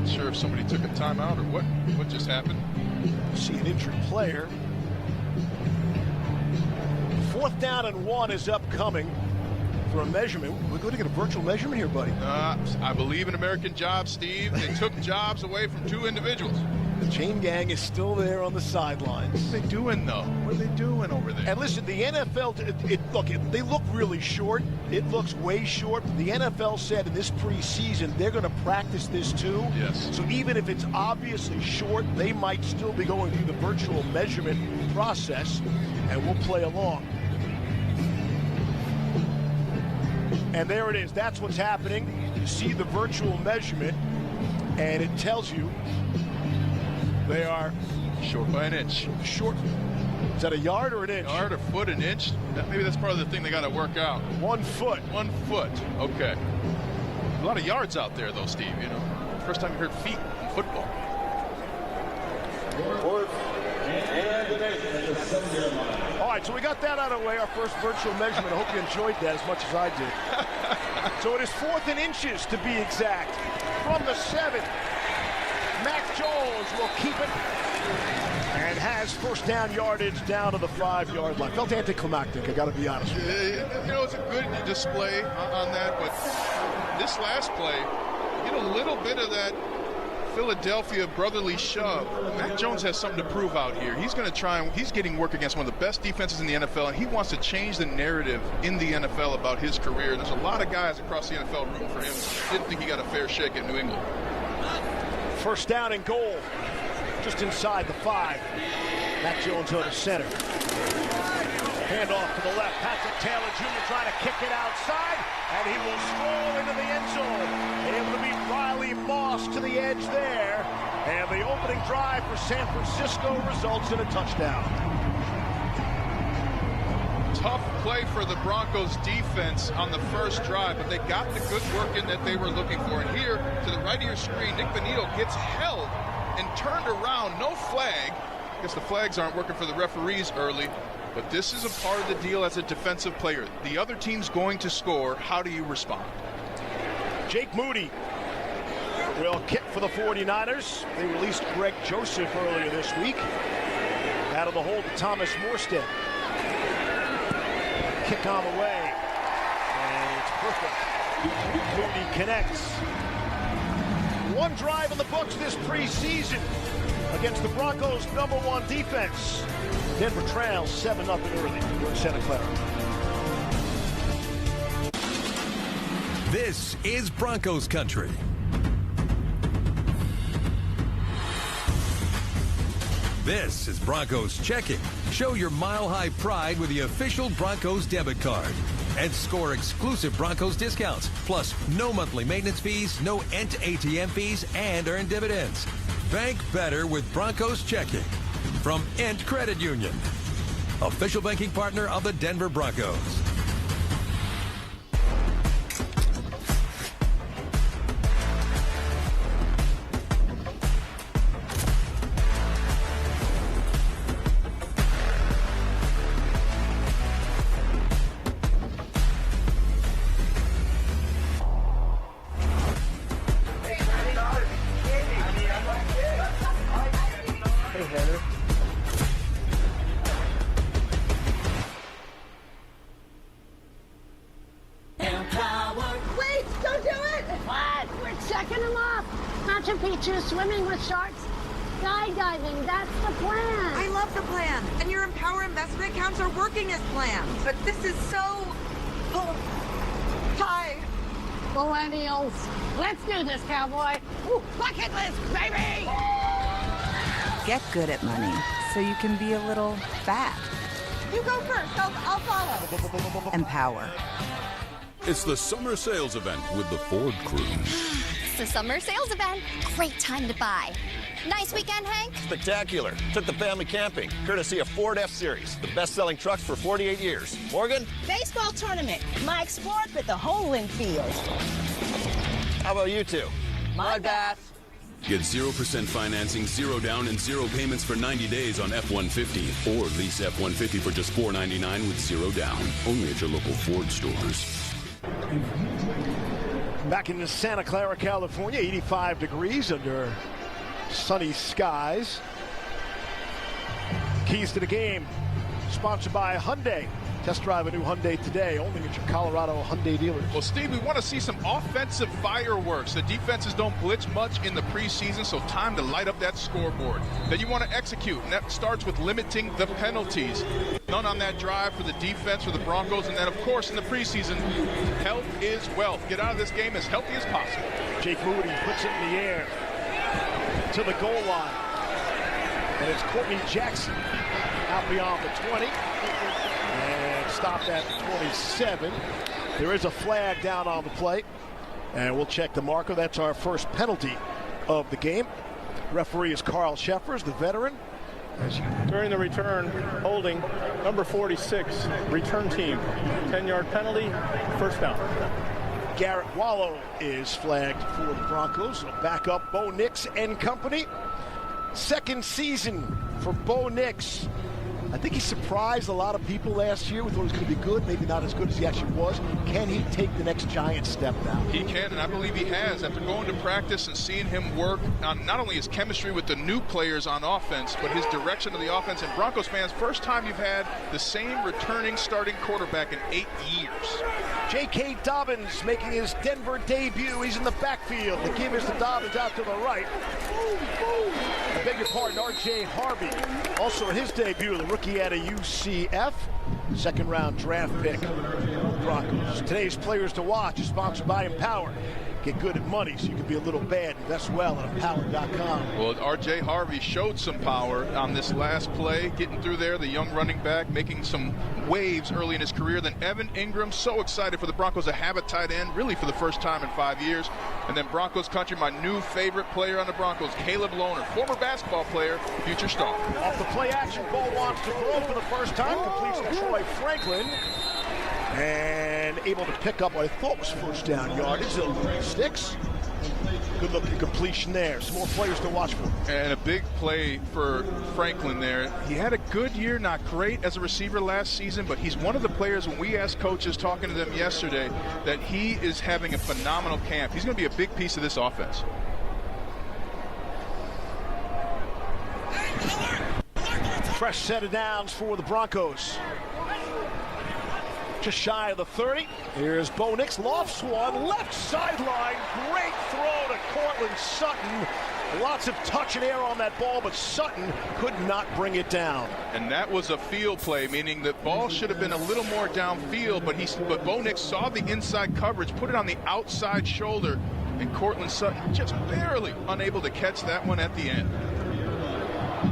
Not sure if somebody took a timeout or what just happened. See an injured player. 4th down and 1 is upcoming for a measurement. We're going to get a virtual measurement here, buddy. I believe in American jobs, Steve. They took jobs away from 2 individuals. The chain gang is still there on the sidelines. What are they doing, though? What are they doing over there? And listen, the NFL, they look really short. It looks way short. The NFL said in this preseason they're going to practice this too. Yes. So even if it's obviously short, they might still be going through the virtual measurement process, and we'll play along. And there it is. That's what's happening. You see the virtual measurement, and it tells you they are short by an inch. Short. Is that a yard or an inch? Yard, a foot, an inch? Maybe that's part of the thing they got to work out. 1 foot. 1 foot. Okay. A lot of yards out there, though, Steve. You know, first time you heard feet in football. All right, so we got that out of the way, our first virtual measurement. I hope you enjoyed that as much as I did. So it is 4th and inches, to be exact. From the 7, Mac Jones will keep it and has first down yardage down to the 5-yard line. Felt anticlimactic, I got to be honest with you. You know, it's a good display on that, but this last play, you get a little bit of that Philadelphia brotherly shove. Mac Jones has something to prove out here. He's going to try, and he's getting work against one of the best defenses in the NFL, and he wants to change the narrative in the NFL about his career. There's a lot of guys across the NFL rooting for him. Didn't think he got a fair shake at New England. First down and goal, just inside the 5. Mac Jones under center. Handoff to the left. Patrick Taylor Jr. trying to kick it outside, and he will stroll into the end zone. Able to beat Riley Moss to the edge there. And the opening drive for San Francisco results in a touchdown. Tough play for the Broncos defense on the first drive, but they got the good work in that they were looking for. And here, to the right of your screen, Nick Bonito gets held and turned around. No flag. I guess the flags aren't working for the referees early, but this is a part of the deal as a defensive player. The other team's going to score. How do you respond? Jake Moody will kick for the 49ers. They released Greg Joseph earlier this week. Out of the hold to Thomas Morstead. Kick on the way, and it's perfect. Moody connects. One drive in the books this preseason against the Broncos' #1 defense. Denver trails 7-0 early here in Santa Clara. This is Broncos country. This is Broncos Checking. Show your mile-high pride with the official Broncos debit card. And score exclusive Broncos discounts. Plus, no monthly maintenance fees, no Ent ATM fees, and earn dividends. Bank better with Broncos Checking. From Ent Credit Union. Official banking partner of the Denver Broncos. Swimming with sharks, skydiving, that's the plan. I love the plan, and your Empower investment accounts are working as planned. But this is so high. Millennials, let's do this, cowboy. Ooh, bucket list, baby! Get good at money so you can be a little fat. You go first, I'll follow. Empower. It's the summer sales event with the Ford crew. The summer sales event. Great time to buy. Nice weekend, Hank? Spectacular. Took the family camping, courtesy of Ford F-Series, the best-selling trucks for 48 years. Morgan? Baseball tournament. Mike Sport with the whole infield. How about you two? Mud bath. Get 0% financing, 0 down, and 0 payments for 90 days on F-150. Or lease F-150 for just $499 with 0 down. Only at your local Ford stores. Back in Santa Clara, California, 85 degrees under sunny skies. Keys to the game, sponsored by Hyundai. Test drive a new Hyundai today, only at your Colorado Hyundai dealers. Well, Steve, we want to see some offensive fireworks. The defenses don't blitz much in the preseason, so time to light up that scoreboard. Then you want to execute, and that starts with limiting the penalties. None on that drive for the defense for the Broncos, and then, of course, in the preseason, health is wealth. Get out of this game as healthy as possible. Jake Moody puts it in the air to the goal line. And it's Courtney Jackson out beyond the 20. And stopped at the 27. There is a flag down on the play. And we'll check the marker. That's our first penalty of the game. Referee is Carl Sheffers, the veteran. During the return, holding number 46, return team. 10-yard penalty, first down. Garrett Wallow is flagged for the Broncos. Back up Bo Nix and company. Second season for Bo Nix. I think he surprised a lot of people last year. We thought he was going to be good, maybe not as good as he actually was. Can he take the next giant step now? He can, and I believe he has. After going to practice and seeing him work on not only his chemistry with the new players on offense, but his direction of the offense. And Broncos fans, first time you've had the same returning starting quarterback in 8 years. J.K. Dobbins making his Denver debut. He's in the backfield. The give is to Dobbins out to the right. I beg your pardon, R.J. Harvey. Also in his debut, the rookie out of UCF. Second-round draft pick. Broncos. Today's players to watch is sponsored by Empower. Get good at money so you can be a little bad. Invest well at Empower.com. Well, R.J. Harvey showed some power on this last play, getting through there, the young running back, making some waves early in his career. Then Evan Ingram, so excited for the Broncos to have a tight end, really for the first time in 5 years. And then Broncos country, my new favorite player on the Broncos, Caleb Lohner, former basketball player, future star. Off the play action, ball wants to throw for the first time, completes to Troy Franklin. And able to pick up what I thought was first down yardage. Sticks. Good looking completion there. Some more players to watch for. And a big play for Franklin there. He had a good year, not great as a receiver last season, but he's one of the players, when we asked coaches talking to them yesterday, that he is having a phenomenal camp. He's going to be a big piece of this offense. Fresh set of downs for the Broncos. Just shy of the 30. Here's Bo Nix, lofts one, left sideline. Great throw to Courtland Sutton. Lots of touch and air on that ball, but Sutton could not bring it down. And that was a field play, meaning the ball should have been a little more downfield, but Bo Nix saw the inside coverage, put it on the outside shoulder, and Courtland Sutton just barely unable to catch that one at the end.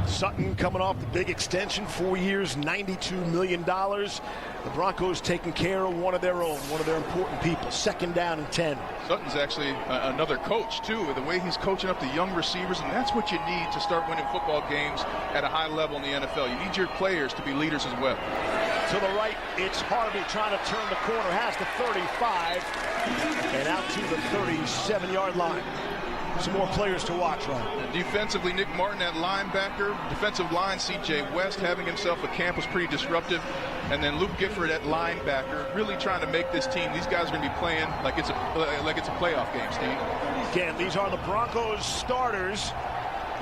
Sutton coming off the big extension, 4 years, $92 million. The Broncos taking care of one of their own, one of their important people. Second down and 10. Sutton's actually another coach, too, the way he's coaching up the young receivers, and that's what you need to start winning football games at a high level in the NFL. You need your players to be leaders as well. To the right, it's Harvey trying to turn the corner, has the 35, and out to the 37-yard line. Some more players to watch, right? Defensively, Nick Martin at linebacker. Defensive line, C.J. West having himself a camp was pretty disruptive. And then Luke Gifford at linebacker, really trying to make this team. These guys are going to be playing like it's a playoff game, Steve. Again, these are the Broncos starters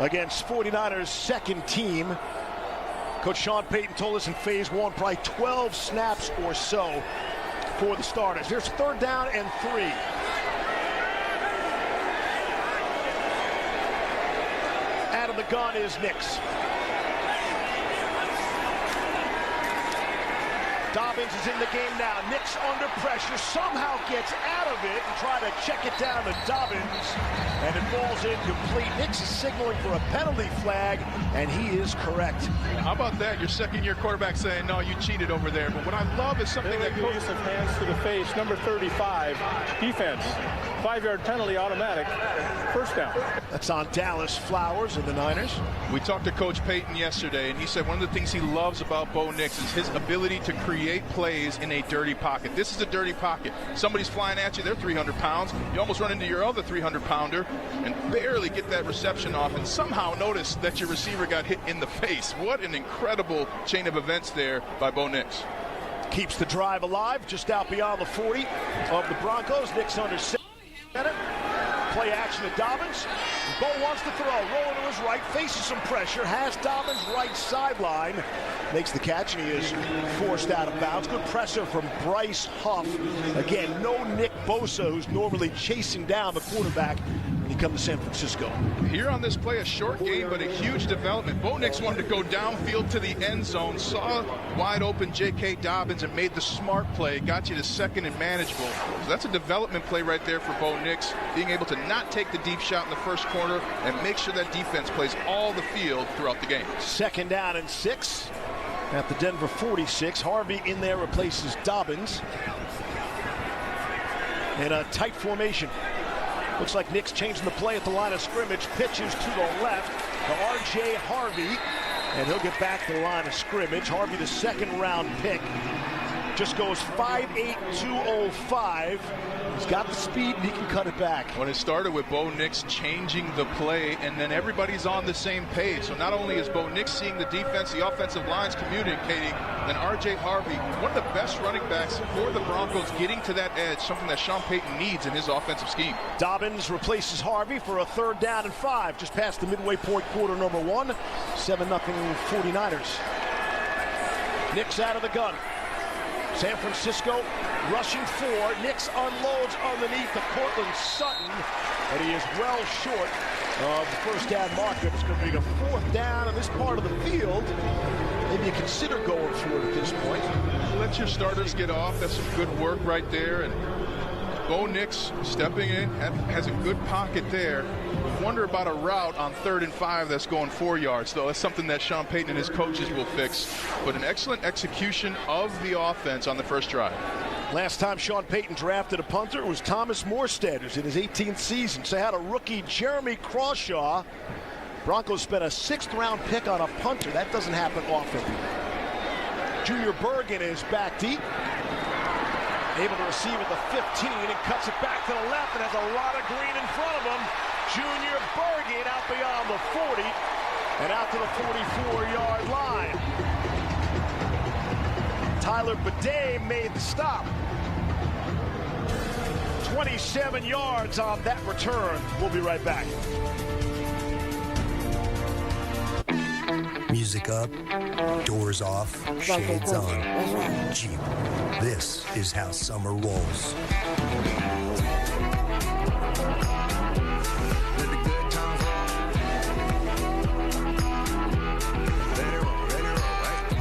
against 49ers second team. Coach Sean Payton told us in phase one, probably 12 snaps or so for the starters. Here's third down and 3. Out of the gun is Nix. Dobbins is in the game now. Nix under pressure, somehow gets out of it and try to check it down to Dobbins, and it falls incomplete. Nix is signaling for a penalty flag, and he is correct. How about that? Your second-year quarterback saying, no, you cheated over there. But what I love is something that use of hands to the face, number 35, defense. 5-yard penalty, automatic. First down. That's on Dallas Flowers and the Niners. We talked to Coach Payton yesterday, and he said one of the things he loves about Bo Nix is his ability to create plays in a dirty pocket. This is a dirty pocket. Somebody's flying at you, they're 300 pounds. You almost run into your other 300-pounder and barely get that reception off, and somehow notice that your receiver got hit in the face. What an incredible chain of events there by Bo Nix. Keeps the drive alive just out beyond the 40 of the Broncos. Nix under 7. Play action to Dobbins. Bo wants to throw. Rolling to his right. Faces some pressure. Has Dobbins right sideline. Makes the catch, and he is forced out of bounds. Good pressure from Bryce Huff. Again, no Nick Bosa, who's normally chasing down the quarterback when he comes to San Francisco. Here on this play, a short game, but a huge development. Bo Nix wanted to go downfield to the end zone, saw wide open J.K. Dobbins, and made the smart play. Got you to second and manageable. So that's a development play right there for Bo Nix, being able to not take the deep shot in the first corner and make sure that defense plays all the field throughout the game. 2nd down and 6 at the Denver 46. Harvey in there replaces Dobbins. In a tight formation. Looks like Nick's changing the play at the line of scrimmage. Pitches to the left to R.J. Harvey. And he'll get back to the line of scrimmage. Harvey, the 2nd-round pick. Just goes 5'8", 205. He's got the speed, and he can cut it back. When it started with Bo Nix changing the play, and then everybody's on the same page. So not only is Bo Nix seeing the defense, the offensive line's communicating, then R.J. Harvey, one of the best running backs for the Broncos, getting to that edge, something that Sean Payton needs in his offensive scheme. Dobbins replaces Harvey for a 3rd down and 5, just past the midway point, quarter number 1. 7-0 49ers. Nix out of the gun. San Francisco rushing 4. Nix unloads underneath to Cortland Sutton, and he is well short of the first down marker. It's going to be the 4th down in this part of the field. Maybe you consider going for it at this point. Let your starters get off. That's some good work right there. And Bo Nix stepping in, has a good pocket there. Wonder about a route on 3rd and 5 that's going 4 yards, though. That's something that Sean Payton and his coaches will fix. But an excellent execution of the offense on the first drive. Last time Sean Payton drafted a punter was Thomas Morstead, who's in his 18th season. So had a rookie, Jeremy Crawshaw. Broncos spent a 6th-round pick on a punter. That doesn't happen often. Junior Bergen is back deep. Able to receive at the 15 and cuts it back to the left and has a lot of green in front of him. Junior Bergen out beyond the 40 and out to the 44-yard line. Tyler Bidet made the stop. 27 yards on that return. We'll be right back. Music up, doors off, shades on. Jeep. This is how summer rolls.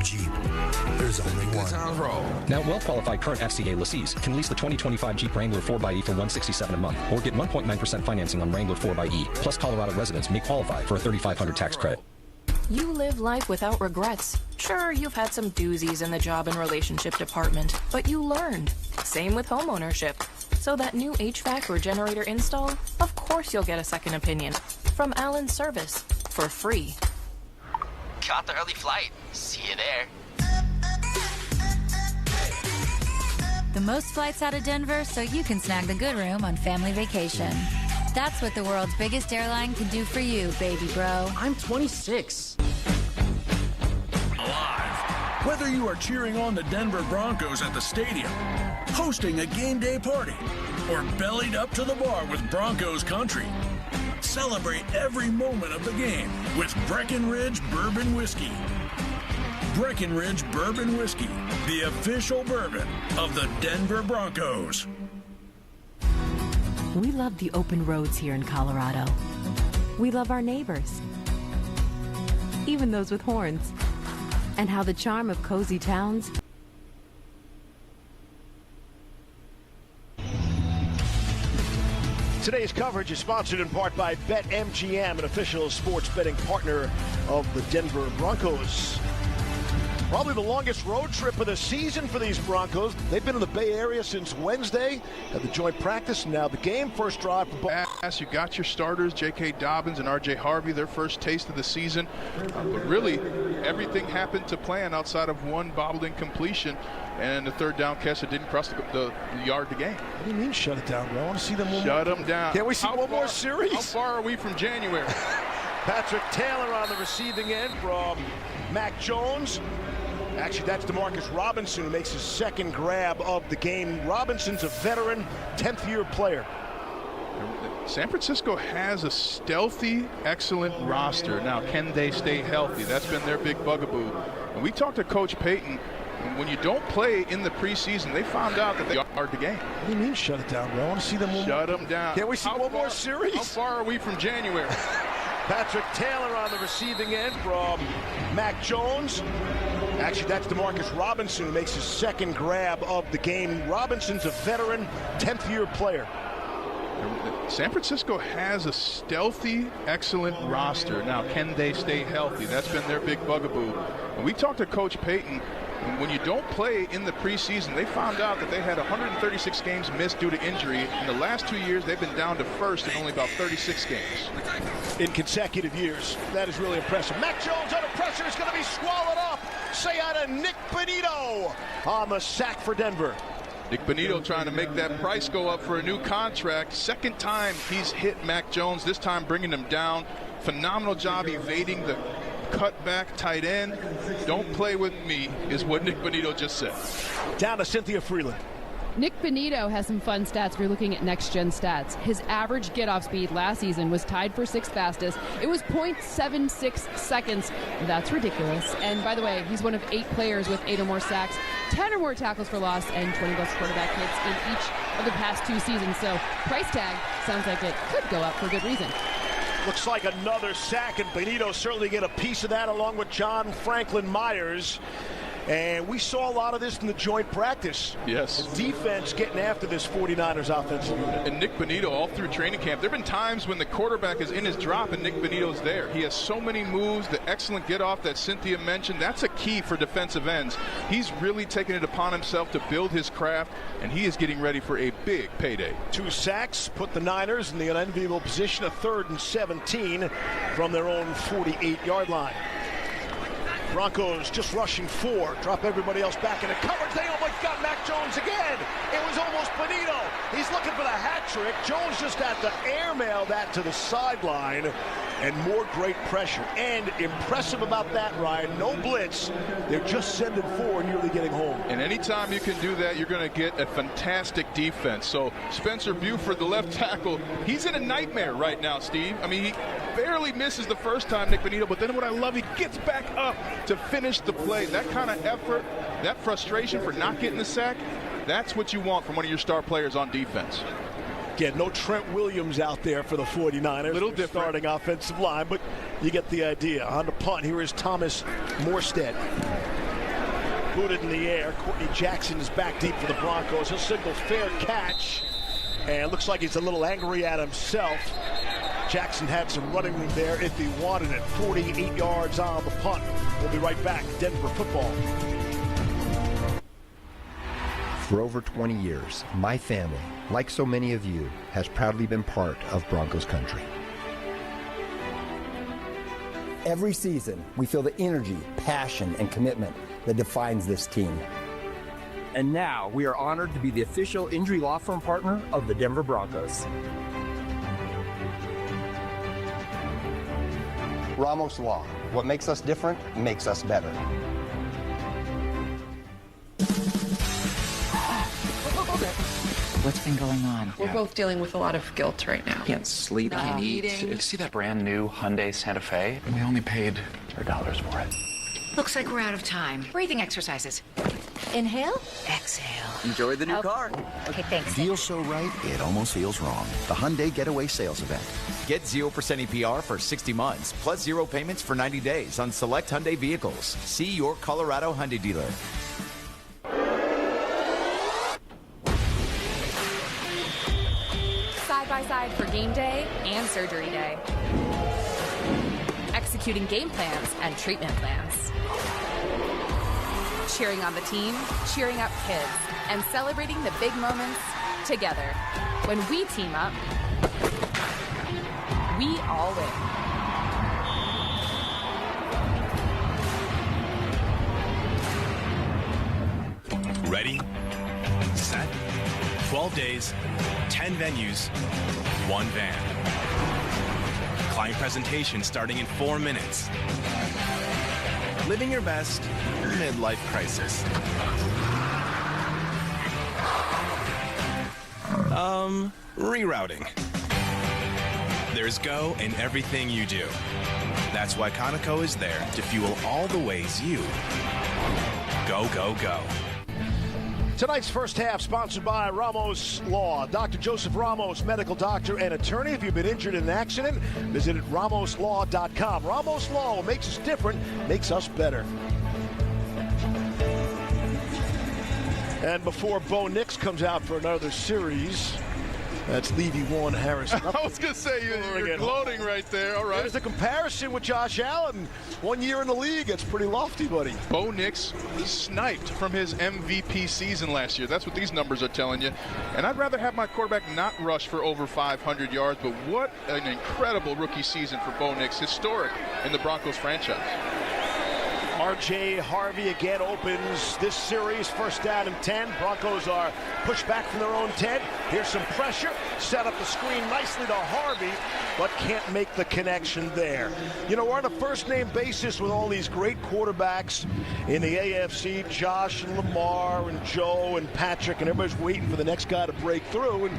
Jeep. There's only one. Now, well-qualified current FCA lessees can lease the 2025 Jeep Wrangler 4xE for $167 a month or get 1.9% financing on Wrangler 4xE. Plus, Colorado residents may qualify for a $3,500 tax credit. You live life without regrets. Sure, you've had some doozies in the job and relationship department, but you learned. Same with homeownership. So that new HVAC or generator install, of course you'll get a second opinion. From Allen Service, for free. Caught the early flight. See you there. The most flights out of Denver so you can snag the good room on family vacation. That's what the world's biggest airline can do for you, baby bro. I'm 26. Alive. Whether you are cheering on the Denver Broncos at the stadium, hosting a game day party, or bellied up to the bar with Broncos country, celebrate every moment of the game with Breckenridge Bourbon Whiskey. Breckenridge Bourbon Whiskey, the official bourbon of the Denver Broncos. We love the open roads here in Colorado. We love our neighbors, even those with horns, and how the charm of cozy towns. Today's coverage is sponsored in part by BetMGM, an official sports betting partner of the Denver Broncos. Probably the longest road trip of the season for these Broncos. They've been in the Bay Area since Wednesday at the joint practice. Now the game, first drive for both. You got your starters, J.K. Dobbins and R.J. Harvey, their first taste of the season. But really, everything happened to plan outside of one bobbled incompletion and the 3rd down catch that didn't cross the yard to gain. What do you mean shut it down, bro? I want to see them one Shut more. them down. Can't we see one more series? How far are we from January? Patrick Taylor on the receiving end from Mac Jones. Actually, that's DeMarcus Robinson who makes his 2nd grab of the game. Robinson's a veteran, 10th-year player. San Francisco has a stealthy, excellent roster. Now, can they stay healthy? That's been their big bugaboo. And we talked to Coach Payton. When you don't play in the preseason, they found out that they are the game. What do you mean shut it down, bro? I want to see them. Shut them down. Can't we see one more series? How far are we from January? Patrick Taylor on the receiving end from Mac Jones. Actually, that's DeMarcus Robinson who makes his second grab of the game. Robinson's a veteran, 10th-year player. San Francisco has a stealthy, excellent roster. Now, can they stay healthy? That's been their big bugaboo. And we talked to Coach Payton. When you don't play in the preseason, they found out that they had 136 games missed due to injury. In the last 2 years, they've been down to first in only about 36 games. In consecutive years. That is really impressive. Mac Jones under pressure is going to be swallowed up. Say out of Nick Benito on the sack for Denver. Nick Benito trying to make that price go up for a new contract. Second time he's hit Mac Jones, this time bringing him down. Phenomenal job evading the cutback tight end. Don't play with me is what Nick Benito just said. Down to Cynthia Freeland. Nick Benito has some fun stats if you're looking at next-gen stats. His average get-off speed last season was tied for 6th fastest. It was 0.76 seconds. That's ridiculous. And by the way, he's one of 8 players with 8 or more sacks, 10 or more tackles for loss, and 20 plus quarterback hits in each of the past 2 seasons. So price tag sounds like it could go up for good reason. Looks like another sack, and Benito certainly get a piece of that along with John Franklin Myers. And we saw a lot of this in the joint practice. Yes. The defense getting after this 49ers offensive unit. And Nick Benito all through training camp. There have been times when the quarterback is in his drop and Nick Benito's there. He has so many moves, the excellent get-off that Cynthia mentioned. That's a key for defensive ends. He's really taken it upon himself to build his craft, and he is getting ready for a big payday. 2 sacks put the Niners in the unenviable position of 3rd and 17 from their own 48-yard line. Broncos just rushing 4, drop everybody else back into coverage. They almost got Mac Jones again. It was almost Benito. He's looking for the hat trick. Jones just had to airmail that to the sideline, and more great pressure. And impressive about that, Ryan, no blitz. They're just sending 4 and nearly getting home. And anytime you can do that, you're going to get a fantastic defense. So Spencer Buford, the left tackle, he's in a nightmare right now, Steve. I mean, he barely misses the first time, Nick Benito, but then what I love, he gets back up to finish the play. That kind of effort, that frustration for not getting the sack, that's what you want from one of your star players on defense. Again, no Trent Williams out there for the 49ers. Little different. Starting offensive line, but you get the idea. On the punt, here is Thomas Morstead. Booted in the air. Courtney Jackson is back deep for the Broncos. He'll signal fair catch. And looks like he's a little angry at himself. Jackson had some running room there if he wanted it. 48 yards on the punt. We'll be right back. Denver football. For over 20 years, my family, like so many of you, has proudly been part of Broncos country. Every season, we feel the energy, passion, and commitment that defines this team. And now, we are honored to be the official injury law firm partner of the Denver Broncos. Ramos Law. What makes us different makes us better. What's been going on? We're both dealing with a lot of guilt right now. Can't sleep, can't eat. eating. See that brand new Hyundai Santa Fe? We only paid $4 for it. Looks like we're out of time. Breathing exercises. Inhale, exhale. Enjoy the new car. Okay, thanks. Deal so right, it almost feels wrong. The Hyundai Getaway Sales Event. Get 0% APR for 60 months, plus 0 payments for 90 days on select Hyundai vehicles. See your Colorado Hyundai dealer. Side by side for game day and surgery day. Executing game plans and treatment plans. Cheering on the team, cheering up kids, and celebrating the big moments together. When we team up, we all win. Ready, set, 12 days, 10 venues, 1 van. Client presentation starting in 4 minutes. Living your best midlife crisis. Rerouting. There's go in everything you do. That's why Conoco is there to fuel all the ways you go, go, go. Tonight's first half sponsored by Ramos Law. Dr. Joseph Ramos, medical doctor and attorney. If you've been injured in an accident, visit ramoslaw.com. Ramos Law makes us different, makes us better. And before Bo Nix comes out for another series, that's Levy Warren Harris. I was going to say, you're gloating right there. All right. There's a comparison with Josh Allen. 1 year in the league. It's pretty lofty, buddy. Bo Nix sniped from his MVP season last year. That's what these numbers are telling you. And I'd rather have my quarterback not rush for over 500 yards, but what an incredible rookie season for Bo Nix. Historic in the Broncos franchise. R.J. Harvey again opens this series. First down and 10. Broncos are pushed back from their own 10. Here's some pressure. Set up the screen nicely to Harvey, but can't make the connection there. You know, we're on a first-name basis with all these great quarterbacks in the AFC. Josh and Lamar and Joe and Patrick, and everybody's waiting for the next guy to break through. And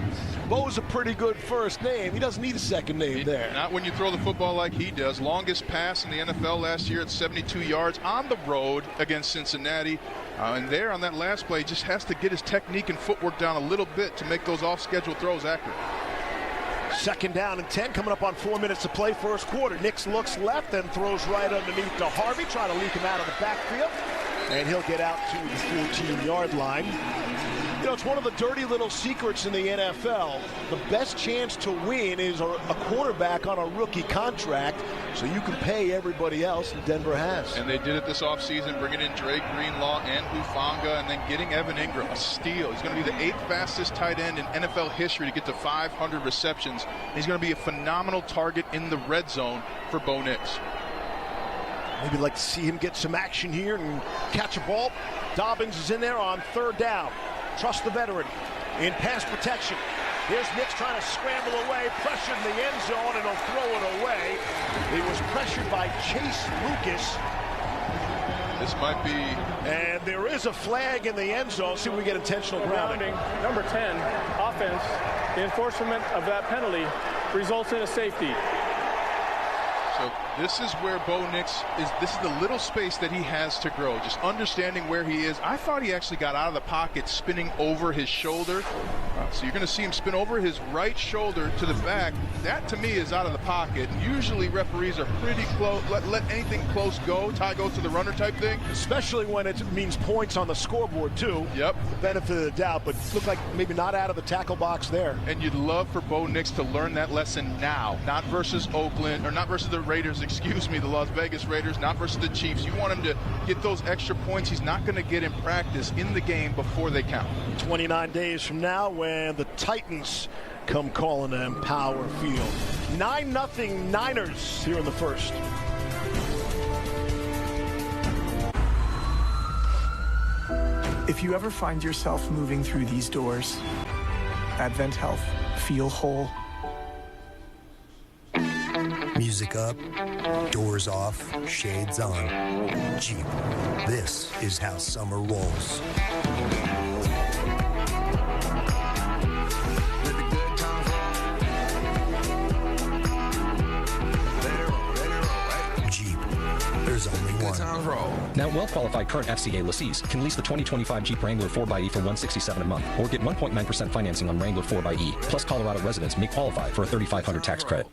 Bo's a pretty good first name. He doesn't need a second name there. Not when you throw the football like he does. Longest pass in the NFL last year at 72 yards on the road against Cincinnati. And there on that last play, just has to get his technique and footwork down a little bit to make those off-schedule throws accurate. Second down and 10, coming up on 4 minutes to play first quarter. Nix looks left and throws right underneath to Harvey, trying to leak him out of the backfield. And he'll get out to the 14-yard line. You know, it's one of the dirty little secrets in the NFL. The best chance to win is a quarterback on a rookie contract, so you can pay everybody else, and Denver has. And they did it this offseason, bringing in Drake Greenlaw and Hufanga, and then getting Evan Ingram, a steal. He's going to be the 8th fastest tight end in NFL history to get to 500 receptions. He's going to be a phenomenal target in the red zone for Bo Nix. Maybe like to see him get some action here and catch a ball. Dobbins is in there on third down. Trust the veteran in pass protection. Here's Nix trying to scramble away, pressured in the end zone, and he'll throw it away. He was pressured by Chase Lucas. This might be... And there is a flag in the end zone. See if we get intentional grounding. Number 10, offense. The enforcement of that penalty results in a safety. So this is where Bo Nix is. This is the little space that he has to grow, just understanding where he is. I thought he actually got out of the pocket spinning over his shoulder. So you're going to see him spin over his right shoulder to the back. That, to me, is out of the pocket. Usually referees are pretty close. Let anything close go. Tie go to the runner type thing. Especially when it means points on the scoreboard, too. Yep. The benefit of the doubt, but looked like maybe not out of the tackle box there. And you'd love for Bo Nix to learn that lesson now. Not versus Oakland, or not versus the Raiders, excuse me, the Las Vegas Raiders, not versus the Chiefs. You want him to get those extra points he's not going to get in practice in the game before they count. 29 days from now when the Titans come calling to Empower Field. 9-0 Niners here in the first. If you ever find yourself moving through these doors, Advent Health, feel whole. Music up, doors off, shades on. Jeep, this is how summer rolls. Jeep, there's only one. Now, well-qualified current FCA lessees can lease the 2025 Jeep Wrangler 4xe for $167 a month, or get 1.9% financing on Wrangler 4xe. Plus, Colorado residents may qualify for a $3,500 tax credit.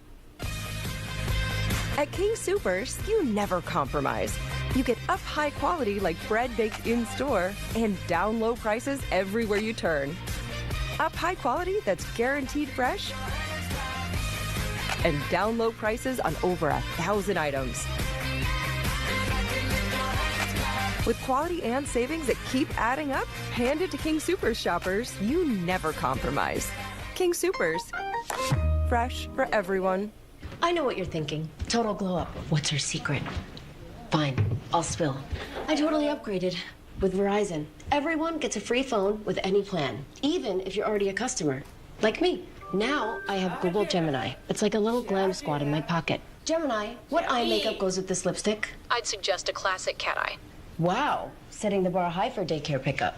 At King Soopers, you never compromise. You get up high quality like bread baked in store and down low prices everywhere you turn. Up high quality that's guaranteed fresh and down low prices on over 1,000 items. With quality and savings that keep adding up, hand it to King Soopers shoppers. You never compromise. King Soopers. Fresh for everyone. I know what you're thinking. Total glow up. What's her secret? Fine, I'll spill. I totally upgraded with Verizon. Everyone gets a free phone with any plan, even if you're already a customer, like me. Now I have Google Gemini. It's like a little glam squad in my pocket. Gemini, what eye makeup goes with this lipstick? I'd suggest a classic cat eye. Wow, setting the bar high for daycare pickup.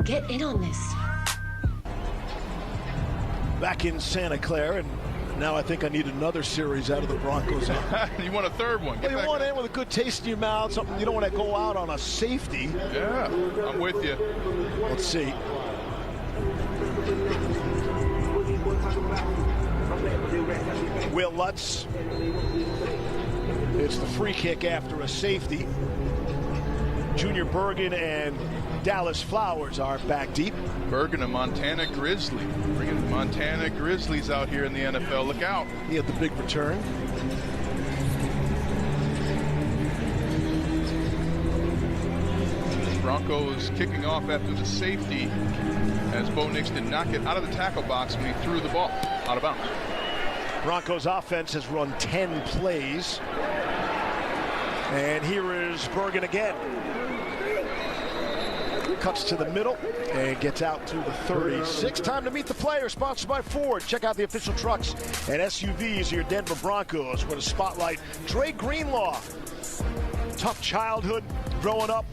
Get in on this. back in Santa Clara, and now I think I need another series out of the Broncos. You want a third one? Well, you want to end with a good taste in your mouth, something you don't want to go out on a safety. Yeah, I'm with you. Let's see. Will Lutz. It's the free kick after a safety. Junior Bergen and Dallas Flowers are back deep. Bergen, a Montana Grizzly. Bringing the Montana Grizzlies out here in the NFL. Look out. He had the big return. Broncos kicking off after the safety as Bo Nix did not get out of the tackle box when he threw the ball out of bounds. Broncos offense has run 10 plays. And here is Bergen again. Cuts to the middle and gets out to the 36. Time to meet the player, sponsored by Ford. Check out the official trucks and SUVs of your Denver Broncos. With a spotlight, Dre Greenlaw. Tough childhood growing up.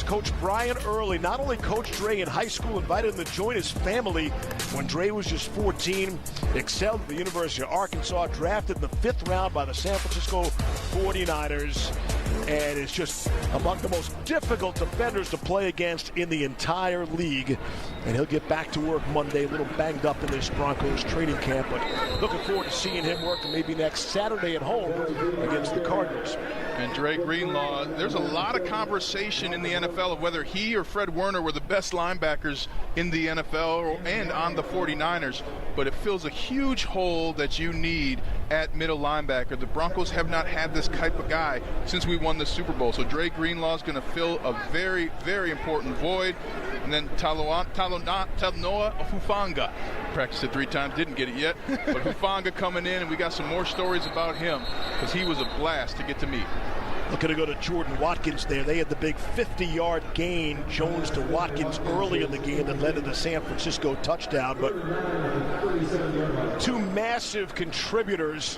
Coach Brian Early not only coached Dre in high school, invited him to join his family when Dre was just 14, excelled at the University of Arkansas, drafted in the 5th round by the San Francisco 49ers, and is just among the most difficult defenders to play against in the entire league. And he'll get back to work Monday, a little banged up in this Broncos training camp, but looking forward to seeing him work maybe next Saturday at home against the Cardinals. And Dre Greenlaw, there's a lot of conversation in the NFL of whether he or Fred Warner were the best linebackers in the NFL and on the 49ers, but it fills a huge hole that you need at middle linebacker. The Broncos have not had this type of guy since we won the Super Bowl, so Dre Greenlaw is going to fill a very, very important void. And then Talanoa Hufanga, practiced it 3 times, didn't get it yet, but Hufanga coming in, and we got some more stories about him because he was a blast to get to meet. Looking to go to Jordan Watkins there. They had the big 50-yard gain, Jones to Watkins early in the game that led to the San Francisco touchdown. But 2 massive contributors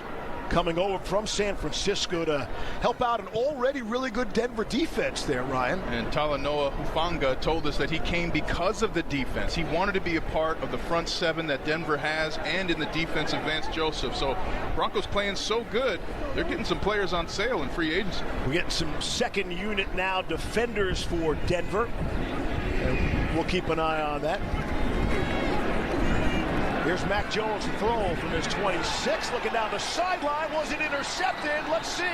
coming over from San Francisco to help out an already really good Denver defense there, Ryan. And Talanoa Hufanga told us that he came because of the defense. He wanted to be a part of the front 7 that Denver has and in the defense of Vance Joseph. So Broncos playing so good, they're getting some players on sale in free agency. We're getting some second unit now defenders for Denver. And we'll keep an eye on that. Here's Mac Jones to throw from his 26. Looking down the sideline. Was it intercepted? Let's see.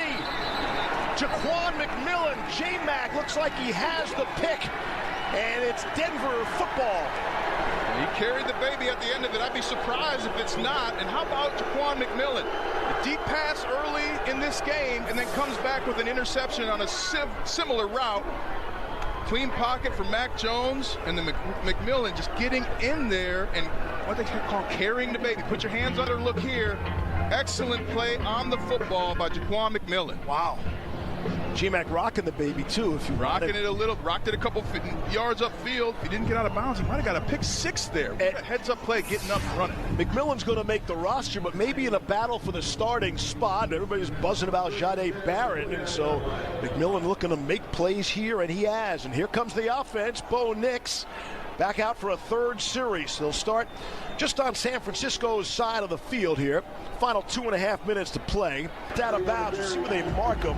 Jaquan McMillan. J-Mac looks like he has the pick. And it's Denver football. He carried the baby at the end of it. I'd be surprised if it's not. And how about Jaquan McMillan? A deep pass early in this game and then comes back with an interception on a similar route. Clean pocket for Mac Jones, and then McMillan just getting in there and what they call carrying the baby. Put your hands under, look here. Excellent play on the football by Jaquan McMillan. Wow. G-Mac rocking the baby too. If you rocking it a little, rocked it a couple yards upfield. He didn't get out of bounds. He might have got a pick 6 there. Heads up play, getting up and running. McMillan's going to make the roster, but maybe in a battle for the starting spot. Everybody's buzzing about Jahdae Barrett, and so McMillan looking to make plays here, and he has. And here comes the offense. Bo Nix back out for a 3rd series. They'll start just on San Francisco's side of the field here. Final 2.5 minutes to play. Out of bounds. We'll see where they mark him.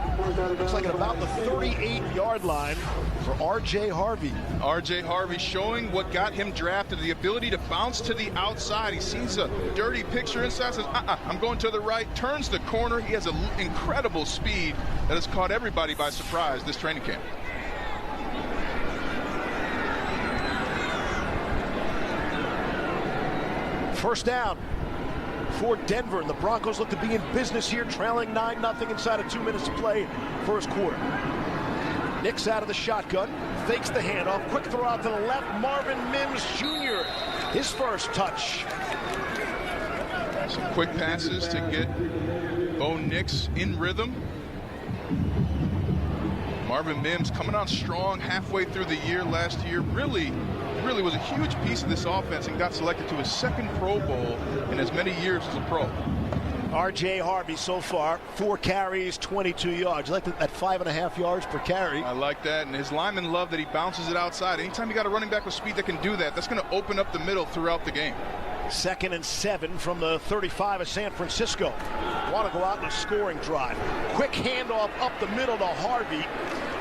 Looks like at about the 38-yard line for R.J. Harvey. R.J. Harvey showing what got him drafted, the ability to bounce to the outside. He sees a dirty picture inside, says, I'm going to the right, turns the corner. He has an incredible speed that has caught everybody by surprise this training camp. First down for Denver, and the Broncos look to be in business here, trailing 9-0 inside of 2 minutes to play, first quarter. Nix out of the shotgun, fakes the handoff, quick throw out to the left, Marvin Mims Jr., his first touch. Some quick passes to get Bo Nix in rhythm. Marvin Mims coming on strong halfway through the year last year, really was a huge piece of this offense and got selected to his 2nd Pro Bowl in as many years as a pro. R.J. Harvey so far, 4 carries, 22 yards. I like that 5.5 yards per carry. I like that, and his linemen love that he bounces it outside. Anytime you got a running back with speed that can do that, that's going to open up the middle throughout the game. 2nd and 7 from the 35 of San Francisco. Want to go out in a scoring drive. Quick handoff up the middle to Harvey.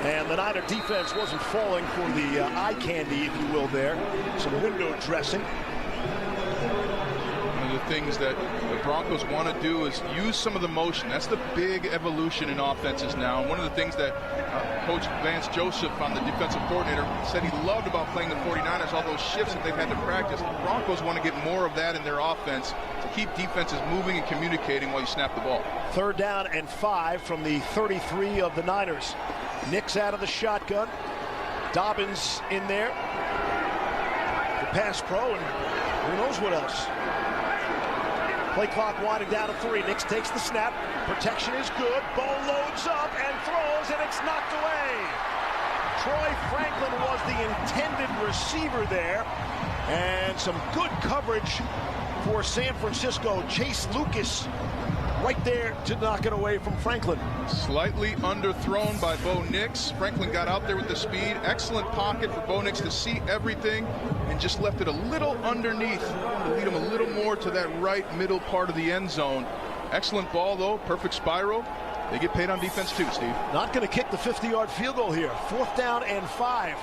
And the Niner defense wasn't falling for the eye candy, if you will, there. Some window dressing. One of the things that the Broncos want to do is use some of the motion. That's the big evolution in offenses now. And one of the things that Coach Vance Joseph, on the defensive coordinator, said he loved about playing the 49ers, all those shifts that they've had to practice. The Broncos want to get more of that in their offense to keep defenses moving and communicating while you snap the ball. 3rd down and 5 from the 33 of the Niners. Nix out of the shotgun. Dobbins in there. The pass pro, and who knows what else. Play clock winding down to 3. Nix takes the snap. Protection is good. Bo loads up and throws, and it's knocked away. Troy Franklin was the intended receiver there. And some good coverage for San Francisco. Chase Lucas right there to knock it away from Franklin. Slightly underthrown by Bo Nix. Franklin got out there with the speed. Excellent pocket for Bo Nix to see everything and just left it a little underneath to lead him a little more to that right middle part of the end zone. Excellent ball, though. Perfect spiral. They get paid on defense, too, Steve. Not going to kick the 50-yard field goal here. 4th down and 5.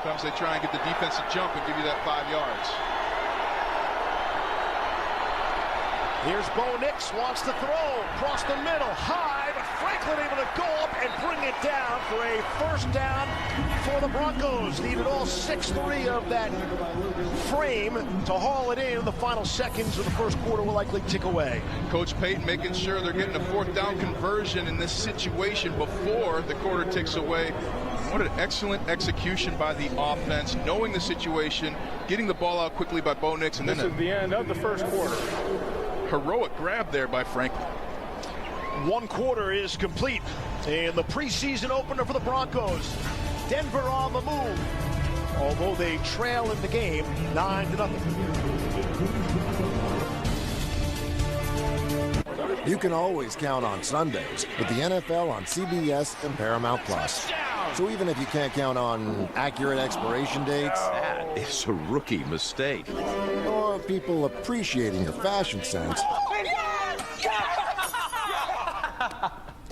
Sometimes they try and get the defense to jump and give you that 5 yards. Here's Bo Nix, wants to throw, across the middle, high, but Franklin able to go up and bring it down for a 1st down for the Broncos. Needed all 6'3" of that frame to haul it in. The final seconds of the first quarter will likely tick away. Coach Payton making sure they're getting a 4th down conversion in this situation before the quarter ticks away. What an excellent execution by the offense, knowing the situation, getting the ball out quickly by Bo Nix, and this is the end of the first quarter. Heroic grab there by Franklin. 1 quarter is complete in the preseason opener for the Broncos. Denver on the move, although they trail in the game 9-0. You can always count on Sundays with the NFL on CBS and Paramount Plus. So even if you can't count on accurate expiration dates, that is a rookie mistake. Or people appreciating your fashion sense.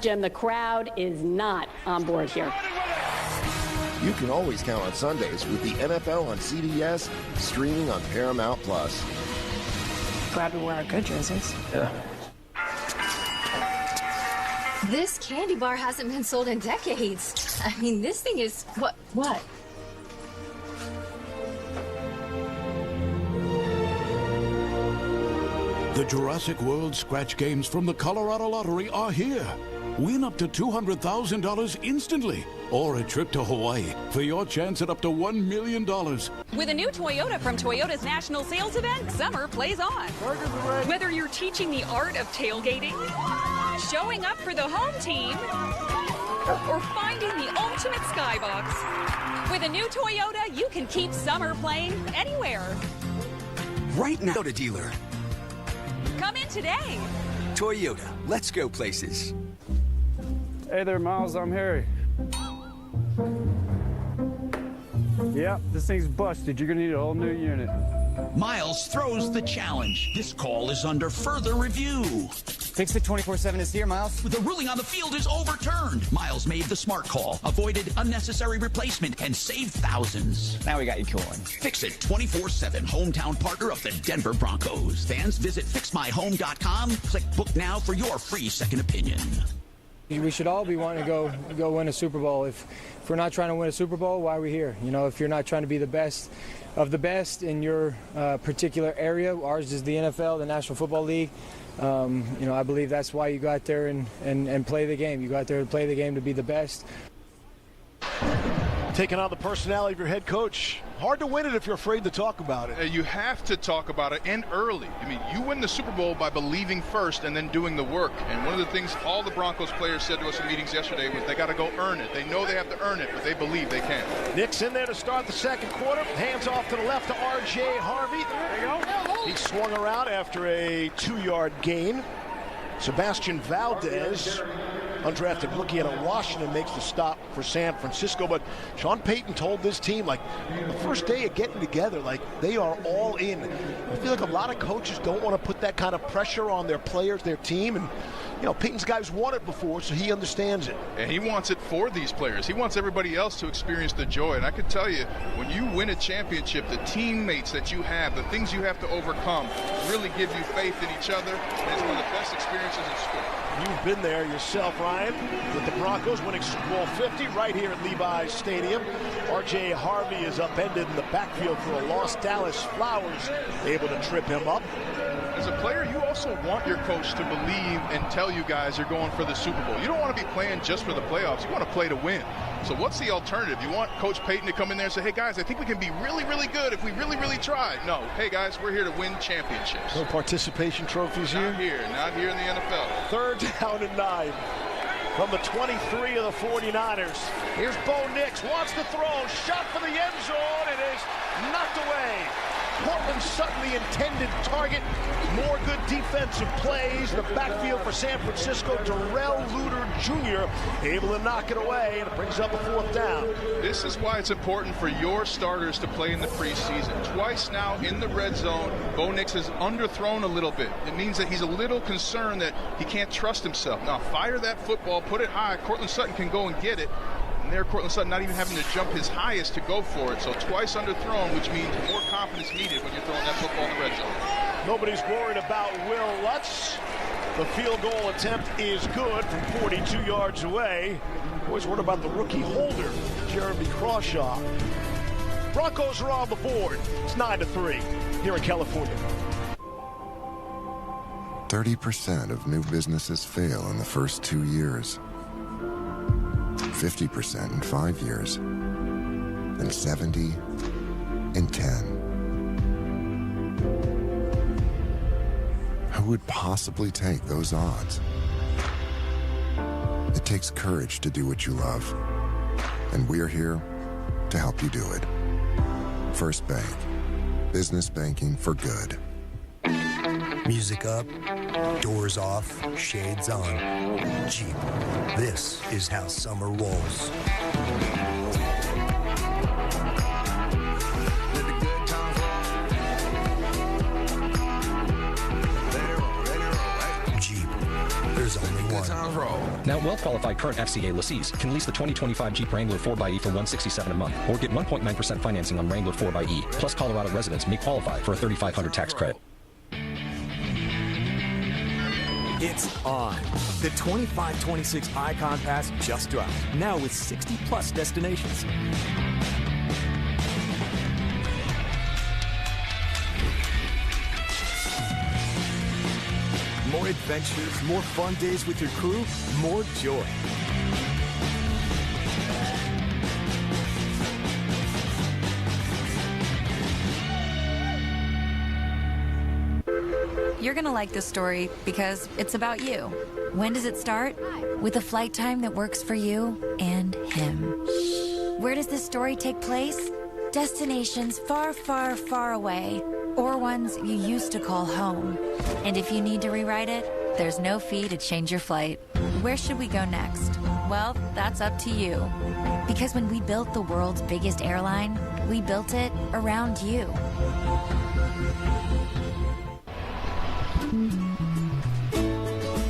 Jim, the crowd is not on board here. You can always count on Sundays with the NFL on CBS, streaming on Paramount Plus. Glad we wear our good jerseys. Yeah. This candy bar hasn't been sold in decades. I mean, this thing is... What? The Jurassic World scratch games from the Colorado Lottery are here. Win up to $200,000 instantly, or a trip to Hawaii for your chance at up to $1 million. With a new Toyota from Toyota's national sales event, summer plays on. Whether you're teaching the art of tailgating, showing up for the home team, or finding the ultimate skybox, with a new Toyota, you can keep summer playing anywhere. Right now, Toyota dealer. Come in today. Toyota, let's go places. Hey there, Miles, I'm Harry. Yep, this thing's busted. You're gonna need a whole new unit. Miles throws the challenge. This call is under further review. Fix It 24/7 is here, Miles. The ruling on the field is overturned. Miles made the smart call, avoided unnecessary replacement, and saved thousands. Now we got you calling. Fix It 24/7, hometown partner of the Denver Broncos. Fans, visit fixmyhome.com. Click book now for your free second opinion. We should all be wanting to go win a Super Bowl. If we're not trying to win a Super Bowl, why are we here? You know, if you're not trying to be the best of the best in your particular area, ours is the NFL, the National Football League. You know, I believe that's why you go out there and play the game. You go out there to play the game to be the best. Taking on the personality of your head coach. Hard to win it if you're afraid to talk about it. You have to talk about it, and early. I mean, you win the Super Bowl by believing first and then doing the work. And one of the things all the Broncos players said to us in meetings yesterday was they got to go earn it. They know they have to earn it, but they believe they can. Nix in there to start the second quarter. Hands off to the left to R.J. Harvey. There you go. He swung around after a 2-yard gain. Sebastian Valdez undrafted rookie out of Washington, makes the stop for San Francisco. But Sean Payton told this team, like, the first day of getting together, like, they are all in. I feel like a lot of coaches don't want to put that kind of pressure on their players, their team, and you know, Payton's guys won it before, so he understands it. And he wants it for these players. He wants everybody else to experience the joy. And I can tell you, when you win a championship, the teammates that you have, the things you have to overcome, really give you faith in each other. And it's one of the best experiences in sport. You've been there yourself, Ryan, with the Broncos winning Super Bowl 50 right here at Levi's Stadium. R.J. Harvey is upended in the backfield for a loss. Dallas Flowers able to trip him up. As a player, you also want your coach to believe and tell you guys you're going for the Super Bowl. You don't want to be playing just for the playoffs. You want to play to win. So what's the alternative? You want Coach Payton to come in there and say, hey, guys, I think we can be really, really good if we really, really try. No. Hey, guys, we're here to win championships. No participation trophies here? Not here in the NFL. 3rd down and 9 from the 23 of the 49ers. Here's Bo Nix, wants to throw, shot for the end zone. It is knocked away. Cortland Sutton, the intended target. More good defensive plays in the backfield for San Francisco. Darrell Luter Jr. able to knock it away, and it brings up a 4th down. This is why it's important for your starters to play in the preseason. Twice now in the red zone, Bo Nix has underthrown a little bit. It means that he's a little concerned that he can't trust himself. Now, fire that football, put it high. Cortland Sutton can go and get it. And there, Cortland Sutton not even having to jump his highest to go for it. So twice underthrown, which means more confidence needed when you're throwing that football in the red zone. Nobody's worried about Will Lutz. The field goal attempt is good from 42 yards away. Always worried about the rookie holder, Jeremy Crawshaw. Broncos are on the board. It's 9-3 here in California. 30% of new businesses fail in the first 2 years. 50% in 5 years, and 70 in 10. Who would possibly take those odds? It takes courage to do what you love, and we're here to help you do it. First Bank, business banking for good. Music up, doors off, shades on. Jeep, this is how summer rolls. Jeep, there's only one. Now, well-qualified current FCA lessees can lease the 2025 Jeep Wrangler 4xe for $167 a month, or get 1.9% financing on Wrangler 4xe. Plus, Colorado residents may qualify for a $3,500 tax credit. It's on. The 25-26 Icon Pass just dropped. Now with 60-plus destinations. More adventures, more fun days with your crew, more joy. You're gonna like this story because it's about you. When does it start? With a flight time that works for you and him. Where does this story take place? Destinations far, far, far away, or ones you used to call home. And if you need to rewrite it, there's no fee to change your flight. Where should we go next? Well, that's up to you. Because when we built the world's biggest airline, we built it around you.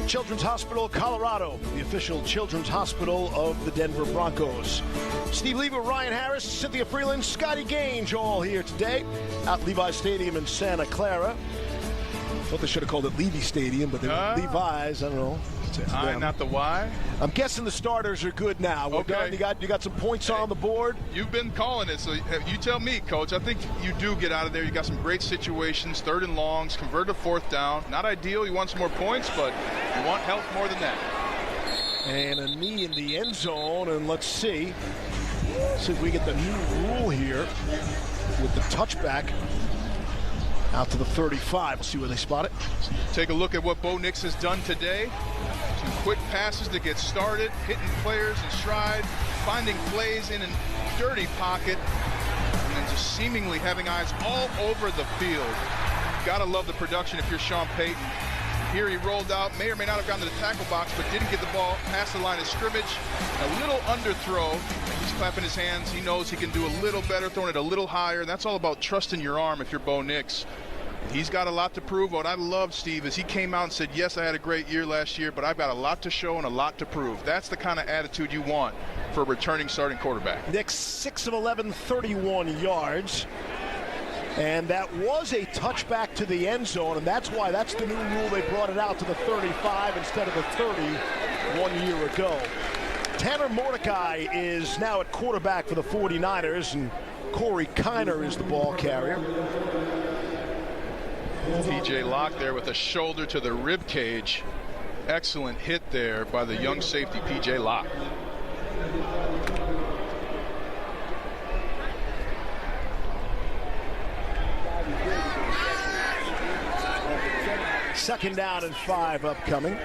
Children's Hospital Colorado, the official children's hospital of the Denver Broncos. Steve Levy, Ryan Harris, Cynthia Freeland, Scotty Gaines, all here today at Levi's Stadium in Santa Clara. Thought they should have called it Levy Stadium, but they're Levi's. I don't know. Not the Y. I'm guessing the starters are good now. We're done. You got some points on the board. You've been calling it, so you tell me, Coach. I think you do get out of there. You got some great situations, 3rd and longs, convert to 4th down. Not ideal. You want some more points, but you want help more than that. And a knee in the end zone, and let's see if we get the new rule here with the touchback. Out to the 35. We'll see where they spot it. Take a look at what Bo Nix has done today. Some quick passes to get started, hitting players in stride, finding plays in a dirty pocket, and then just seemingly having eyes all over the field. Gotta love the production if you're Sean Payton. Here he rolled out, may or may not have gotten to the tackle box, but didn't get the ball past the line of scrimmage. A little underthrow. He's clapping his hands. He knows he can do a little better, throwing it a little higher. That's all about trusting your arm if you're Bo Nix. He's got a lot to prove. What I love, Steve, is he came out and said, yes, I had a great year last year, but I've got a lot to show and a lot to prove. That's the kind of attitude you want for a returning starting quarterback. Nix 6 of 11, 31 yards. And that was a touchback to the end zone, and that's why that's the new rule. They brought it out to the 35 instead of the 30 1 year ago. Tanner Mordecai is now at quarterback for the 49ers, and Corey Kiner is the ball carrier. P.J. Locke there with a shoulder to the rib cage. Excellent hit there by the young safety, P.J. Locke. Second down and 5 upcoming.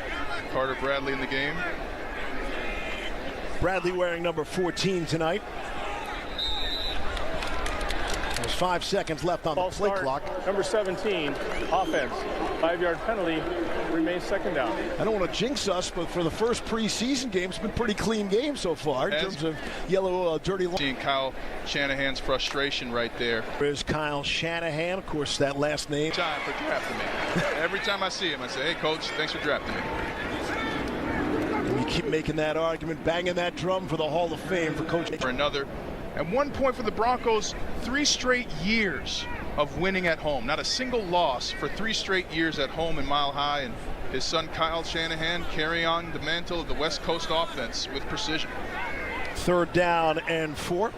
Carter Bradley in the game. Bradley wearing number 14 tonight. There's 5 seconds left on the play clock. Number 17, offense. 5-yard penalty, remains second down. I don't want to jinx us, but for the first preseason game, it's been a pretty clean game so far in terms of yellow, dirty line. Seeing Kyle Shanahan's frustration right there. There's Kyle Shanahan, of course, that last name. Time for drafting me. Every time I see him, I say, hey, Coach, thanks for drafting me. And you keep making that argument, banging that drum for the Hall of Fame for Coach. For another. And 1 point for the Broncos, 3 straight years of winning at home. Not a single loss for 3 straight years at home in Mile High. And his son Kyle Shanahan carrying on the mantle of the West Coast offense with precision. Third down and 4.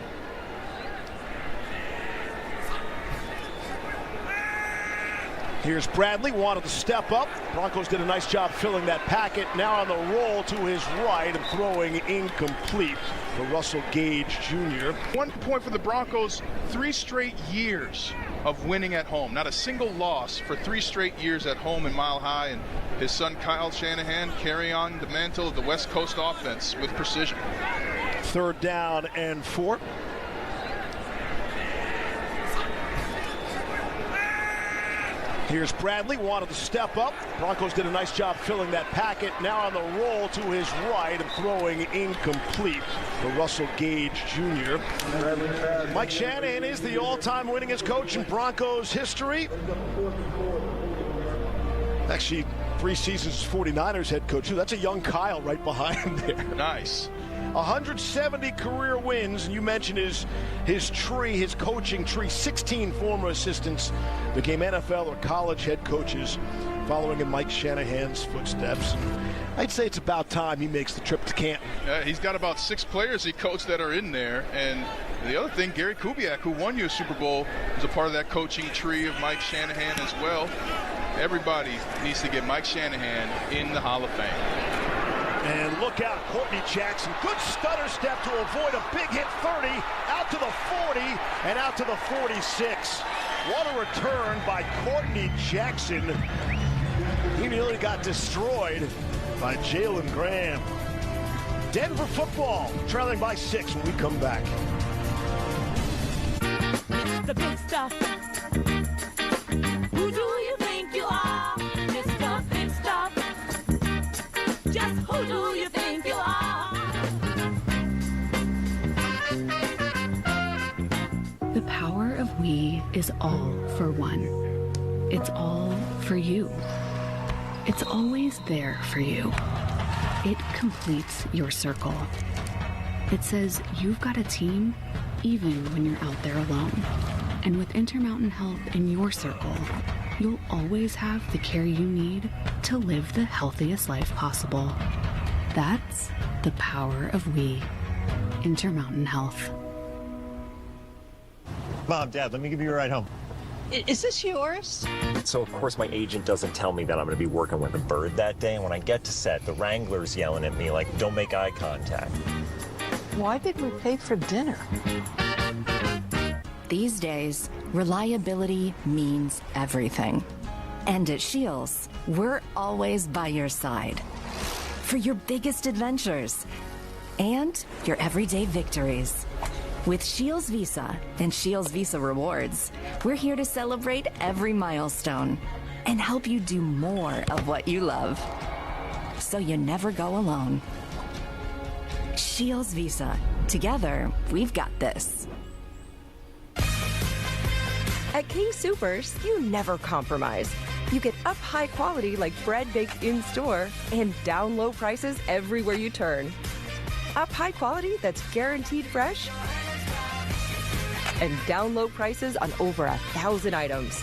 Here's Bradley, wanted to step up. Broncos did a nice job filling that packet. Now on the roll to his right and throwing incomplete for Russell Gage Jr. 1 point for the Broncos, 3 straight years of winning at home. Not a single loss for 3 straight years at home in Mile High. And his son Kyle Shanahan carrying on the mantle of the West Coast offense with precision. Third down and 4. Here's Bradley, wanted to step up. Broncos did a nice job filling that packet. Now on the roll to his right and throwing incomplete for Russell Gage Jr. Mike Shanahan is the all-time winningest coach in Broncos history. Actually, 3 seasons as 49ers head coach. That's a young Kyle right behind there. Nice. 170 career wins, and you mentioned his tree, his coaching tree. 16 former assistants became NFL or college head coaches following in Mike Shanahan's footsteps. I'd say it's about time he makes the trip to Canton. He's got about 6 players he coached that are in there. And the other thing, Gary Kubiak, who won you a Super Bowl, was a part of that coaching tree of Mike Shanahan as well. Everybody needs to get Mike Shanahan in the Hall of Fame. And look out, Courtney Jackson. Good stutter step to avoid a big hit 30, out to the 40, and out to the 46. What a return by Courtney Jackson. He nearly got destroyed by Jalen Graham. Denver football trailing by 6 when we come back. The big stuff. Who do you think you are? Mr. Big Stuff. Just who do you think you are? The power of we is all for one. It's all for you. It's always there for you. It completes your circle. It says you've got a team even when you're out there alone. And with Intermountain Health in your circle, you'll always have the care you need to live the healthiest life possible. That's the power of we. Intermountain Health. Mom, Dad, let me give you a ride home. Is this yours? So, of course, my agent doesn't tell me that I'm going to be working with a bird that day. And when I get to set, the Wrangler's yelling at me like, don't make eye contact. Why did we pay for dinner? These days, reliability means everything. And at Scheels, we're always by your side. For your biggest adventures and your everyday victories. With Scheels Visa and Scheels Visa Rewards, we're here to celebrate every milestone and help you do more of what you love, so you never go alone. Shields Visa. Together, we've got this. At King Soopers, you never compromise. You get up high quality like bread baked in store and down low prices everywhere you turn. Up high quality that's guaranteed fresh and down low prices on over 1,000 items.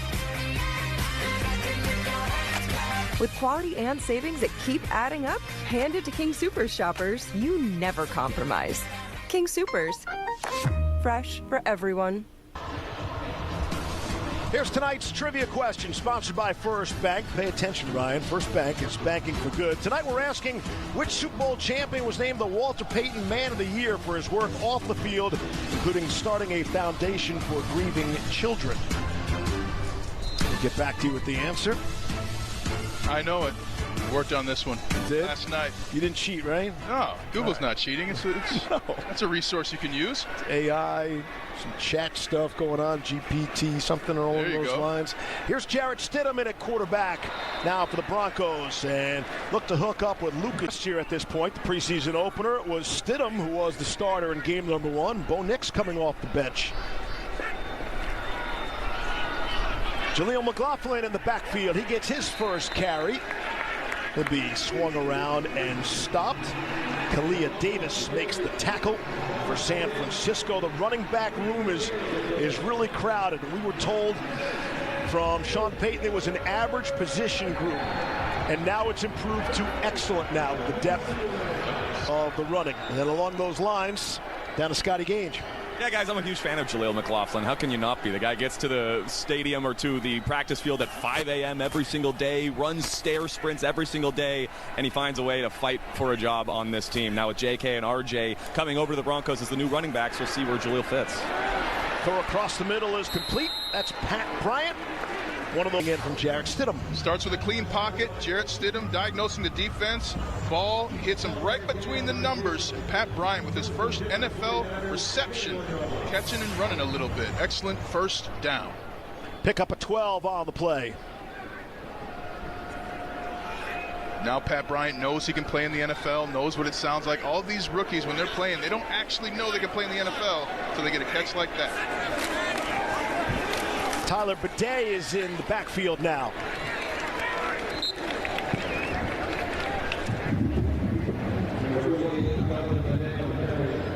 With quality and savings that keep adding up, hand it to King Soopers shoppers. You never compromise. King Soopers. Fresh for everyone. Here's tonight's trivia question, sponsored by First Bank. Pay attention, Ryan. First Bank is banking for good. Tonight we're asking which Super Bowl champion was named the Walter Payton Man of the Year for his work off the field, including starting a foundation for grieving children. We'll get back to you with the answer. I know it. Worked on this one last night. You didn't cheat, right? No, Google's not cheating. It's That's a resource you can use. It's AI, some chat stuff going on, GPT, something along those lines. Here's Jarrett Stidham in at quarterback now for the Broncos, and look to hook up with Lucas here at this point. The preseason opener was Stidham, who was the starter in game number 1. Bo Nix coming off the bench. Jaleel McLaughlin in the backfield. He gets his first carry. He'll be swung around and stopped. Kalia Davis makes the tackle for San Francisco. The running back room is really crowded. We were told from Sean Payton it was an average position group, and now it's improved to excellent now with the depth of the running. And then along those lines, down to Scotty Gage. Yeah, guys, I'm a huge fan of Jaleel McLaughlin. How can you not be? The guy gets to the stadium or to the practice field at 5 a.m. every single day, runs stair sprints every single day, and he finds a way to fight for a job on this team. Now with J.K. and R.J. coming over to the Broncos as the new running backs, we'll see where Jaleel fits. Throw across the middle is complete. That's Pat Bryant. One of them in from Jarrett Stidham. Starts with a clean pocket. Jarrett Stidham diagnosing the defense. Ball hits him right between the numbers. Pat Bryant with his first NFL reception, catching and running a little bit. Excellent first down. Pick up a 12 on the play. Now Pat Bryant knows he can play in the NFL, knows what it sounds like. All these rookies, when they're playing, they don't actually know they can play in the NFL until they get a catch like that. Tyler Bidet is in the backfield now.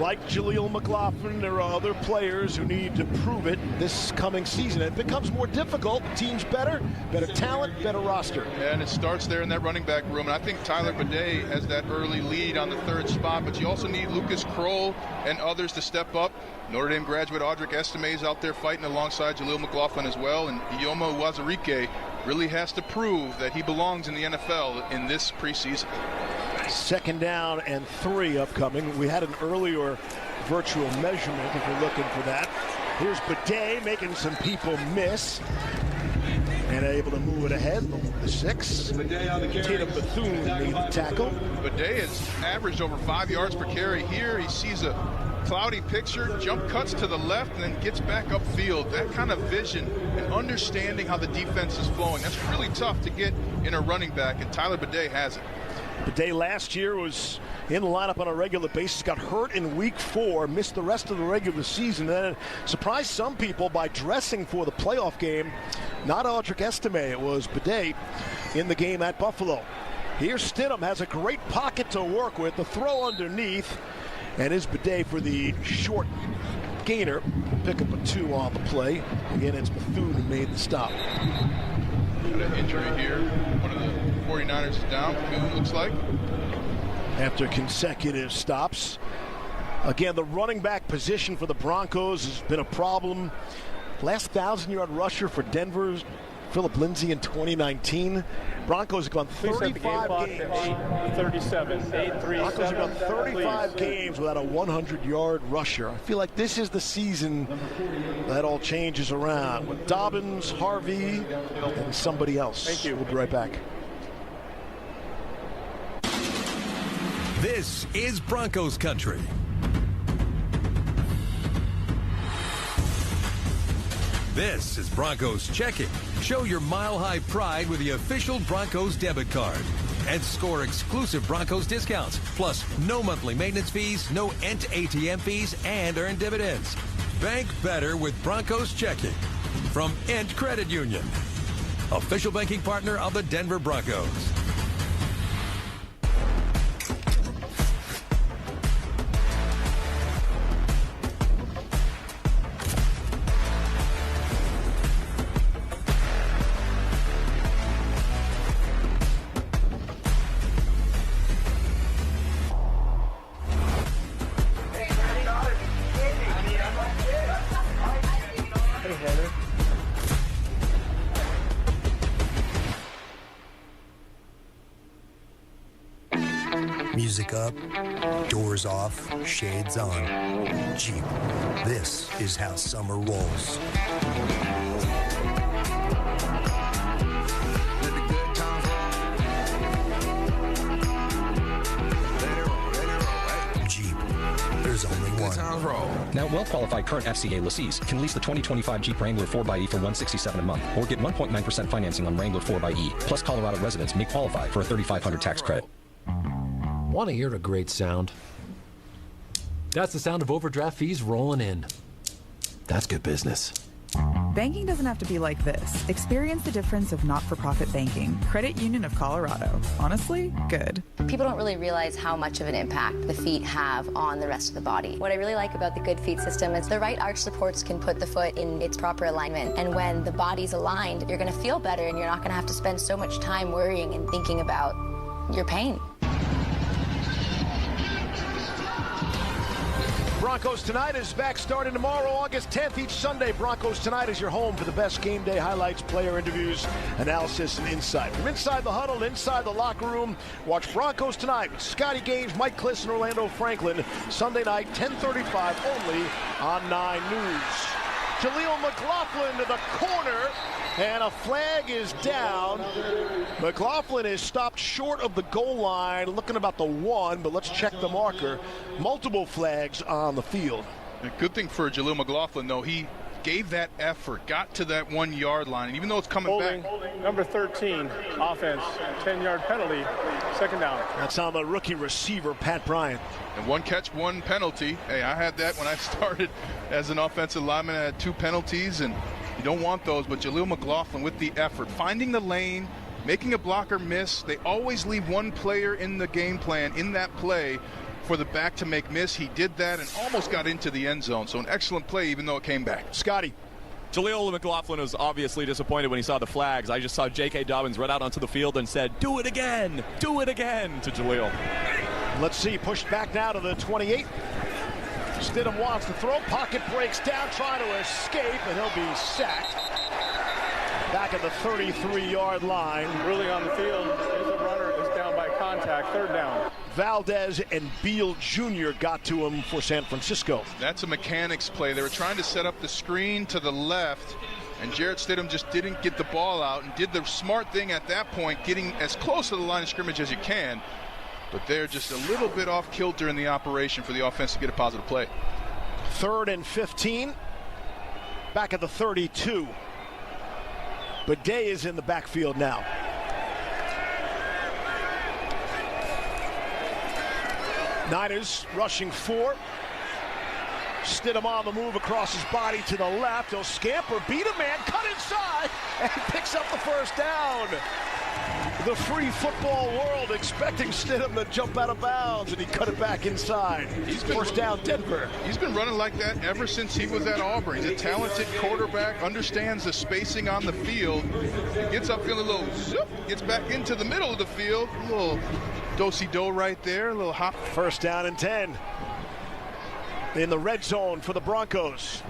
Like Jaleel McLaughlin, there are other players who need to prove it this coming season. It becomes more difficult. The team's better talent, better roster. And it starts there in that running back room. And I think Tyler Bidet has that early lead on the third spot, but you also need Lucas Kroll and others to step up. Notre Dame graduate Audric Estime is out there fighting alongside Jaleel McLaughlin as well. And Ioma Uwazurike really has to prove that he belongs in the NFL in this preseason. 2nd down and 3 upcoming. We had an earlier virtual measurement if you're looking for that. Here's Bidet making some people miss. And able to move it ahead. The 6. Tatum Bethune made the tackle. Bidet has averaged over 5 yards per carry here. He sees a cloudy picture, jump cuts to the left, and then gets back upfield. That kind of vision and understanding how the defense is flowing, that's really tough to get in a running back, and Tyler Bidet has it. Bidet last year was in the lineup on a regular basis, got hurt in week 4, missed the rest of the regular season, and surprised some people by dressing for the playoff game. Not Audric Estime, it was Bidet in the game at Buffalo. Here's Stidham, has a great pocket to work with, the throw underneath, and is Bidet for the short gainer. Pick up a 2 on the play. Again, it's Bethune who made the stop. Got an injury here. One of the 49ers is down, Bethune looks like. After consecutive stops. Again, the running back position for the Broncos has been a problem. Last 1,000-yard rusher for Denver's Philip Lindsay in 2019. Broncos have gone 35 games. 8:37. 8:37. Broncos have gone 35 games without a 100-yard rusher. I feel like this is the season that all changes around with Dobbins, Harvey, and somebody else. Thank you. We'll be right back. This is Broncos country. This is Broncos Checking Show your mile-high pride with the official Broncos debit card and score exclusive Broncos discounts, plus no monthly maintenance fees, no Ent ATM fees, and earn dividends. Bank better with Broncos checking from Ent Credit Union, official banking partner of the Denver Broncos. Music up, doors off, shades on. Jeep, this is how summer rolls. Jeep, there's only one. Now, well-qualified current FCA lessees can lease the 2025 Jeep Wrangler 4xe for $167 a month or get 1.9% financing on Wrangler 4xe. Plus, Colorado residents may qualify for a $3,500 tax credit. Want to hear a great sound? That's the sound of overdraft fees rolling in. That's good business. Banking doesn't have to be like this. Experience the difference of not-for-profit banking. Credit Union of Colorado. Honestly, good. People don't really realize how much of an impact the feet have on the rest of the body. What I really like about the Good Feet system is the right arch supports can put the foot in its proper alignment. And when the body's aligned, you're going to feel better and you're not going to have to spend so much time worrying and thinking about your pain. Broncos Tonight is back starting tomorrow, August 10th. Each Sunday, Broncos Tonight is your home for the best game day highlights, player interviews, analysis, and insight. From inside the huddle, inside the locker room, watch Broncos Tonight with Scotty Gaines, Mike Kliss, and Orlando Franklin. Sunday night, 10:35, only on 9 News. Jaleel McLaughlin to the corner, and a flag is down. McLaughlin is stopped short of the goal line, looking about the 1, but let's check the marker. Multiple flags on the field. A good thing for Jaleel McLaughlin, though, he gave that effort, got to that 1 yard line, and even though it's coming back. Number 13, offense, 10-yard penalty, second down. That's on the rookie receiver, Pat Bryant. And 1 catch, 1 penalty. Hey, I had that when I started as an offensive lineman. I had 2 penalties, and you don't want those, but Jaleel McLaughlin with the effort, finding the lane, making a blocker miss. They always leave 1 player in the game plan, in that play, for the back to make miss. He did that and almost got into the end zone. So an excellent play, even though it came back. Scotty. Jaleel McLaughlin was obviously disappointed when he saw the flags. I just saw J.K. Dobbins run out onto the field and said, "Do it again, do it again," to Jaleel. Let's see, pushed back now to the 28. Stidham wants to throw, pocket breaks down, trying to escape, and he'll be sacked. Back at the 33-yard line. Really on the field, the runner is down by contact, third down. Valdez and Beal Jr. got to him for San Francisco. That's a mechanics play. They were trying to set up the screen to the left, and Jarrett Stidham just didn't get the ball out and did the smart thing at that point, getting as close to the line of scrimmage as you can. But they're just a little bit off kilter in the operation for the offense to get a positive play. 3rd and 15. Back at the 32. But Day is in the backfield now. Niners rushing 4. Stidham on the move across his body to the left. He'll scamper, beat a man, cut inside, and picks up the first down. The free football world expecting Stidham to jump out of bounds, and he cut it back inside. First down, Denver. He's been running like that ever since he was at Auburn. He's a talented quarterback, understands the spacing on the field. He gets upfield a little zoop, gets back into the middle of the field. A little do-si-do right there, a little hop. First down and 10. In the red zone for the Broncos.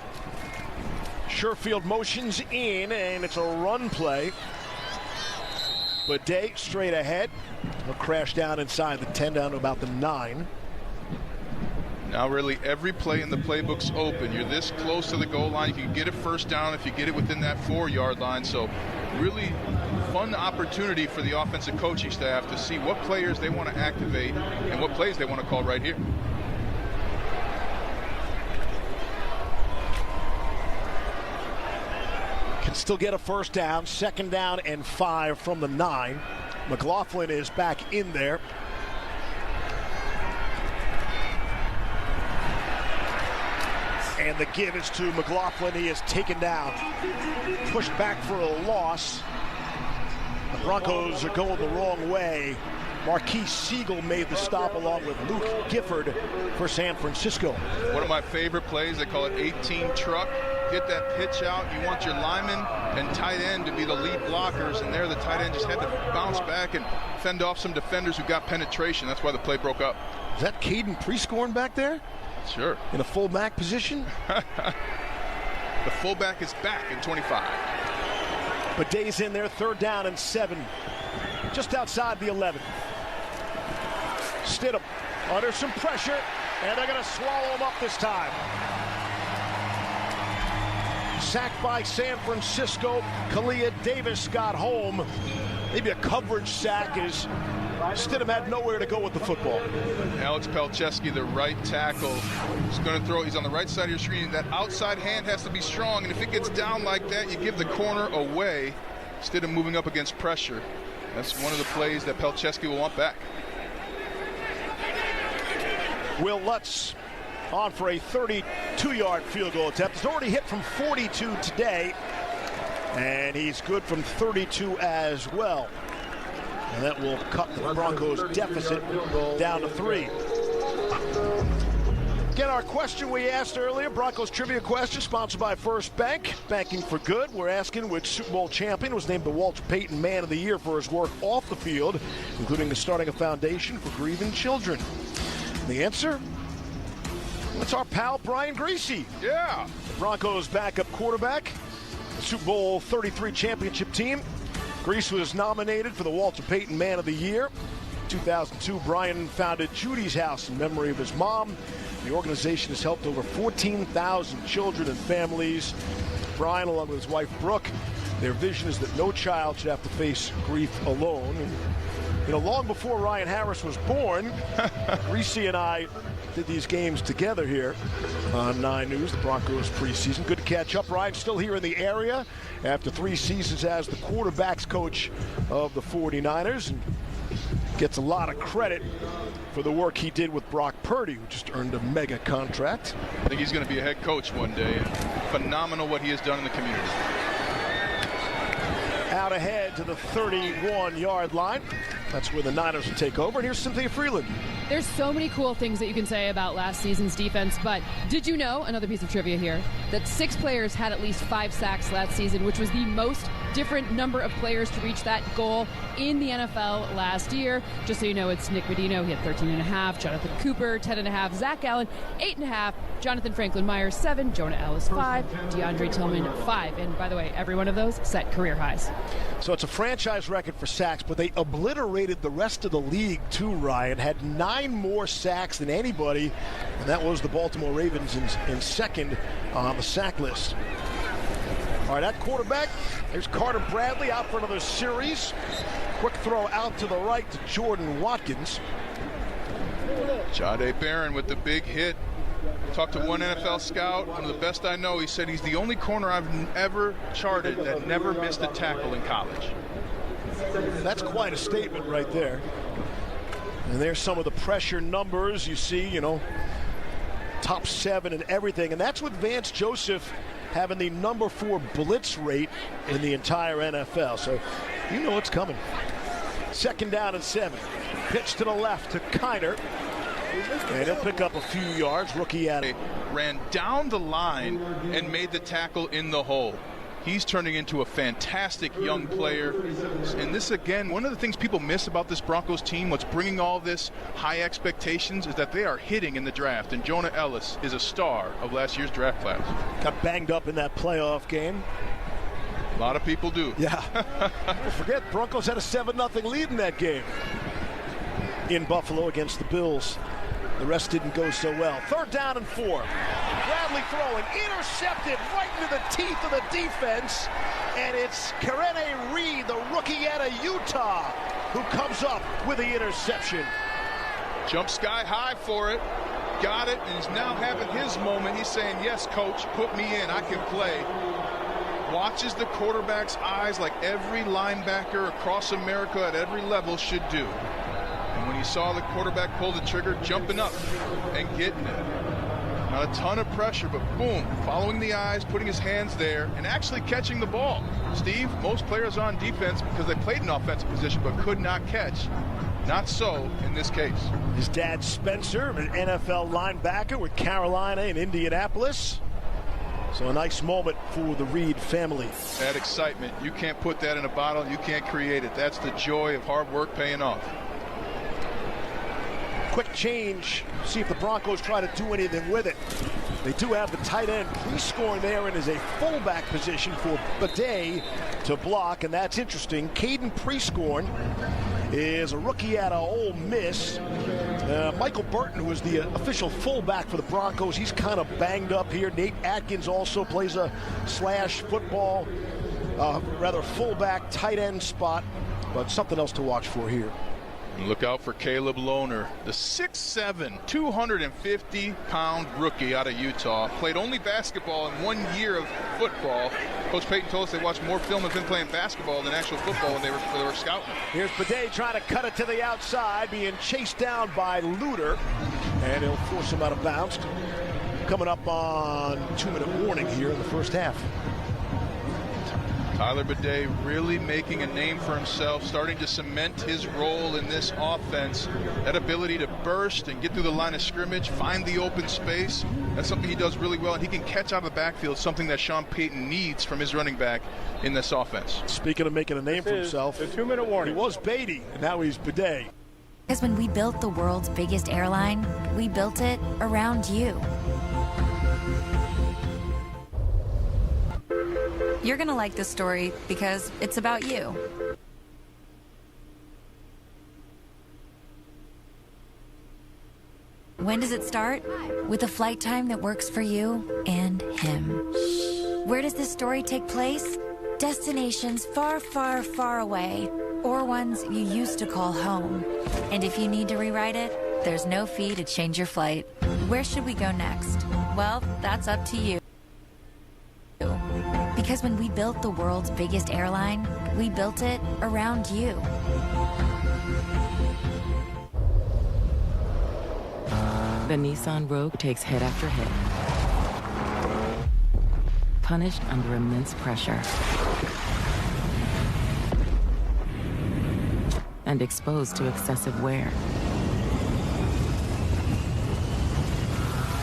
Sherfield motions in, and it's a run play. But Day straight ahead. He'll crash down inside the 10, down to about the 9. Now really every play in the playbook's open. You're this close to the goal line. You can get it first down if you get it within that 4-yard line. So really fun opportunity for the offensive coaching staff to see what players they want to activate and what plays they want to call right here. Can still get a first down. 2nd down and 5 from the 9. McLaughlin is back in there. And the give is to McLaughlin. He is taken down. Pushed back for a loss. The Broncos are going the wrong way. Marquise Siegel made the stop along with Luke Gifford for San Francisco. One of my favorite plays, they call it 18 truck. Get that pitch out. You want your lineman and tight end to be the lead blockers, and there the tight end just had to bounce back and fend off some defenders who got penetration. That's why the play broke up. Is that Caden Prescorn back there? Sure. In a fullback position? The fullback is back in 25. But Day's in there, 3rd down and 7. Just outside the 11. Stidham under some pressure, and they're going to swallow him up this time. Sacked by San Francisco. Kalia Davis got home. Maybe a coverage sack as Stidham had nowhere to go with the football. Alex Palczewski, the right tackle, is going to throw. He's on the right side of your screen. That outside hand has to be strong, and if it gets down like that, you give the corner away. Stidham moving up against pressure. That's one of the plays that Palczewski will want back. Will Lutz on for a 32-yard field goal attempt. He's already hit from 42 today, and he's good from 32 as well. And that will cut the Broncos' deficit down to 3. Again, our question we asked earlier, Broncos trivia question, sponsored by First Bank. Banking for good. We're asking which Super Bowl champion was named the Walter Payton Man of the Year for his work off the field, including starting a foundation for grieving children. The answer? It's our pal Brian Griese. Yeah. The Broncos' backup quarterback, the Super Bowl 33 championship team. Griese was nominated for the Walter Payton Man of the Year. In 2002, Brian founded Judy's House in memory of his mom. The organization has helped over 14,000 children and families. Brian, along with his wife Brooke, their vision is that no child should have to face grief alone. And, you know, long before Ryan Harris was born, Griese and I did these games together here on 9 News, the Broncos preseason. Good to catch up. Ryan's still here in the area after 3 seasons as the quarterbacks coach of the 49ers, and gets a lot of credit for the work he did with Brock Purdy, who just earned a mega contract. I think he's going to be a head coach one day. Phenomenal what he has done in the community. Out ahead to the 31-yard line. That's where the Niners will take over. And here's Cynthia Freeland. There's so many cool things that you can say about last season's defense, but did you know, another piece of trivia here, that 6 players had at least 5 sacks last season, which was the most different number of players to reach that goal in the NFL last year. Just so you know, it's Nick Medino, he had 13.5, Jonathan Cooper, 10.5, Zach Allen, 8.5, Jonathan Franklin Myers, 7, Jonah Ellis, 5, DeAndre Tillman, 5. And by the way, every one of those set career highs. So it's a franchise record for sacks, but they obliterated the rest of the league too, Ryan. Had 9 more sacks than anybody, and that was the Baltimore Ravens in second on the sack list. All right, at quarterback, there's Carter Bradley out for another series. Quick throw out to the right to Jordan Watkins. Jahdae Barron with the big hit. Talked to one NFL scout, one of the best I know. He said he's the only corner I've ever charted that never missed a tackle in college. That's quite a statement right there. And there's some of the pressure numbers you see, you know, top 7 and everything. And that's with Vance Joseph having the number 4 blitz rate in the entire NFL. So you know it's coming. 2nd down and 7. Pitch to the left to Kiner. And he'll pick up a few yards. Rookie Adam ran down the line and made the tackle in the hole. He's turning into a fantastic young player. And this, again, one of the things people miss about this Broncos team, what's bringing all this high expectations, is that they are hitting in the draft. And Jonah Ellis is a star of last year's draft class. Got banged up in that playoff game. A lot of people do. Yeah. Don't forget, Broncos had a 7-0 lead in that game in Buffalo against the Bills. The rest didn't go so well. 3rd down and 4. Bradley throwing, intercepted right into the teeth of the defense. And it's Karene Reed, the rookie out of Utah, who comes up with the interception. Jumped sky high for it. Got it, and he's now having his moment. He's saying, yes, coach, put me in. I can play. watches the quarterback's eyes like every linebacker across America at every level should do. And when he saw the quarterback pull the trigger, jumping up and getting it. Not a ton of pressure, but boom, following the eyes, putting his hands there, and actually catching the ball. Steve, most players on defense, because they played an offensive position, but could not catch. Not so in this case. His dad, Spencer, an NFL linebacker with Carolina and Indianapolis. So a nice moment for the Reed family. That excitement, you can't put that in a bottle, you can't create it. That's the joy of hard work paying off. Quick change, see if the Broncos try to do anything with it. They do have the tight end pre-scoring there and is a fullback position for Bidet to block, and that's interesting. Caden Prescorn is a rookie out of Ole Miss. Michael Burton, who is the official fullback for the Broncos, he's kind of banged up here. Nate Atkins also plays a slash football, rather fullback tight end spot, but something else to watch for here. And look out for Caleb Lohner, the 6'7", 250-pound rookie out of Utah. Played only basketball in 1 year of football. Coach Payton told us they watched more film of him playing basketball than actual football when they were scouting. Here's Bidet trying to cut it to the outside, being chased down by Luter, and he'll force him out of bounds. Coming up on 2-minute warning here in the first half. Tyler Bidet really making a name for himself, starting to cement his role in this offense. That ability to burst and get through the line of scrimmage, find the open space, that's something he does really well, and he can catch out of the backfield, something that Sean Payton needs from his running back in this offense. Speaking of making a name for himself, the 2-minute warning. He was Beatty, and now he's Bidet. Because when we built the world's biggest airline, we built it around you. You're gonna like this story because it's about you. When does it start? With a flight time that works for you and him. Where does this story take place? Destinations far, far, far away, or ones you used to call home. And if you need to rewrite it, there's no fee to change your flight. Where should we go next? Well, that's up to you. Because when we built the world's biggest airline, we built it around you. The Nissan Rogue takes hit after hit. Punished under immense pressure. And exposed to excessive wear.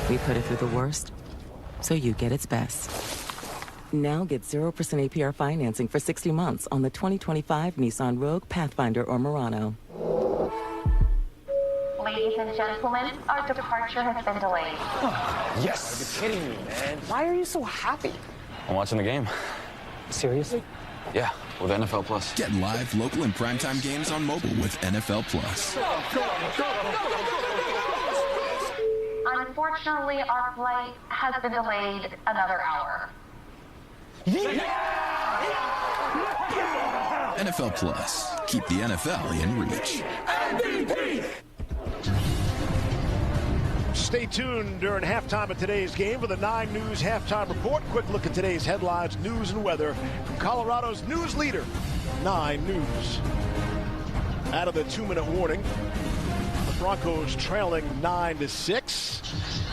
We put it through the worst, so you get its best. Now get 0% APR financing for 60 months on the 2025 Nissan Rogue, Pathfinder, or Murano. Ladies and gentlemen, our departure has been delayed. Yes! Are you kidding me, man? Why are you so happy? I'm watching the game. Seriously? Yeah, with NFL Plus. Get live, local, and primetime games on mobile with NFL Plus. Unfortunately, our flight has been delayed another hour. NFL Plus. Keep the NFL in reach. MVP! Stay tuned during halftime of today's game for the 9 News Halftime Report. Quick look at today's headlines, news, and weather from Colorado's news leader, 9 News. Out of the 2-minute warning, the Broncos trailing 9-6.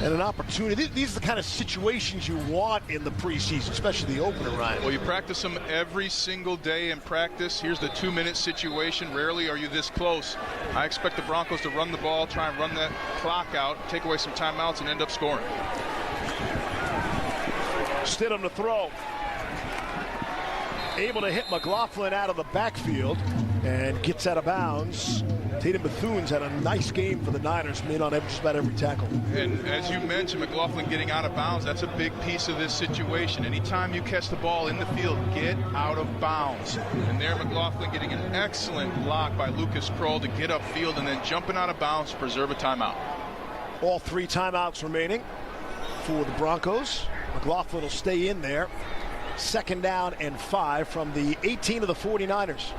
And an opportunity. These are the kind of situations you want in the preseason, especially the opener, Ryan. Well, you practice them every single day in practice. Here's the 2-minute situation. Rarely are you this close. I expect the Broncos to run the ball, try and run that clock out, take away some timeouts, and end up scoring. Stidham to throw. Able to hit McLaughlin out of the backfield and gets out of bounds. Tatum Bethune's had a nice game for the Niners, made on just about every tackle. And as you mentioned, McLaughlin getting out of bounds, that's a big piece of this situation. Anytime you catch the ball in the field, get out of bounds. And there McLaughlin getting an excellent block by Lucas Kroll to get upfield and then jumping out of bounds to preserve a timeout. All 3 timeouts remaining for the Broncos. McLaughlin will stay in there. 2nd down and 5 from the 18 of the 49ers.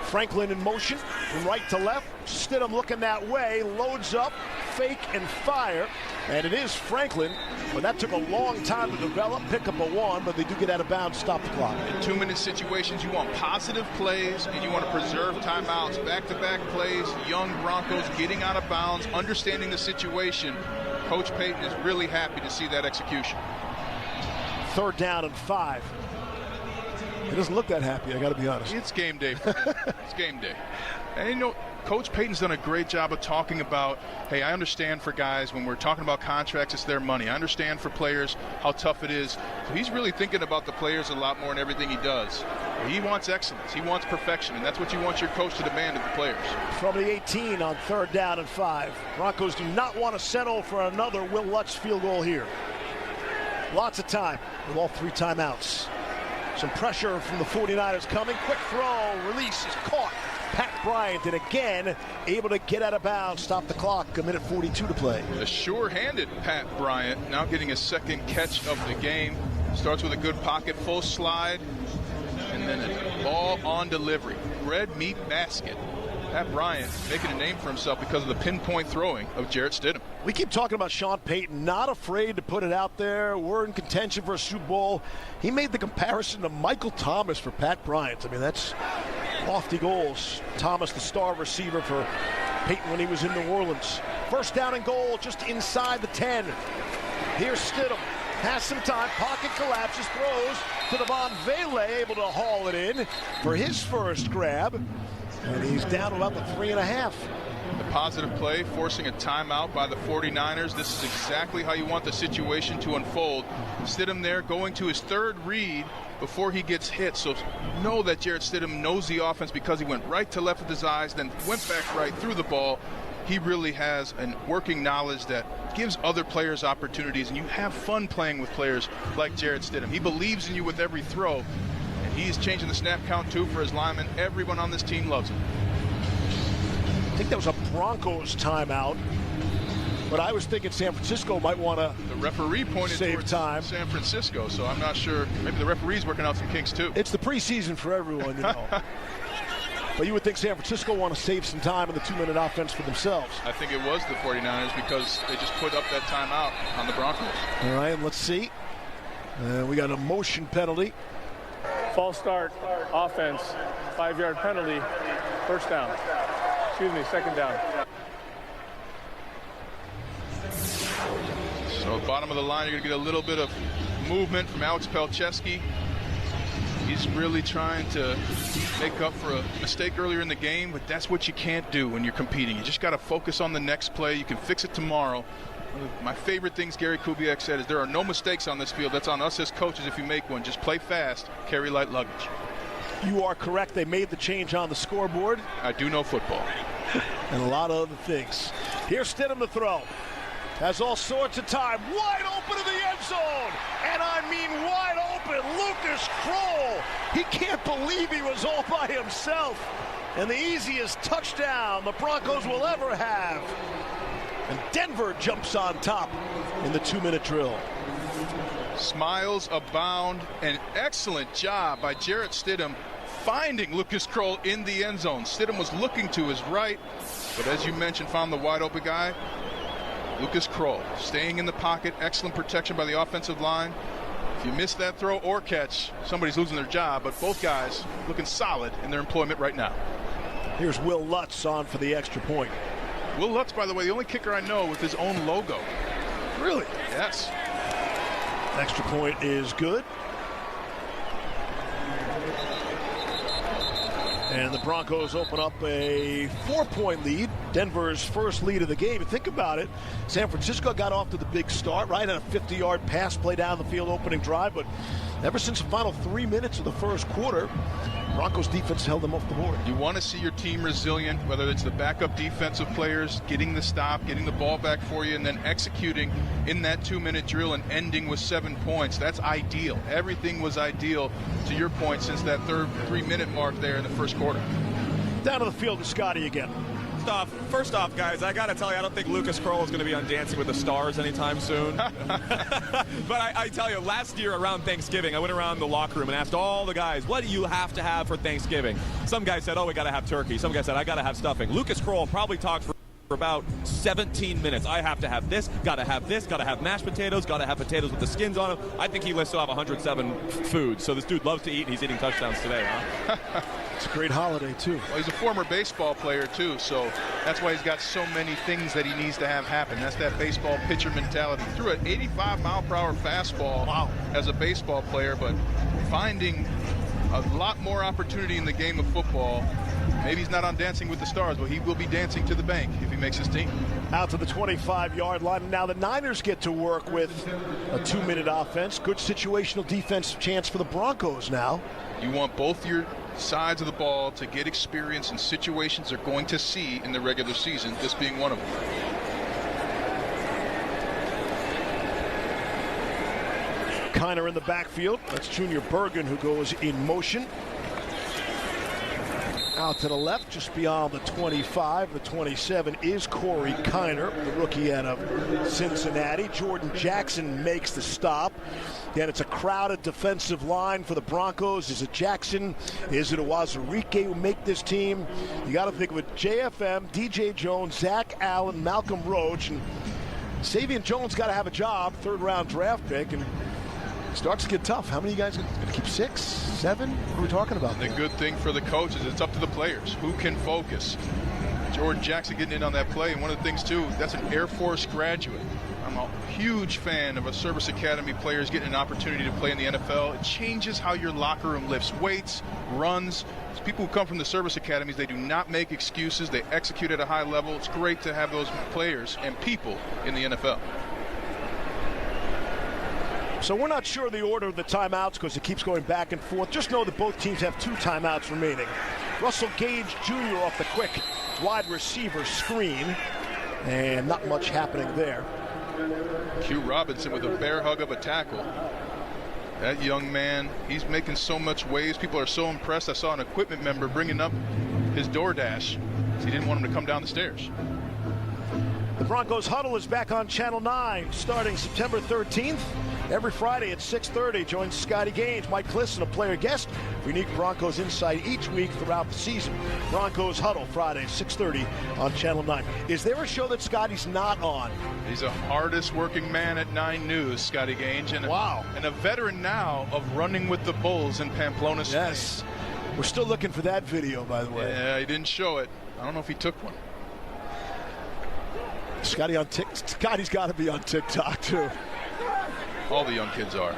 Franklin in motion from right to left. Stidham looking that way, loads up, fake and fire, and it is Franklin, but that took a long time to develop, pick up a 1, but they do get out of bounds, stop the clock. In 2-minute situations, you want positive plays, and you want to preserve timeouts. Back-to-back plays, young Broncos getting out of bounds, understanding the situation. Coach Payton is really happy to see that execution. 3rd down and 5. He doesn't look that happy, I got to be honest. It's game day for him. It's game day. And you know, Coach Payton's done a great job of talking about, hey, I understand for guys when we're talking about contracts, it's their money. I understand for players how tough it is. So he's really thinking about the players a lot more in everything he does. He wants excellence. He wants perfection, and that's what you want your coach to demand of the players. From the 18 on 3rd down and 5. Broncos do not want to settle for another Will Lutz field goal here. Lots of time with all 3 timeouts. Some pressure from the 49ers coming. Quick throw, release is caught. Pat Bryant, and again, able to get out of bounds, stop the clock, 1:42 to play. A sure-handed Pat Bryant, now getting his 2nd catch of the game. Starts with a good pocket, full slide, and then a ball on delivery. Red meat basket. Pat Bryant making a name for himself because of the pinpoint throwing of Jarrett Stidham. We keep talking about Sean Payton, not afraid to put it out there. We're in contention for a Super Bowl. He made the comparison to Michael Thomas for Pat Bryant. I mean, that's lofty goals. Thomas, the star receiver for Payton when he was in New Orleans. 1st down and goal, just inside the 10. Here's Stidham. Has some time, pocket collapses, throws to Devon Vele, able to haul it in for his first grab. And he's down to about the 3.5. The positive play, forcing a timeout by the 49ers. This is exactly how you want the situation to unfold. Stidham there going to his 3rd read before he gets hit. So know that Jarrett Stidham knows the offense because he went right to left with his eyes, then went back right through the ball. He really has a working knowledge that gives other players opportunities, and you have fun playing with players like Jarrett Stidham. He believes in you with every throw. He's changing the snap count, too, for his linemen. Everyone on this team loves him. I think that was a Broncos timeout, but I was thinking San Francisco might want to The referee pointed save towards time. San Francisco, so I'm not sure. Maybe the referee's working out some kinks, too. It's the preseason for everyone, you know. But you would think San Francisco want to save some time in the 2-minute offense for themselves. I think it was the 49ers because they just put up that timeout on the Broncos. All right, and let's see. We got a motion penalty. False start, offense, 5-yard penalty, 1st down. Excuse me, 2nd down. So bottom of the line, you're going to get a little bit of movement from Alex Palczewski. He's really trying to make up for a mistake earlier in the game, but that's what you can't do when you're competing. You just got to focus on the next play. You can fix it tomorrow. My favorite things Gary Kubiak said is there are no mistakes on this field. That's on us as coaches if you make one. Just play fast, carry light luggage. You are correct. They made the change on the scoreboard. I do know football. And a lot of other things. Here's Stidham to throw. Has all sorts of time. Wide open to the end zone. And I mean wide open. Lucas Kroll. He can't believe he was all by himself. And the easiest touchdown the Broncos will ever have. And Denver jumps on top in the 2-minute drill. Smiles abound. An excellent job by Jarrett Stidham finding Lucas Kroll in the end zone. Stidham was looking to his right, but as you mentioned, found the wide open guy. Lucas Kroll staying in the pocket. Excellent protection by the offensive line. If you miss that throw or catch, somebody's losing their job, but both guys looking solid in their employment right now. Here's Will Lutz on for the extra point. Will Lutz, by the way, the only kicker I know with his own logo. Really? Yes. Extra point is good. And the Broncos open up a 4-point lead. Denver's first lead of the game. And think about it. San Francisco got off to the big start, right? On a 50-yard pass play down the field opening drive. But ever since the final 3 minutes of the first quarter, Broncos defense held them off the board. You want to see your team resilient, whether it's the backup defensive players getting the stop, getting the ball back for you, and then executing in that 2-minute drill and ending with 7 points. That's ideal. Everything was ideal, to your point, since that 3-minute mark there in the first quarter. Down to the field to Scotty again. First off, guys, I got to tell you, I don't think Lucas Kroll is going to be on Dancing with the Stars anytime soon. But I tell you, last year around Thanksgiving, I went around the locker room and asked all the guys, what do you have to have for Thanksgiving? Some guys said, oh, we got to have turkey. Some guys said, I got to have stuffing. Lucas Kroll probably talks for for about 17 minutes. I have to have this, gotta have mashed potatoes, gotta have potatoes with the skins on them. I think he lists to have 107 foods. So this dude loves to eat, and he's eating touchdowns today, huh? It's a great holiday, too. Well, he's a former baseball player, too, so that's why he's got so many things that he needs to have happen. That's that baseball pitcher mentality. He threw an 85-mile-per-hour fastball as a baseball player, but finding a lot more opportunity in the game of football. Maybe he's not on Dancing with the Stars, but he will be dancing to the bank if he makes his team. Out to the 25-yard line. Now the Niners get to work with a 2-minute offense. Good situational defensive chance for the Broncos now. You want both your sides of the ball to get experience in situations they're going to see in the regular season, this being one of them. Kiner in the backfield. That's Junior Bergen who goes in motion. Out to the left, just beyond the 25, the 27 is Corey Kiner, the rookie out of Cincinnati. Jordan Jackson makes the stop. Again, it's a crowded defensive line for the Broncos. Is it Jackson? Is it Uwazurike who make this team? You got to think of it. JFM, DJ Jones, Zach Allen, Malcolm Roach, and Savion Jones got to have a job, third-round draft pick, and starts to get tough. How many of you guys going to keep 6, 7? What are we talking about? The good thing for the coach is it's up to the players. Who can focus? Jordan Jackson getting in on that play. And one of the things, too, that's an Air Force graduate. I'm a huge fan of a service academy players getting an opportunity to play in the NFL. It changes how your locker room lifts weights, runs. It's people who come from the service academies, they do not make excuses. They execute at a high level. It's great to have those players and people in the NFL. So we're not sure the order of the timeouts because it keeps going back and forth. Just know that both teams have 2 timeouts remaining. Russell Gage Jr. off the quick wide receiver screen. And not much happening there. Q Robinson with a bear hug of a tackle. That young man, he's making so much waves. People are so impressed. I saw an equipment member bringing up his DoorDash. He didn't want him to come down the stairs. The Broncos Huddle is back on Channel 9 starting September 13th. Every Friday at 6:30, join Scotty Gaines, Mike Klisson, a player guest for unique Broncos insight each week throughout the season. Broncos Huddle, Friday, 6:30 on Channel 9. Is there a show that Scotty's not on? He's the hardest working man at 9 News, Scotty Gaines. And and a veteran now of running with the Bulls in Pamplona, Spain. Yes. We're still looking for that video, by the way. Yeah, he didn't show it. I don't know if he took one. Scotty's got to be on TikTok, too. All the young kids are.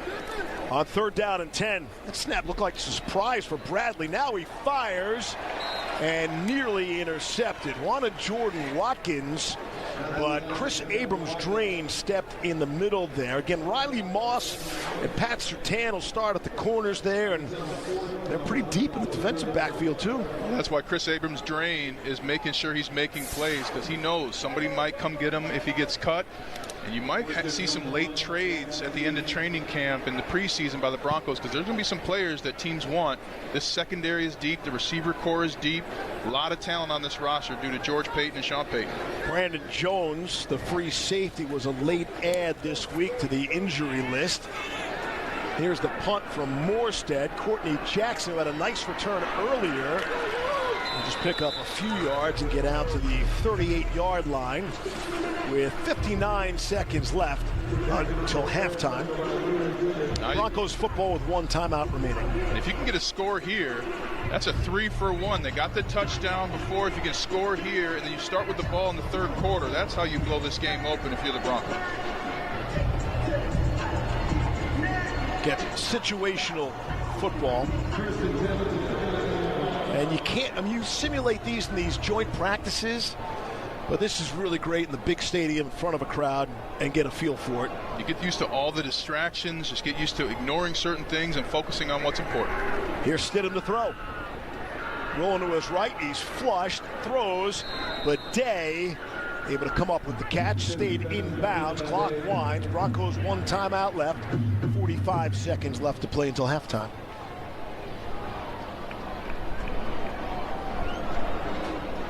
On 3rd down and 10. That snap looked like a surprise for Bradley. Now he fires and nearly intercepted. Wanted Jordan Watkins, but Chris Abrams-Drain stepped in the middle there. Again, Riley Moss and Pat Surtain will start at the corners there, and they're pretty deep in the defensive backfield, too. That's why Chris Abrams-Drain is making sure he's making plays, because he knows somebody might come get him if he gets cut. And you might see some late trades at the end of training camp in the preseason by the Broncos, because there's going to be some players that teams want. This secondary is deep. The receiver core is deep. A lot of talent on this roster due to George Payton and Sean Payton. Brandon Jones, the free safety, was a late add this week to the injury list. Here's the punt from Morstead. Courtney Jackson, who had a nice return earlier, will just pick up a few yards and get out to the 38-yard line with 59 seconds left until halftime. Broncos football with 1 timeout remaining. And if you can get a score here, that's a 3-for-1. They got the touchdown before. If you can score here and then you start with the ball in the 3rd quarter, that's how you blow this game open if you're the Broncos. Get situational football. And you can't, you simulate these in these joint practices, but this is really great in the big stadium in front of a crowd and get a feel for it. You get used to all the distractions, just get used to ignoring certain things and focusing on what's important. Here's Stidham to throw. Rolling to his right, he's flushed, throws, but Day able to come up with the catch, stayed in bounds, clock winds. Broncos 1 timeout left, 45 seconds left to play until halftime.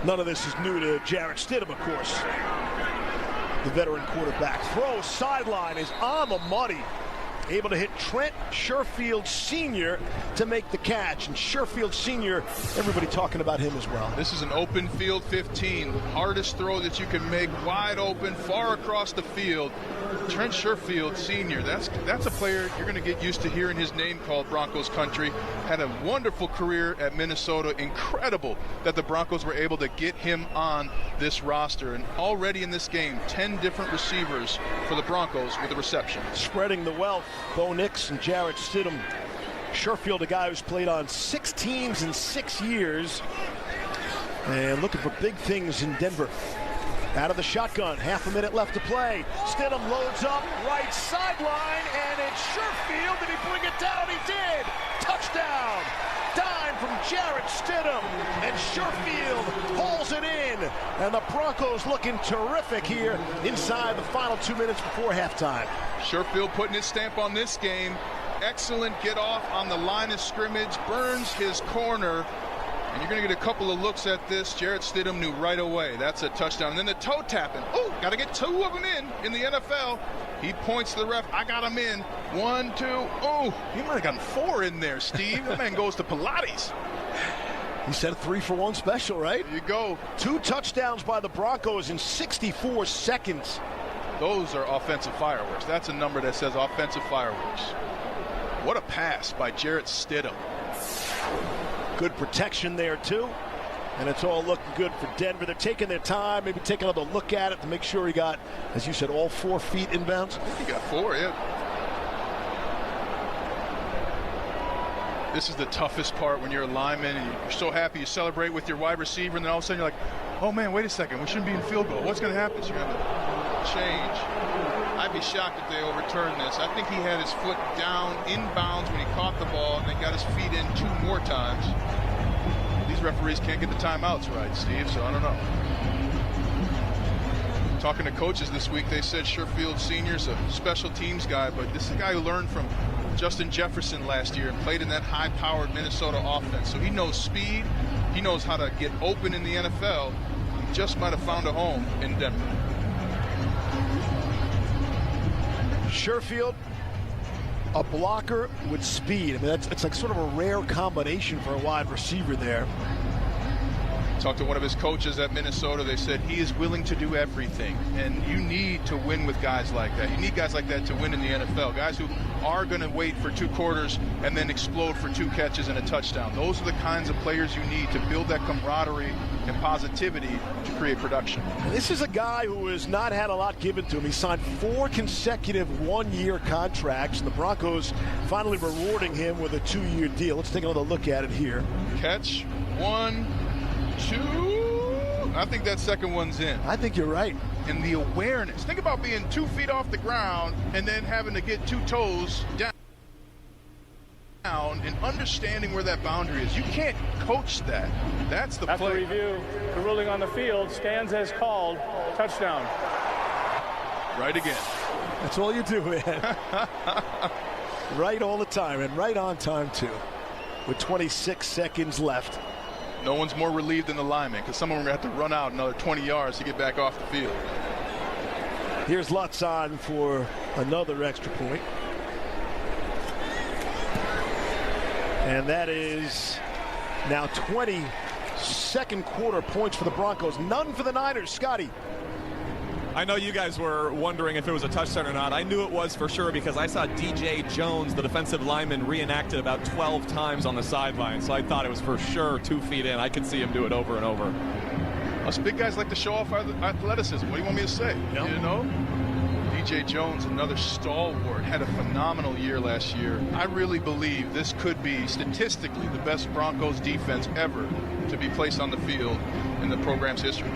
None of this is new to Jarrett Stidham, of course. The veteran quarterback. Throw sideline is on the money. able to hit Trent Sherfield Sr. to make the catch. And Sherfield Sr., everybody talking about him as well. This is an open field 15. Hardest throw that you can make, wide open, far across the field. Trent Sherfield Sr., that's a player you're going to get used to hearing his name called Broncos country. Had a wonderful career at Minnesota. Incredible that the Broncos were able to get him on this roster. And already in this game, 10 different receivers for the Broncos with a reception. Spreading the wealth, Bo Nix and Jarrett Stidham. Sherfield, a guy who's played on 6 teams in 6 years. And looking for big things in Denver. Out of the shotgun, half a minute left to play. Stidham loads up, right sideline, and it's Sherfield. Did he bring it down? He did. Touchdown. Dime from Jarrett Stidham, and Sherfield pulls it in. And the Broncos looking terrific here inside the final 2 minutes before halftime. Sherfield putting his stamp on this game. Excellent get off on the line of scrimmage, burns his corner. And you're going to get a couple of looks at this. Jarrett Stidham knew right away that's a touchdown. And then the toe tapping. Oh, got to get 2 of them in the NFL. He points to the ref. I got him in. 1, 2. Oh, he might have gotten 4 in there, Steve. That man goes to Pilates. He said a 3-for-1 special, right? There you go. 2 touchdowns by the Broncos in 64 seconds. Those are offensive fireworks. That's a number that says offensive fireworks. What a pass by Jarrett Stidham. Good protection there, too. And it's all looking good for Denver. They're taking their time, maybe take another look at it to make sure he got, as you said, all 4 feet inbounds. I think he got 4, yeah. This is the toughest part when you're a lineman and you're so happy you celebrate with your wide receiver, and then all of a sudden you're like, oh man, wait a second, we shouldn't be in field goal. What's going to happen? So you're going to change. I'd be shocked if they overturn this. I think he had his foot down inbounds when he caught the ball, and then got his feet in 2 more times. These referees can't get the timeouts right, Steve, so I don't know. Talking to coaches this week, they said Sherfield Sr.'s a special teams guy, but this is a guy who learned from Justin Jefferson last year and played in that high-powered Minnesota offense. So he knows speed. He knows how to get open in the NFL. He just might have found a home in Denver. Sherfield, a blocker with speed. I mean, it's like sort of a rare combination for a wide receiver there. Talked to one of his coaches at Minnesota. They said he is willing to do everything, and you need to win with guys like that. You need guys like that to win in the NFL. Guys who are going to wait for 2 quarters and then explode for 2 catches and a touchdown. Those are the kinds of players you need to build that camaraderie and positivity to create production. And this is a guy who has not had a lot given to him. He signed 4 consecutive 1-year contracts, and the Broncos finally rewarding him with a 2-year deal. Let's take another look at it here. Catch 1, 2. I think that second one's in. I think you're right. And the awareness. Think about being 2 feet off the ground and then having to get 2 toes down and understanding where that boundary is. You can't coach that. That's the After play. review, the ruling on the field stands as called. Touchdown. Right again. That's all you do, man. Right all the time, and right on time, too. With 26 seconds left. No one's more relieved than the lineman, because some of them are going to have to run out another 20 yards to get back off the field. Here's Lutz on for another extra point. And that is now 20 second quarter points for the Broncos. None for the Niners. Scotty. I know you guys were wondering if it was a touchdown or not. I knew it was for sure because I saw DJ Jones, the defensive lineman, reenacted about 12 times on the sideline. So I thought it was for sure 2 feet in. I could see him do it over and over. Us big guys like to show off athleticism. What do you want me to say? Yep. You know? DJ Jones, another stalwart, had a phenomenal year last year. I really believe this could be statistically the best Broncos defense ever to be placed on the field in the program's history.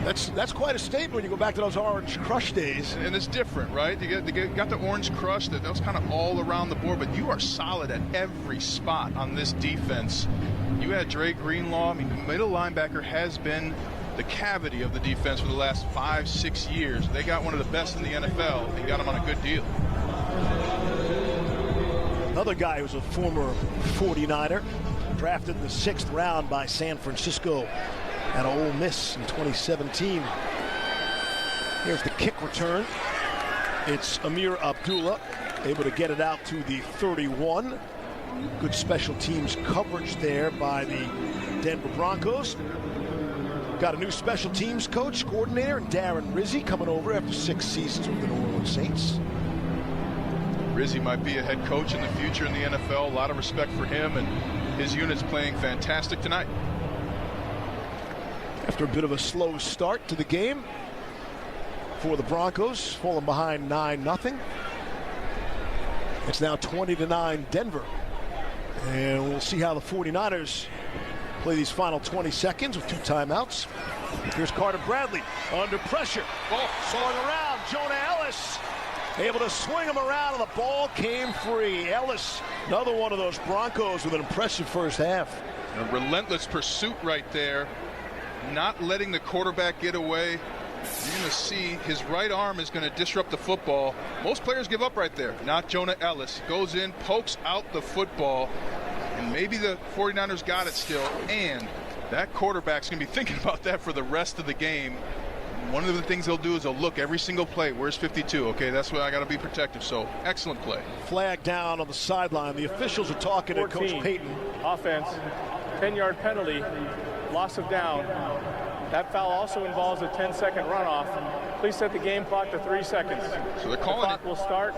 That's quite a statement when you go back to those Orange Crush days. And it's different, right? You got the Orange Crush, that was kind of all around the board, but you are solid at every spot on this defense. You had Dre Greenlaw. I mean, the middle linebacker has been the cavity of the defense for the last 5-6 years. They got one of the best in the NFL and got him on a good deal. Another guy who's a former 49er, drafted in the 6th round by San Francisco at Ole Miss in 2017. Here's the kick return. It's Amir Abdullah. able to get it out to the 31. Good special teams coverage there by the Denver Broncos. Got a new special teams coach, coordinator, Darren Rizzi, coming over after 6 seasons with the New Orleans Saints. Rizzi might be a head coach in the future in the NFL. A lot of respect for him, and his unit's playing fantastic tonight. After a bit of a slow start to the game for the Broncos, falling behind 9-0. It's now 20-9 Denver. And we'll see how the 49ers play these final 20 seconds with 2 timeouts. Here's Carter Bradley under pressure. Ball swung around. Jonah Ellis able to swing him around, and the ball came free. Ellis, another one of those Broncos with an impressive first half. A relentless pursuit right there. Not letting the quarterback get away. You're going to see his right arm is going to disrupt the football. Most players give up right there. Not Jonah Ellis. Goes in, pokes out the football, and maybe the 49ers got it still. And that quarterback's going to be thinking about that for the rest of the game. One of the things they'll do is they'll look every single play. Where's 52? Okay, that's where I got to be protective. So, excellent play. Flag down on the sideline. The officials are talking to Coach Payton. Offense, 10-yard penalty, loss of down. That foul also involves a 10-second runoff. Please set the game clock to 3 seconds. So they're calling the clock will start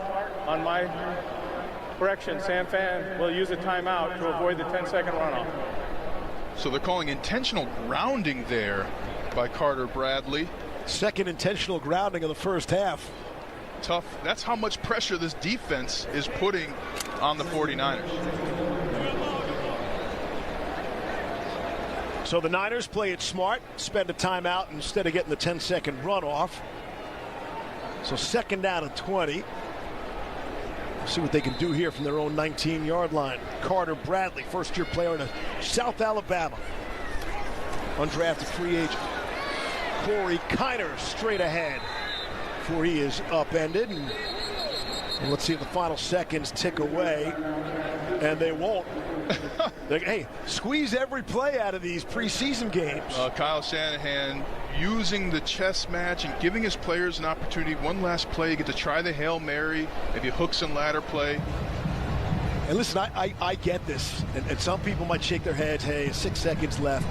on my correction. San Fran will use a timeout to avoid the 10-second runoff. So they're calling intentional grounding there by Carter Bradley. Second intentional grounding of the first half. Tough. That's how much pressure this defense is putting on the 49ers. So the Niners play it smart, spend a timeout instead of getting the 10-second runoff. So second down and 20. See what they can do here from their own 19-yard line. Carter Bradley, first-year player in South Alabama. Undrafted free agent. Corey Kiner straight ahead before he is upended. And let's see if the final seconds tick away. And they won't. Hey, squeeze every play out of these preseason games. Kyle Shanahan using the chess match and giving his players an opportunity. One last play, you get to try the Hail Mary, maybe hooks and ladder play. And listen, I get this. And some people might shake their heads, hey, 6 seconds left.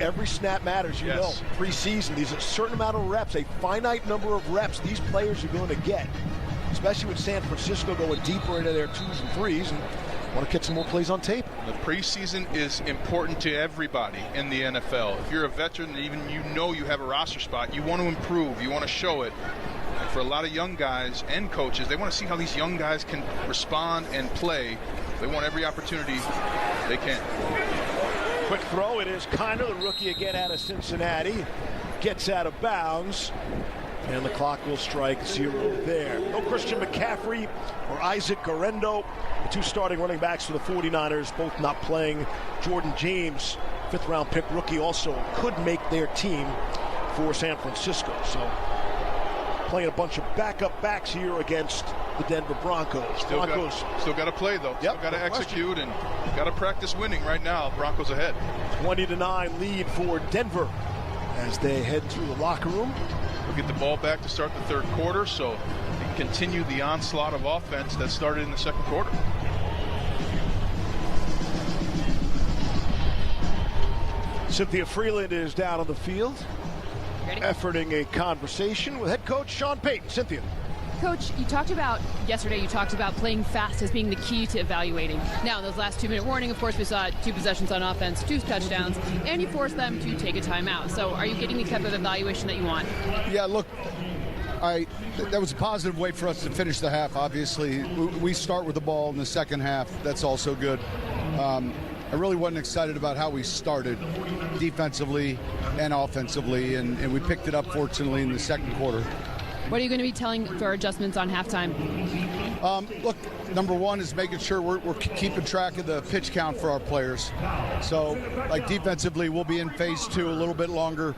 Every snap matters, you know. Preseason, these are a certain amount of reps, a finite number of reps these players are going to get, especially with San Francisco going deeper into their 2s and 3s and want to get some more plays on tape. The preseason is important to everybody in the NFL. If you're a veteran, even you know you have a roster spot, you want to improve, you want to show it. And for a lot of young guys and coaches, they want to see how these young guys can respond and play. They want every opportunity they can. Quick throw, it is Kiner, the rookie again out of Cincinnati. Gets out of bounds. And the clock will strike 0 there. No Christian McCaffrey or Isaac Guerendo, the 2 starting running backs for the 49ers, both not playing. Jordan James, 5th-round pick rookie, also could make their team for San Francisco. So playing a bunch of backup backs here against the Denver Broncos. Still got to play, though. Still got to execute and got to practice winning right now. Broncos ahead. 20-9 lead for Denver as they head through the locker room. We'll get the ball back to start the third quarter, so they can continue the onslaught of offense that started in the second quarter. Cynthia Freeland is down on the field, efforting a conversation with head coach Sean Payton. Cynthia. Coach, you talked about playing fast as being the key to evaluating. Now, in those last 2-minute warning, of course, we saw 2 possessions on offense, 2 touchdowns, and you forced them to take a timeout. So are you getting the type of evaluation that you want? Yeah, look, that was a positive way for us to finish the half, obviously. We start with the ball in the second half. That's also good. I really wasn't excited about how we started defensively and offensively, and we picked it up, fortunately, in the second quarter. What are you going to be telling for adjustments on halftime? Look, number one is making sure we're keeping track of the pitch count for our players. So, like defensively, we'll be in phase 2 a little bit longer.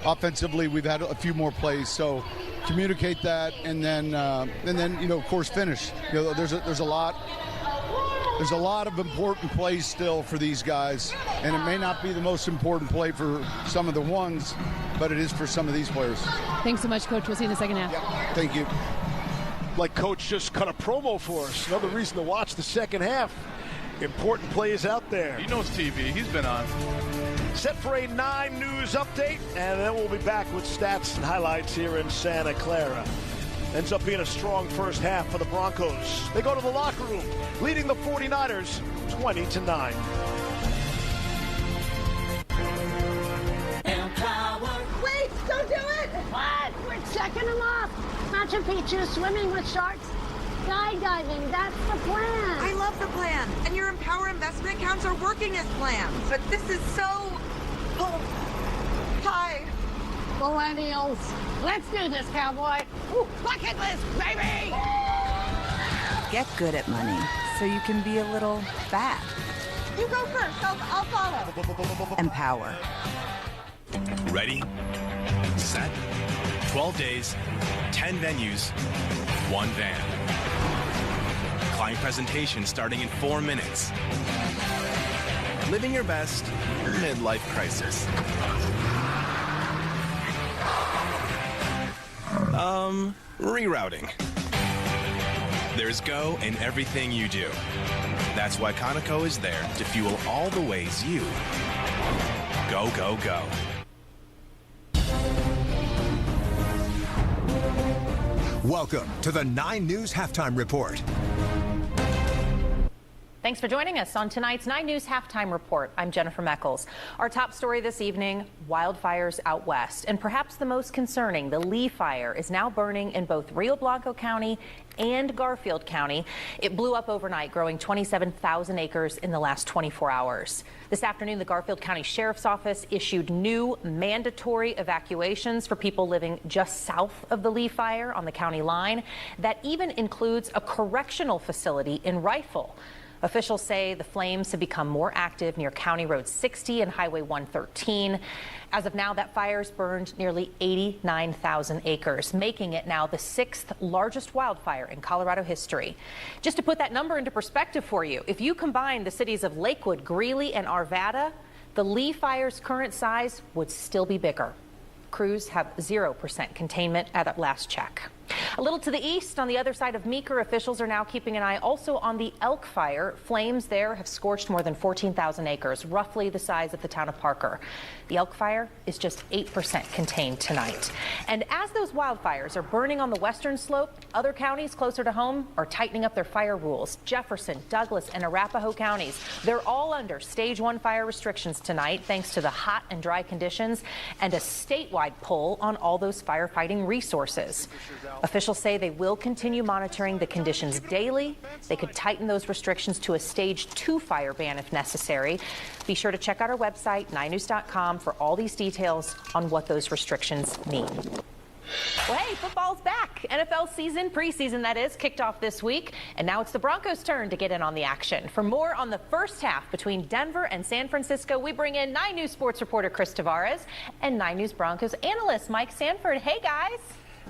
Offensively, we've had a few more plays. So, communicate that, and then of course, finish. There's a lot of important plays still for these guys, and it may not be the most important play for some of the ones, but it is for some of these players. Thanks so much, Coach. We'll see you in the second half. Yeah. Thank you. Like Coach just cut a promo for us. Another reason to watch the second half. Important plays out there. He knows TV. He's been on. Set for a 9 News update, and then we'll be back with stats and highlights here in Santa Clara. Ends up being a strong first half for the Broncos. They go to the locker room, leading the 49ers 20-9. Wait, don't do it! What? We're checking them off. Machu Picchu, swimming with sharks, skydiving, that's the plan. I love the plan, and your Empower investment accounts are working as planned. But this is so... high. Millennials. Let's do this, cowboy. Ooh, bucket list, baby! Get good at money so you can be a little bad. You go first. I'll follow. Empower. Ready, set, 12 days, 10 venues, 1 van. Client presentation starting in 4 minutes. Living your best midlife crisis. Rerouting. There's go in everything you do. That's why Conoco is there to fuel all the ways you go, go, go. Welcome to the 9 News Halftime Report. Thanks for joining us on tonight's 9 News Halftime Report. I'm Jennifer Meckles. Our top story this evening, wildfires out west. And perhaps the most concerning, the Lee Fire is now burning in both Rio Blanco County and Garfield County. It blew up overnight, growing 27,000 acres in the last 24 hours. This afternoon, the Garfield County Sheriff's Office issued new mandatory evacuations for people living just south of the Lee Fire on the county line. That even includes a correctional facility in Rifle. Officials say the flames have become more active near County Road 60 and Highway 113. As of now, that fire's burned nearly 89,000 acres, making it now the 6th largest wildfire in Colorado history. Just to put that number into perspective for you, if you combine the cities of Lakewood, Greeley, and Arvada, the Lee Fire's current size would still be bigger. Crews have 0% containment at last check. A little to the east, on the other side of Meeker, officials are now keeping an eye also on the Elk Fire. Flames there have scorched more than 14,000 acres, roughly the size of the town of Parker. The Elk Fire is just 8% contained tonight. And as those wildfires are burning on the western slope, other counties closer to home are tightening up their fire rules. Jefferson, Douglas, and Arapahoe counties, they're all under stage 1 fire restrictions tonight, thanks to the hot and dry conditions and a statewide pull on all those firefighting resources. Officials say they will continue monitoring the conditions daily. They could tighten those restrictions to a stage 2 fire ban if necessary. Be sure to check out our website, 9news.com, for all these details on what those restrictions mean. Well, hey, football's back. NFL season, preseason that is, kicked off this week. And now it's the Broncos' turn to get in on the action. For more on the first half between Denver and San Francisco, we bring in 9 News sports reporter Chris Tavares and 9 News Broncos analyst Mike Sanford. Hey, guys.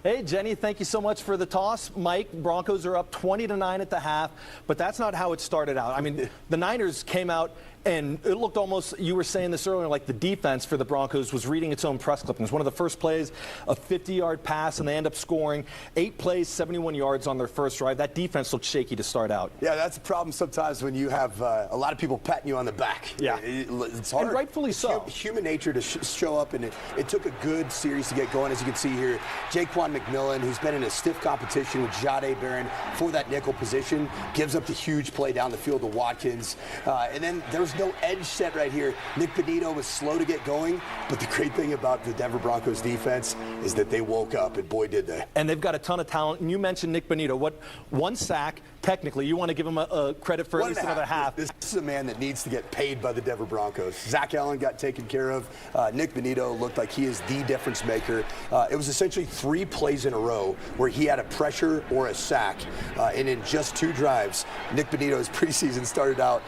Hey, Jenny, thank you so much for the toss. Mike, Broncos are up 20-9 at the half, but that's not how it started out. I mean, the Niners came out and it looked almost, you were saying this earlier, like the defense for the Broncos was reading its own press clippings. One of the first plays, a 50-yard pass, and they end up scoring 8 plays, 71 yards on their first drive. That defense looked shaky to start out. Yeah, that's a problem sometimes when you have a lot of people patting you on the back. Yeah. It's hard. And rightfully so. Human nature to show up, and it took a good series to get going. As you can see here, Jaquan McMillan, who's been in a stiff competition with Jahdae Barron for that nickel position, gives up the huge play down the field to Watkins. And then there's no edge set right here. Nick Benito was slow to get going, but the great thing about the Denver Broncos defense is that they woke up, and boy, did they. And they've got a ton of talent. And you mentioned Nick Benito. What, 1 sack, technically, you want to give him a credit for at least another half. This is a man that needs to get paid by the Denver Broncos. Zach Allen got taken care of. Nick Benito looked like he is the difference maker. It was essentially 3 plays in a row where he had a pressure or a sack. And in just 2 drives, Nick Benito's preseason started out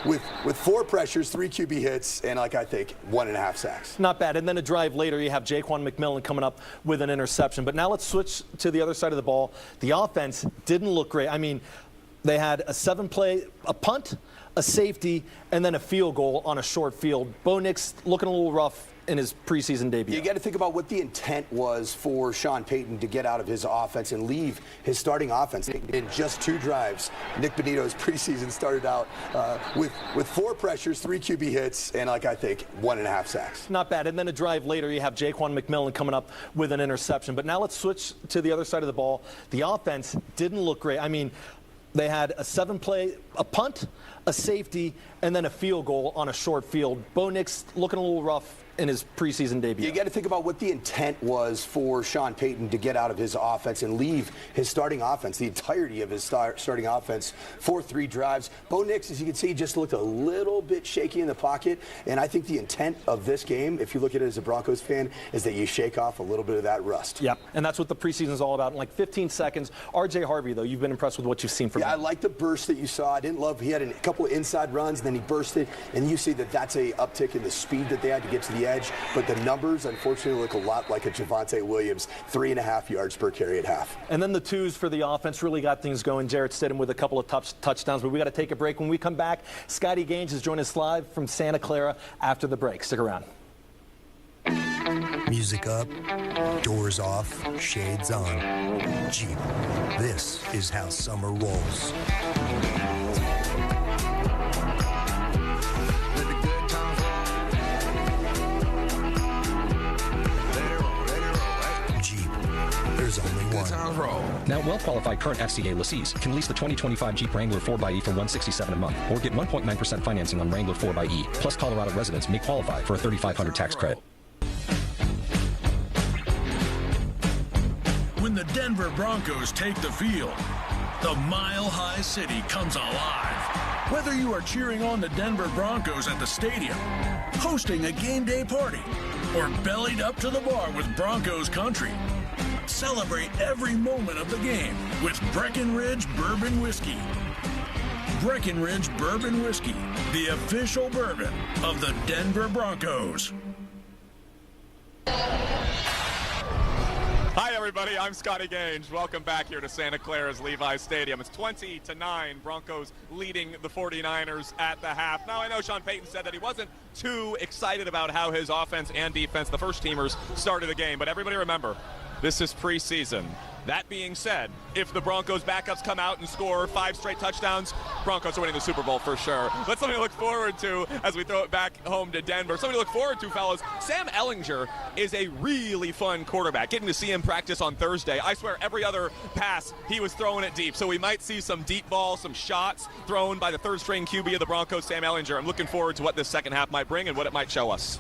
with 4 pressures, 3 QB hits, and like I think 1.5 sacks. Not bad. And then a drive later, you have Jaquan McMillan coming up with an interception. But now let's switch to the other side of the ball. The offense didn't look great. I mean, they had a 7-play, a punt, a safety, and then a field goal on a short field. Bo Nix looking a little rough in his preseason debut. You got to think about what the intent was for Sean Payton to get out of his offense and leave his starting offense. In just 2 drives, Nick Bonitto's preseason started out with 4 pressures, 3 QB hits, and I think 1.5 sacks. Not bad. And then a drive later, you have Jaquan McMillan coming up with an interception. But now let's switch to the other side of the ball. The offense didn't look great. I mean, they had a 7-play, a punt, a safety, and then a field goal on a short field. Bo Nix looking a little rough in his preseason debut. You got to think about what the intent was for Sean Payton to get out of his offense and leave his starting offense, the entirety of his starting offense, for 3 drives. Bo Nix, as you can see, just looked a little bit shaky in the pocket, and I think the intent of this game, if you look at it as a Broncos fan, is that you shake off a little bit of that rust. Yeah, and that's what the preseason is all about. In like 15 seconds, R.J. Harvey, though, you've been impressed with what you've seen from him. I like the burst that you saw. I didn't love, he had a couple of inside runs, and then he bursted, and you see that that's a uptick in the speed that they had to get to the edge, but the numbers, unfortunately, look a lot like a Javonte Williams, 3.5 yards per carry at half. And then the twos for the offense really got things going. Jarrett Stidham with a couple of touchdowns, but we got to take a break. When we come back, Scotty Gaines is joining us live from Santa Clara after the break. Stick around. Music up, doors off, shades on. Jeep, this is how summer rolls. There's only one. Now, well-qualified current FCA lessees can lease the 2025 Jeep Wrangler 4xE for $167 a month or get 1.9% financing on Wrangler 4xE. Plus, Colorado residents may qualify for a $3,500 tax credit. When the Denver Broncos take the field, the Mile High City comes alive. Whether you are cheering on the Denver Broncos at the stadium, hosting a game day party, or bellied up to the bar with Broncos country, celebrate every moment of the game with Breckenridge Bourbon Whiskey. Breckenridge Bourbon Whiskey, the official bourbon of the Denver Broncos. Hi, everybody. I'm Scotty Gaines. Welcome back here to Santa Clara's Levi's Stadium. It's 20-9. Broncos leading the 49ers at the half. Now, I know Sean Payton said that he wasn't too excited about how his offense and defense, the first-teamers, started the game. But everybody remember, this is preseason. That being said, if the Broncos backups come out and score 5 straight touchdowns, Broncos are winning the Super Bowl for sure. That's something to look forward to as we throw it back home to Denver. Something to look forward to, fellas. Sam Ehlinger is a really fun quarterback. Getting to see him practice on Thursday. I swear every other pass, he was throwing it deep. So we might see some deep balls, some shots thrown by the third-string QB of the Broncos, Sam Ehlinger. I'm looking forward to what this second half might bring and what it might show us.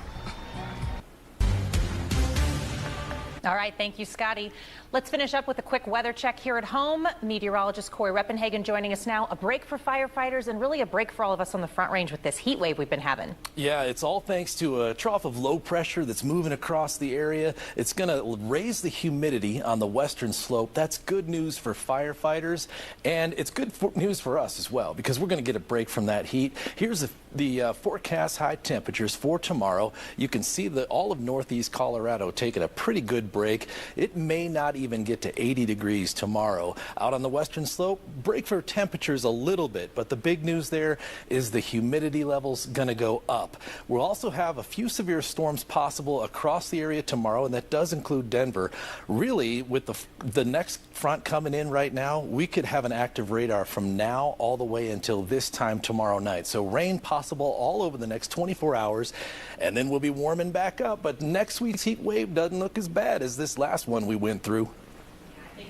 All right, thank you, Scotty. Let's finish up with a quick weather check here at home. Meteorologist Corey Reppenhagen joining us now. A break for firefighters and really a break for all of us on the Front Range with this heat wave we've been having. Yeah, it's all thanks to a trough of low pressure that's moving across the area. It's going to raise the humidity on the western slope. That's good news for firefighters, and it's good news for us as well because we're going to get a break from that heat. Here's the forecast high temperatures for tomorrow. You can see that all of northeast Colorado taking a pretty good break. It may not even get to 80 degrees tomorrow. Out on the western slope, break for temperatures a little bit, but the big news there is the humidity level's going to go up. We'll also have a few severe storms possible across the area tomorrow, and that does include Denver. Really, with the next front coming in right now, we could have an active radar from now all the way until this time tomorrow night. So rain possible all over the next 24 hours, and then we'll be warming back up. But next week's heat wave doesn't look as bad as this last one we went through.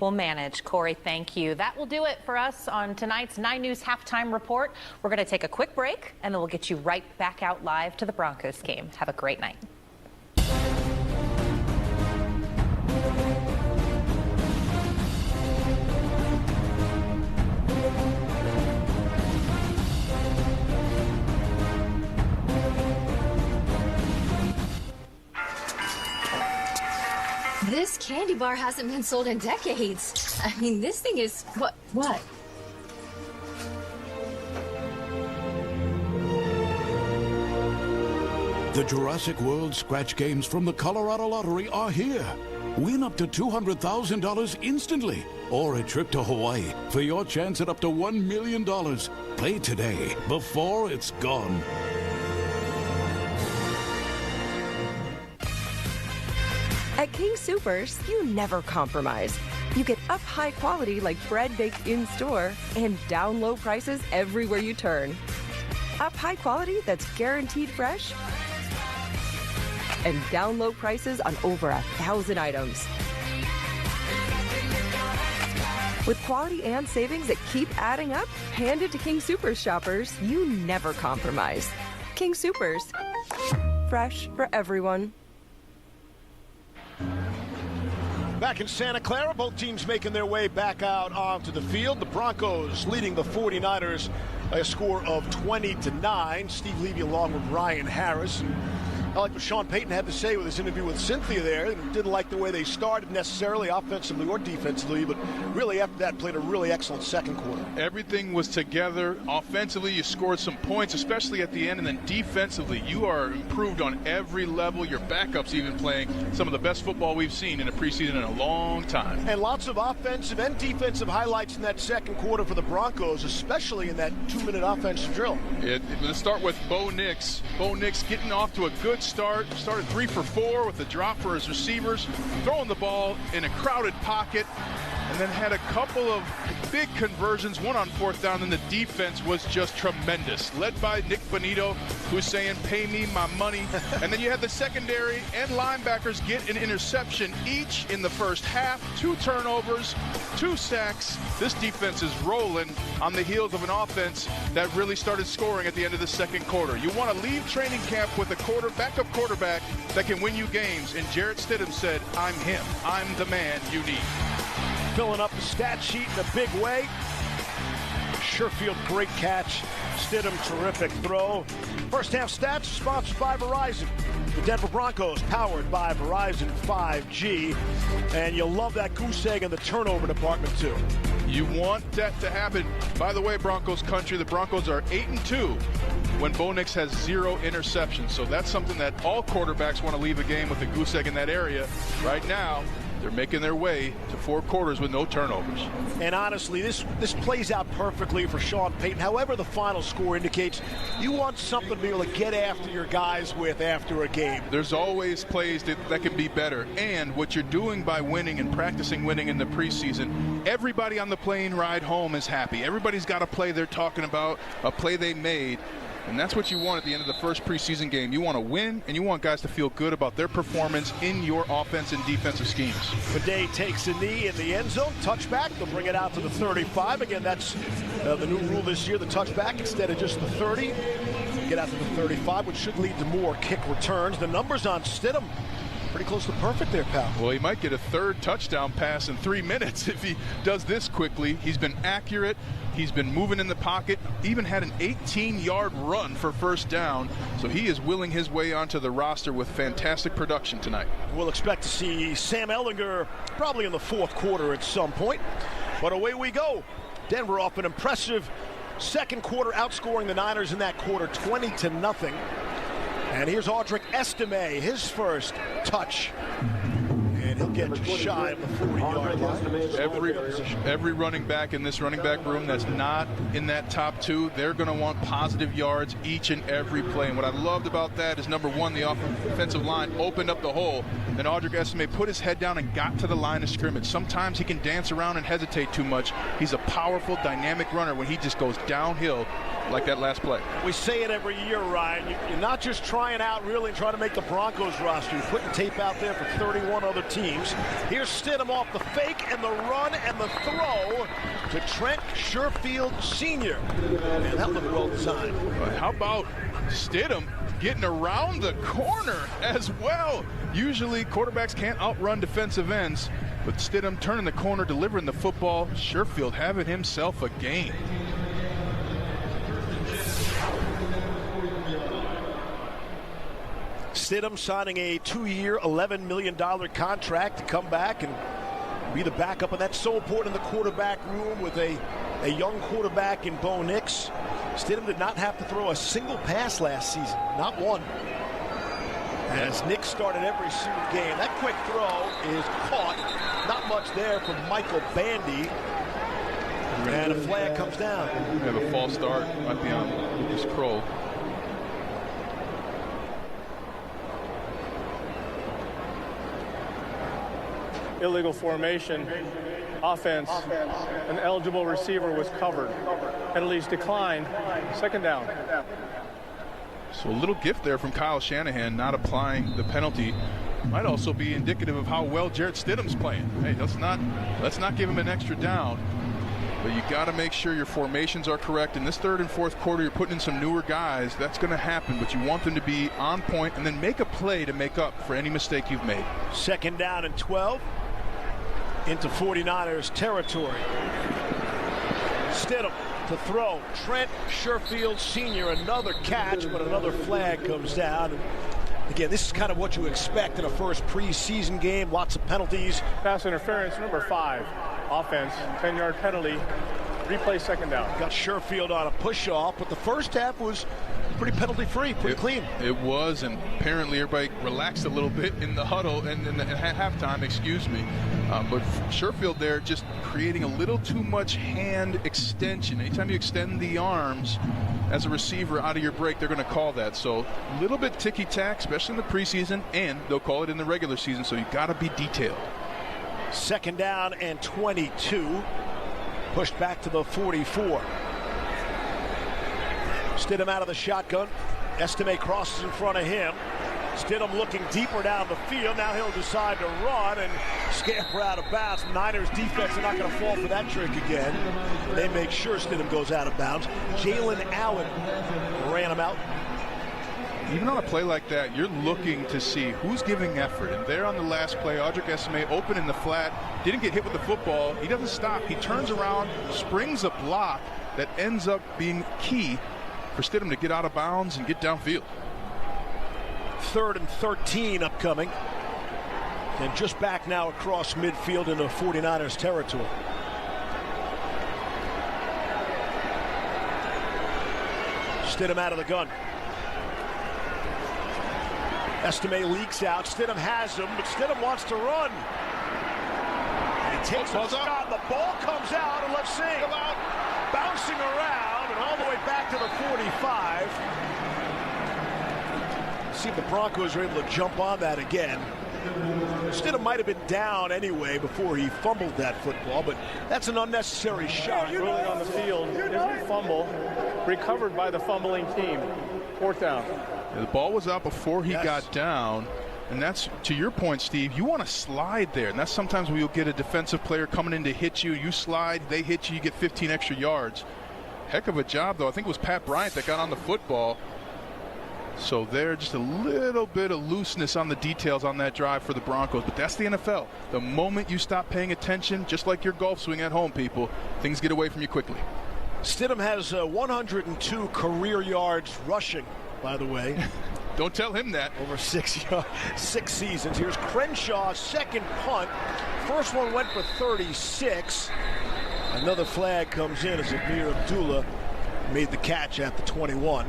We'll manage. Corey, thank you. That will do it for us on tonight's 9 News Halftime Report. We're going to take a quick break, and then we'll get you right back out live to the Broncos game. Have a great night. This candy bar hasn't been sold in decades. I mean, this thing is what? The Jurassic World scratch games from the Colorado Lottery are here. Win up to $200,000 instantly, or a trip to Hawaii for your chance at up to $1 million. Play today before it's gone. At King Soopers, you never compromise. You get up high quality like bread baked in-store and down low prices everywhere you turn. Up high quality that's guaranteed fresh and down low prices on over 1,000 items. With quality and savings that keep adding up, hand it to King Soopers shoppers. You never compromise. King Soopers. Fresh for everyone. Back in Santa Clara, both teams making their way back out onto the field. The Broncos leading the 49ers by a score of 20-9. Steve Levy along with Ryan Harris. And I like what Sean Payton had to say with his interview with Cynthia there. Didn't like the way they started necessarily, offensively or defensively, but really after that played a really excellent second quarter. Everything was together. Offensively, you scored some points, especially at the end, and then defensively, you are improved on every level. Your backups even playing some of the best football we've seen in a preseason in a long time. And lots of offensive and defensive highlights in that second quarter for the Broncos, especially in that 2-minute offensive drill. Let's start with Bo Nix. Bo Nix getting off to a good start. Started 3 for 4 with a drop for his receivers, throwing the ball in a crowded pocket, and then had a couple of big conversions, one on fourth down, and the defense was just tremendous. Led by Nick Bonito, who's saying, pay me my money. And then you had the secondary and linebackers get an interception each in the first half, 2 turnovers, 2 sacks. This defense is rolling on the heels of an offense that really started scoring at the end of the second quarter. You want to leave training camp with a backup quarterback that can win you games, and Jarrett Stidham said, I'm him. I'm the man you need. Filling up the stat sheet in a big way. Sherfield, great catch. Stidham, terrific throw. First half stats sponsored by Verizon. The Denver Broncos powered by Verizon 5G. And you'll love that goose egg in the turnover department too. You want that to happen. By the way, Broncos country, the Broncos are 8-2 when Bo Nix has 0 interceptions. So that's something that all quarterbacks want to leave a game with a goose egg in that area. Right now, they're making their way to 4 quarters with no turnovers. And honestly, this plays out perfectly for Sean Payton. However the final score indicates, you want something to be able to get after your guys with after a game. There's always plays that can be better. And what you're doing by winning and practicing winning in the preseason, everybody on the plane ride home is happy. Everybody's got a play they're talking about, a play they made. And that's what you want at the end of the first preseason game. You want to win, and you want guys to feel good about their performance in your offense and defensive schemes. Bidet takes a knee in the end zone. Touchback. They'll bring it out to the 35. Again, that's the new rule this year, the touchback instead of just the 30. Get out to the 35, which should lead to more kick returns. The numbers on Stidham, pretty close to perfect there, pal. Well, he might get a 3rd touchdown pass in 3 minutes if he does this quickly. He's been accurate. He's been moving in the pocket, even had an 18-yard run for first down. So he is willing his way onto the roster with fantastic production tonight. We'll expect to see Sam Ehlinger probably in the 4th quarter at some point. But away we go. Denver off an impressive second quarter, outscoring the Niners in that quarter 20-0. And here's Audric Estime, his first touch. And he'll get just shy of the 40-yard line. Every running back in this running back room that's not in that top 2, they're going to want positive yards each and every play. And what I loved about that is, number 1, the offensive line opened up the hole. Then Audric Estime put his head down and got to the line of scrimmage. Sometimes he can dance around and hesitate too much. He's a powerful, dynamic runner when he just goes downhill like that last play. We say it every year, Ryan. You're not just trying out really and trying to make the Broncos roster. You're putting tape out there for 31 other teams. Here's Stidham off the fake and the run and the throw to Trent Sherfield Sr. Man, that looked well designed. How about Stidham getting around the corner as well? Usually quarterbacks can't outrun defensive ends, but Stidham turning the corner, delivering the football. Sherfield having himself a game. Stidham signing a 2-year, $11 million contract to come back and be the backup, and that's so important in the quarterback room with a young quarterback in Bo Nix. Stidham did not have to throw a single pass last season, not one. As Nick started every single game, that quick throw is caught. Not much there from Michael Bandy. And a flag comes down. We have a false start. Might be on Lucas Kroll. Illegal formation. Offense. An eligible receiver was covered. Penalties declined. Second down. So a little gift there from Kyle Shanahan, not applying the penalty. Might also be indicative of how well Jarrett Stidham's playing. Hey, let's not give him an extra down. But you got to make sure your formations are correct. In this third and fourth quarter, you're putting in some newer guys. That's going to happen, but you want them to be on point and then make a play to make up for any mistake you've made. Second down and 12 into 49ers territory. Stidham to throw. Trent Sherfield Sr. another catch, but another flag comes down. And again, this is kind of what you expect in a first preseason game. Lots of penalties. Pass interference, number 5. Offense, 10-yard penalty. Replay second down. Got Sherfield on a push-off, but the first half was pretty penalty-free, pretty clean. It was, and apparently everybody relaxed a little bit in the huddle and at halftime, excuse me. But Sherfield there just creating a little too much hand extension. Anytime you extend the arms as a receiver out of your break, they're going to call that. So a little bit ticky-tack, especially in the preseason, and they'll call it in the regular season, so you got to be detailed. Second down and 22. Pushed back to the 44. Stidham out of the shotgun. Estime crosses in front of him. Stidham looking deeper down the field. Now he'll decide to run and scamper out of bounds. Niners defense are not going to fall for that trick again. They make sure Stidham goes out of bounds. Jalen Allen ran him out. Even on a play like that, you're looking to see who's giving effort. And there on the last play, Audric Estime open in the flat, didn't get hit with the football. He doesn't stop. He turns around, springs a block that ends up being key for Stidham to get out of bounds and get downfield. 3rd and 13 upcoming. And just back now across midfield into 49ers territory. Stidham out of the gun. Estime leaks out. Stidham has him, but Stidham wants to run. And he takes a shot. The ball comes out, and let's see. Bouncing around and all the way back to the 45. See if the Broncos are able to jump on that again. Stidham might have been down anyway before he fumbled that football, but that's an unnecessary shot. Ruling on the field is a fumble recovered by the fumbling team. 4th down. The ball was out before he got down, and that's, to your point, Steve, you want to slide there, and that's sometimes where you'll get a defensive player coming in to hit you. You slide, they hit you, you get 15 extra yards. Heck of a job, though. I think it was Pat Bryant that got on the football. So there, just a little bit of looseness on the details on that drive for the Broncos, but that's the NFL. The moment you stop paying attention, just like your golf swing at home, people, things get away from you quickly. Stidham has 102 career yards rushing, by the way. Don't tell him that. Over 6 seasons. Here's Crenshaw's second punt. First one went for 36. Another flag comes in as Amir Abdullah made the catch at the 21.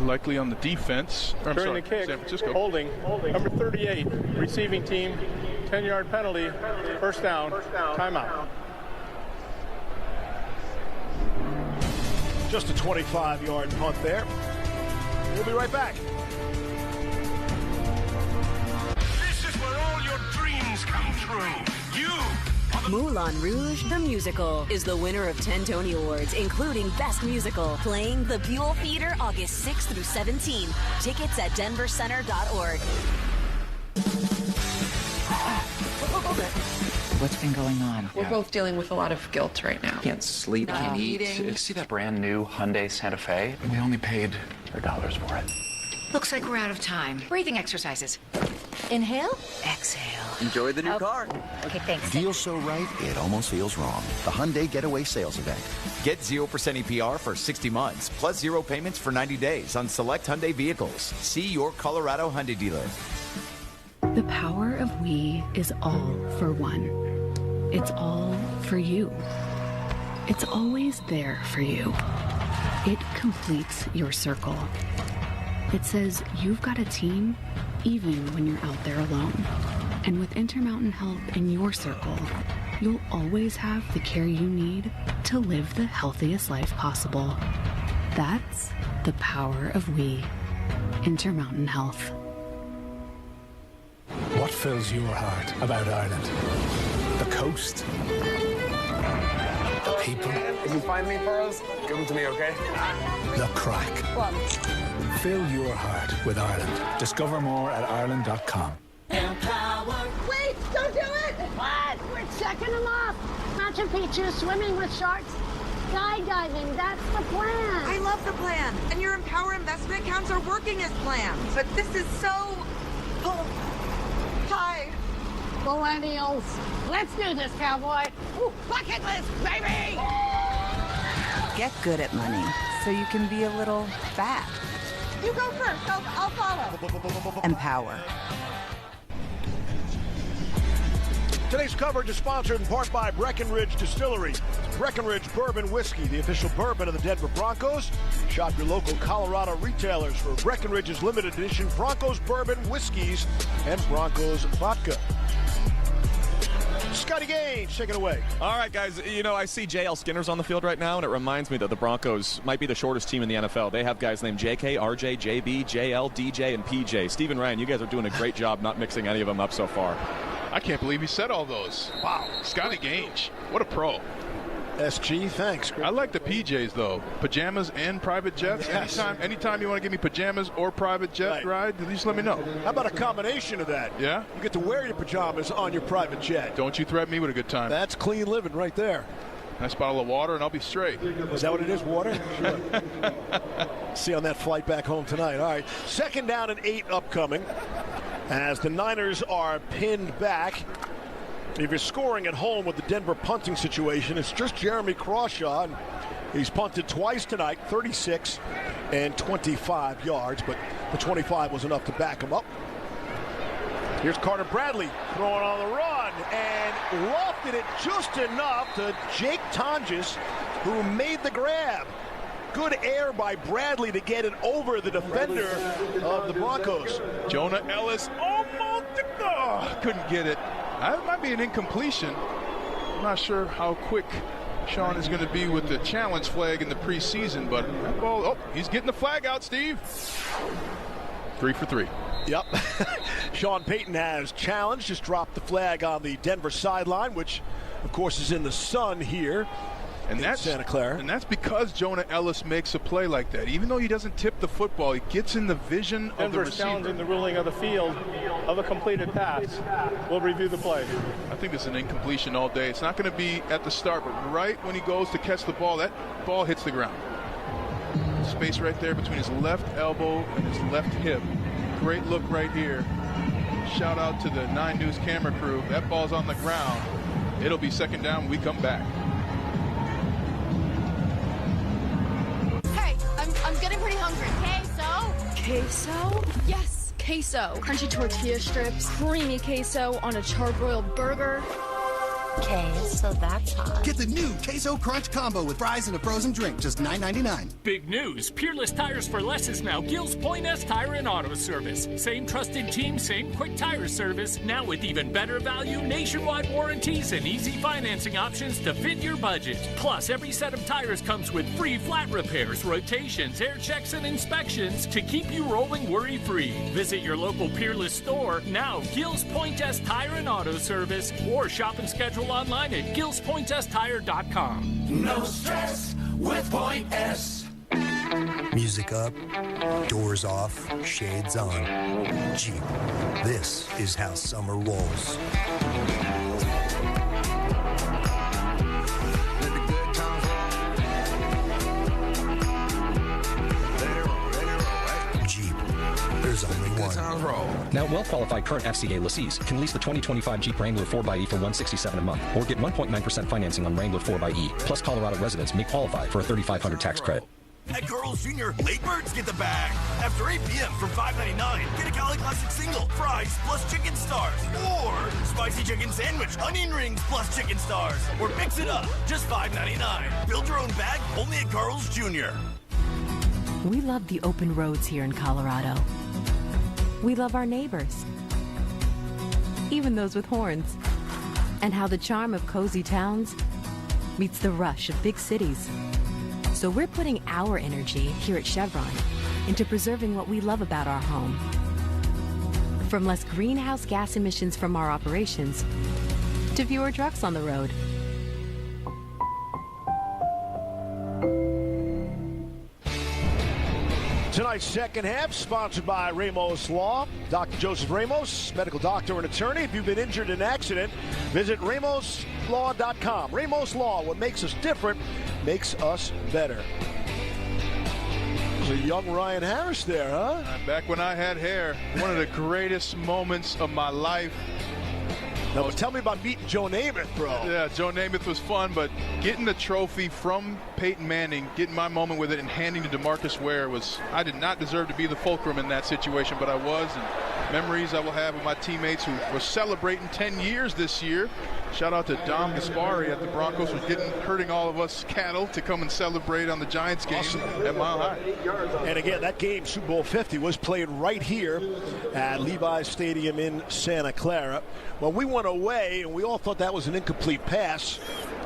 Likely on the defense. During the kick, San Francisco. Holding. Number 38, receiving team, 10-yard penalty, first down, timeout. Just a 25-yard punt there. We'll be right back. This is where all your dreams come true. You Moulin Rouge, the musical, is the winner of 10 Tony Awards, including Best Musical, playing the Buell Theater August 6th through 17. Tickets at denvercenter.org. What's been going on? We're both dealing with a lot of guilt right now. Can't sleep, Not can't eat. eating. See that brand new Hyundai Santa Fe? We only paid $4 for it. Looks like we're out of time. Breathing exercises. Inhale, exhale. Enjoy the new car. Okay, thanks. Deal so right, it almost feels wrong. The Hyundai Getaway Sales Event. Get 0% APR for 60 months, plus 0 payments for 90 days on select Hyundai vehicles. See your Colorado Hyundai dealer. The power of we is all for one. It's all for you. It's always there for you. It completes your circle. It says you've got a team even when you're out there alone. And with Intermountain Health in your circle, you'll always have the care you need to live the healthiest life possible. That's the power of we. Intermountain Health. What fills your heart about Ireland? The coast? The people? If you find me pearls, give them to me, okay? The crack. Fill your heart with Ireland. Discover more at Ireland.com. Wait, don't do it! What? We're checking them off. Machu Picchu, swimming with sharks, skydiving, that's the plan. I love the plan, and your Empower investment accounts are working as planned. But this is so... high. Millennials. Let's do this, cowboy. Ooh, bucket list, baby! Get good at money, so you can be a little fat. You go first, I'll follow. Empower. Today's coverage is sponsored in part by Breckenridge Distillery. Breckenridge Bourbon Whiskey, the official bourbon of the Denver Broncos. Shop your local Colorado retailers for Breckenridge's limited edition Broncos Bourbon Whiskeys and Broncos Vodka. Scotty Gage, take it away. All right, guys. You know, I see J.L. Skinner's on the field right now, and it reminds me that the Broncos might be the shortest team in the NFL. They have guys named J.K., R.J., J.B., J.L., D.J., and P.J. Stephen Ryan, you guys are doing a great job not mixing any of them up so far. I can't believe he said all those. Wow. Scotty Gage, what a pro. SG, thanks. I like the PJs, though. Pajamas and private jets. Yes. Anytime you want to give me pajamas or private jet ride, just let me know. How about a combination of that? Yeah? You get to wear your pajamas on your private jet. Don't you threaten me with a good time. That's clean living right there. Nice bottle of water, and I'll be straight. Is that what it is, water? Sure. See you on that flight back home tonight. All right, 2nd down and 8 upcoming as the Niners are pinned back. If you're scoring at home with the Denver punting situation, it's just Jeremy Crawshaw. And he's punted twice tonight, 36 and 25 yards, but the 25 was enough to back him up. Here's Carter Bradley throwing on the run and lofted it just enough to Jake Tonjes, who made the grab. Good air by Bradley to get it over the defender of the Broncos. Jonah Ellis almost couldn't get it. That might be an incompletion. I'm not sure how quick Sean is going to be with the challenge flag in the preseason, but that ball, he's getting the flag out, Steve. 3 for 3. Yep. Sean Payton has challenged, just dropped the flag on the Denver sideline, which, of course, is in the sun here. And that's Santa Clara. And that's because Jonah Ellis makes a play like that. Even though he doesn't tip the football, he gets in the vision of the Denver's receiver. challenging the ruling of the field of a completed pass. We'll review the play. I think it's an incompletion all day. It's not going to be at the start, but right when he goes to catch the ball, that ball hits the ground. Space right there between his left elbow and his left hip. Great look right here. Shout out to the 9 News camera crew. That ball's on the ground. It'll be 2nd down when we come back. I'm getting pretty hungry. Queso? Queso? Yes, queso. Crunchy tortilla strips, creamy queso on a charbroiled burger. Okay, so that's hot. Get the new Queso Crunch Combo with fries and a frozen drink, just $9.99. Big news! Peerless Tires for Less is now Gills Point S Tire and Auto Service. Same trusted team, same quick tire service, now with even better value, nationwide warranties, and easy financing options to fit your budget. Plus, every set of tires comes with free flat repairs, rotations, air checks, and inspections to keep you rolling worry-free. Visit your local Peerless store now, Gills Point S Tire and Auto Service, or shop and schedule online at gillspointstire.com. No stress with Point S. Music up, doors off, shades on. Jeep, this is how summer rolls. Jeep, there's only one. Now, well-qualified current FCA lessees can lease the 2025 Jeep Wrangler 4xe for $167 a month, or get 1.9% financing on Wrangler 4xe. Plus, Colorado residents may qualify for a $3,500 tax credit. At Carl's Jr., late birds get the bag. After 8 p.m. from $5.99, get a Cali Classic single, fries plus chicken stars. Or spicy chicken sandwich, onion rings plus chicken stars. Or mix it up, just $5.99. Build your own bag only at Carl's Jr. We love the open roads here in Colorado. We love our neighbors, even those with horns, and how the charm of cozy towns meets the rush of big cities. So we're putting our energy here at Chevron into preserving what we love about our home. From less greenhouse gas emissions from our operations to fewer trucks on the road. Tonight's second half, sponsored by Ramos Law. Dr. Joseph Ramos, medical doctor and attorney. If you've been injured in an accident, visit ramoslaw.com. Ramos Law, what makes us different, makes us better. There's a young Ryan Harris there, huh? Back when I had hair, one of the greatest moments of my life. Now, tell me about meeting Joe Namath, bro. Yeah, Joe Namath was fun, but getting the trophy from Peyton Manning, getting my moment with it and handing to DeMarcus Ware was, I did not deserve to be the fulcrum in that situation, but I was, and memories I will have with my teammates who were celebrating 10 years this year. Shout out to Dom Gaspari at the Broncos for hurting all of us cattle to come and celebrate on the Giants game at Mile High. And again, that game, Super Bowl 50, was played right here at Levi's Stadium in Santa Clara. Well, we went away, and we all thought that was an incomplete pass.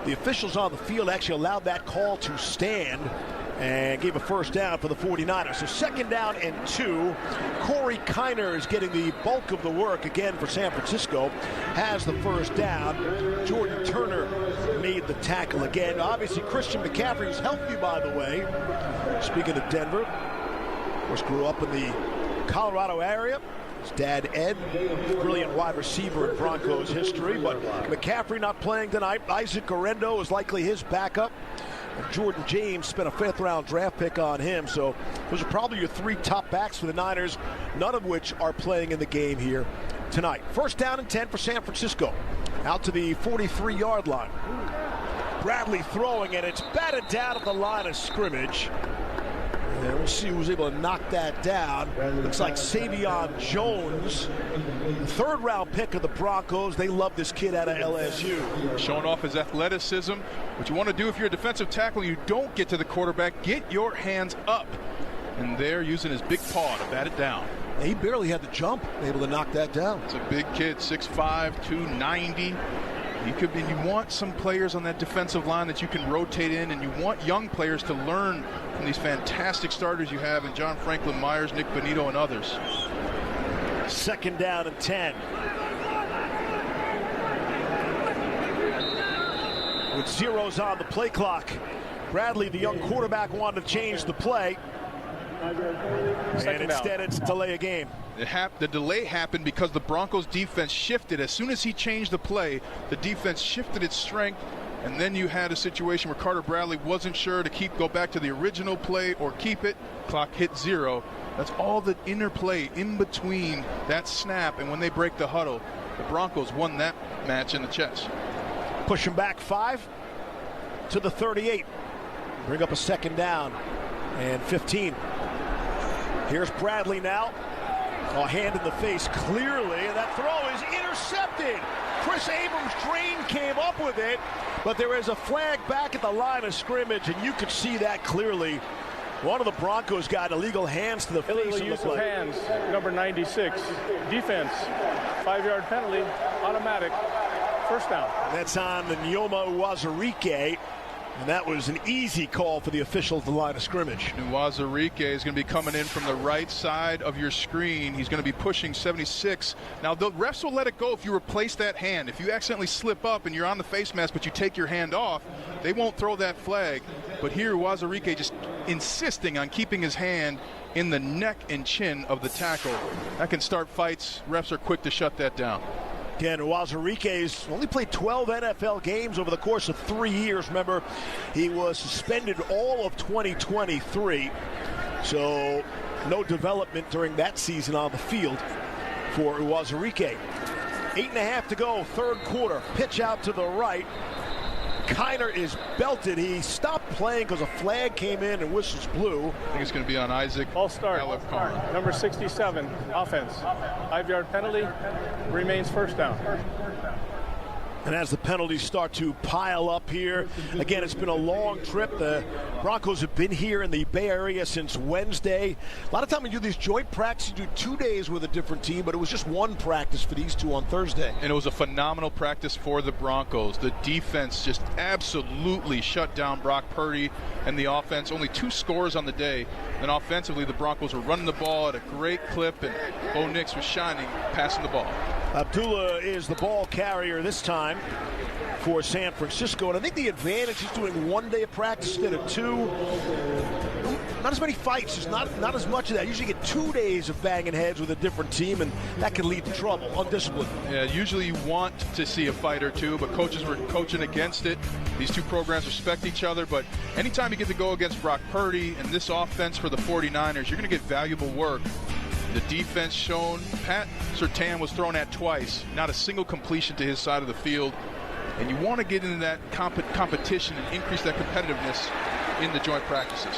The officials on the field actually allowed that call to stand and gave a first down for the 49ers. So 2nd down and 2. Corey Kiner is getting the bulk of the work again for San Francisco. Has the first down. Jordan Turner made the tackle again. Obviously, Christian McCaffrey was healthy, by the way. Speaking of Denver, of course, grew up in the Colorado area. His dad, Ed, brilliant wide receiver in Broncos history. But McCaffrey not playing tonight. Isaac Guerrero is likely his backup. Jordan James spent a 5th-round draft pick on him, so those are probably your 3 top backs for the Niners, none of which are playing in the game here tonight. 1st down and 10 for San Francisco. Out to the 43-yard line. Bradley throwing, and it's batted down at the line of scrimmage. And we'll see who's able to knock that down. Looks like Savion Jones, 3rd-round pick of the Broncos. They love this kid out of LSU. Showing off his athleticism. What you want to do if you're a defensive tackle, you don't get to the quarterback, get your hands up. And they're using his big paw to bat it down. He barely had the jump, able to knock that down. It's a big kid, 6'5", 290. You want some players on that defensive line that you can rotate in, and you want young players to learn from these fantastic starters you have in John Franklin Myers, Nick Bonito, and others. 2nd down and 10. With zeros on the play clock, Bradley, the young quarterback, wanted to change the play. And instead it's delay a game. The delay happened because the Broncos defense shifted. As soon as he changed the play, the defense shifted its strength, and then you had a situation where Carter Bradley wasn't sure to go back to the original play or keep it. Clock hit 0. That's all the interplay in between that snap and when they break the huddle. The Broncos won that match in the chess. Push him back 5 to the 38. Bring up a 2nd down and 15. Here's Bradley now. A hand in the face clearly, and that throw is intercepted. Chris Abrams-Drain came up with it, but there is a flag back at the line of scrimmage, and you could see that clearly. One of the Broncos got illegal hands to the face. Illegal use of hands, number 96. Defense, 5-yard penalty, automatic, 1st down. And that's on the Nyoma Uwazurike. And that was an easy call for the official at the line of scrimmage. Uwazurike is going to be coming in from the right side of your screen. He's going to be pushing 76. Now, the refs will let it go if you replace that hand. If you accidentally slip up and you're on the face mask, but you take your hand off, they won't throw that flag. But here, Uwazurike just insisting on keeping his hand in the neck and chin of the tackle. That can start fights. Refs are quick to shut that down. Again, Uwazurike's only played 12 NFL games over the course of 3 years. Remember, he was suspended all of 2023. So no development during that season on the field for Uwazurike. 8.5 to go, 3rd quarter. Pitch out to the right. Kiner is belted. He stopped playing because a flag came in and whistles blew. I think it's going to be on Isaac. False start. Number 67, offense. 5-yard penalty, remains 1st down. And as the penalties start to pile up here, again, it's been a long trip. The Broncos have been here in the Bay Area since Wednesday. A lot of time we do these joint practices, you do 2 days with a different team, but it was just one practice for these two on Thursday. And it was a phenomenal practice for the Broncos. The defense just absolutely shut down Brock Purdy and the offense. Only 2 scores on the day. And offensively, the Broncos were running the ball at a great clip, and Bo Nix was shining, passing the ball. Abdullah is the ball carrier this time for San Francisco. And I think the advantage is doing 1 day of practice instead of 2. Not as many fights, just not as much of that. Usually get 2 days of banging heads with a different team, and that can lead to trouble, undisciplined. Yeah, usually you want to see a fight or two, but coaches were coaching against it. These two programs respect each other, but anytime you get to go against Brock Purdy and this offense for the 49ers, you're going to get valuable work. The defense shown, Pat Surtain was thrown at twice, not a single completion to his side of the field. And you want to get into that competition and increase that competitiveness in the joint practices.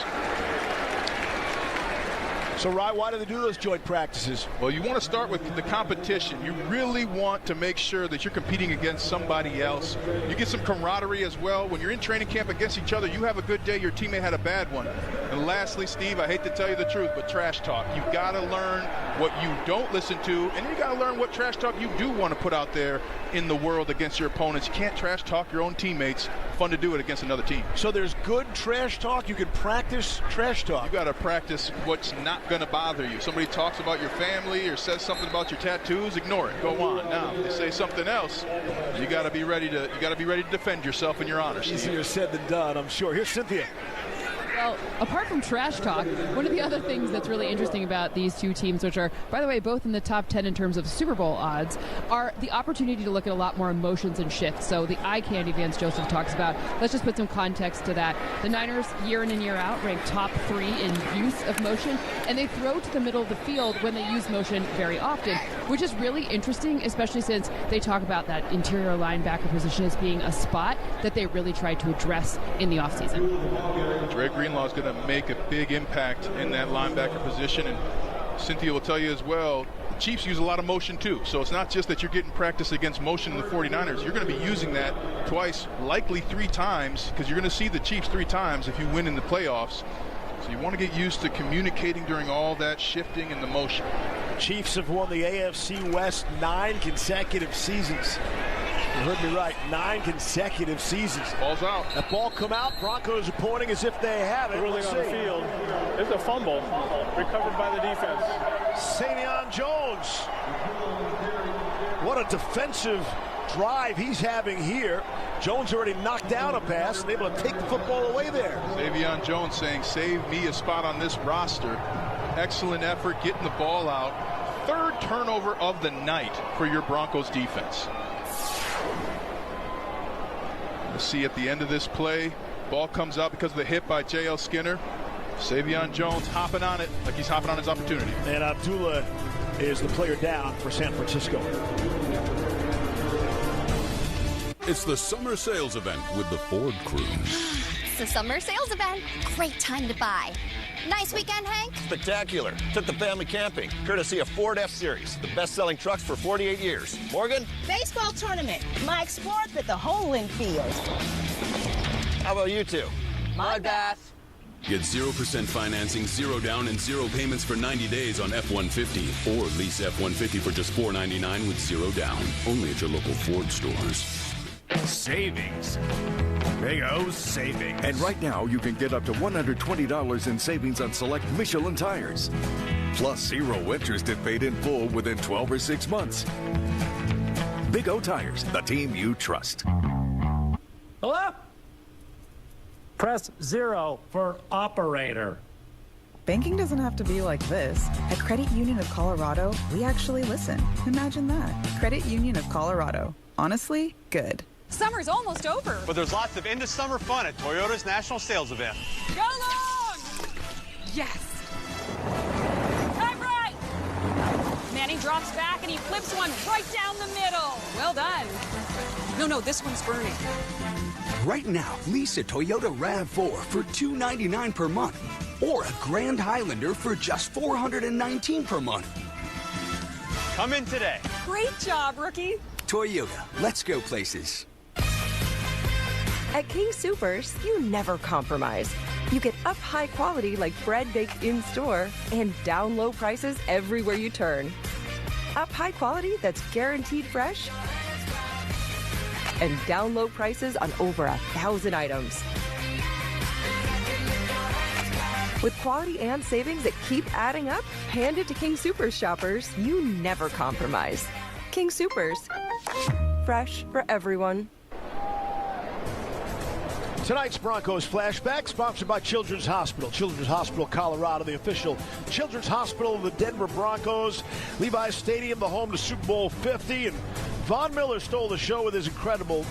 So, Ryan, why do they do those joint practices? Well, you want to start with the competition. You really want to make sure that you're competing against somebody else. You get some camaraderie as well. When you're in training camp against each other, you have a good day, your teammate had a bad one. And lastly, Steve, I hate to tell you the truth, but trash talk. You've got to learn what you don't listen to, and you got to learn what trash talk you do want to put out there in the world against your opponents. You can't trash talk your own teammates. Fun to do it against another team. So there's good trash talk. You can practice trash talk. You got to practice what's not going to bother you. Somebody talks about your family or says something about your tattoos, ignore it. Go on. Now, if they say something else, you got to be ready to defend yourself and your honor. Easier said than done, I'm sure. Here's Cynthia. Well, apart from trash talk, one of the other things that's really interesting about these two teams, which are, by the way, both in the top 10 in terms of Super Bowl odds, are the opportunity to look at a lot more emotions and shifts. So the eye candy Vance Joseph talks about, let's just put some context to that. The Niners, year in and year out, rank top 3 in use of motion, and they throw to the middle of the field when they use motion very often, which is really interesting, especially since they talk about that interior linebacker position as being a spot that they really tried to address in the offseason. Dre Greenlaw is going to make a big impact in that linebacker position, and Cynthia will tell you as well, the Chiefs use a lot of motion too, so it's not just that you're getting practice against motion in the 49ers. You're going to be using that twice, likely 3 times, because you're going to see the Chiefs 3 times if you win in the playoffs. So you want to get used to communicating during all that shifting and the motion. Chiefs have won the AFC West 9 consecutive seasons. You heard me right, 9 consecutive seasons. Ball's out. That ball come out, Broncos are pointing as if they have it. Ruling on the field. There's a fumble recovered by the defense. Savion Jones. What a defensive drive he's having here. Jones already knocked down a pass and able to take the football away there. Savion Jones saying, save me a spot on this roster. Excellent effort getting the ball out. 3rd turnover of the night for your Broncos defense. Let's see at the end of this play, ball comes out because of the hit by J.L. Skinner. Savion Jones hopping on it like he's hopping on his opportunity. And Abdullah is the player down for San Francisco. It's the summer sales event with the Ford crew. It's the summer sales event. Great time to buy. Nice weekend, Hank? Spectacular. Took the family camping, courtesy of Ford F-Series, the best-selling trucks for 48 years. Morgan? Baseball tournament. Mike Sports at the Homeland Field. How about you two? Mud bath. Get 0% financing, 0 down, and 0 payments for 90 days on F-150. Or lease F-150 for just $499 with 0 down. Only at your local Ford stores. Savings. Big O savings. And right now, you can get up to $120 in savings on select Michelin tires. Plus 0 interest if paid in full within 12 or 6 months. Big O Tires, the team you trust. Hello? Press 0 for operator. Banking doesn't have to be like this. At Credit Union of Colorado, we actually listen. Imagine that. Credit Union of Colorado. Honestly, good. Summer's almost over. But there's lots of end-of-summer fun at Toyota's National Sales Event. Go long! Yes. Time right! Manny drops back and he flips one right down the middle. Well done. No, this one's burning. Right now, lease a Toyota RAV4 for $299 per month or a Grand Highlander for just $419 per month. Come in today. Great job, rookie. Toyota. Let's go places. At King Soopers, you never compromise. You get up high quality like bread baked in store and down low prices everywhere you turn. Up high quality that's guaranteed fresh and down low prices on over 1,000 items. With quality and savings that keep adding up, hand it to King Soopers shoppers. You never compromise. King Soopers. Fresh for everyone. Tonight's Broncos Flashback, sponsored by Children's Hospital. Children's Hospital Colorado, the official Children's Hospital of the Denver Broncos. Levi's Stadium, the home to Super Bowl 50. And Von Miller stole the show with his incredible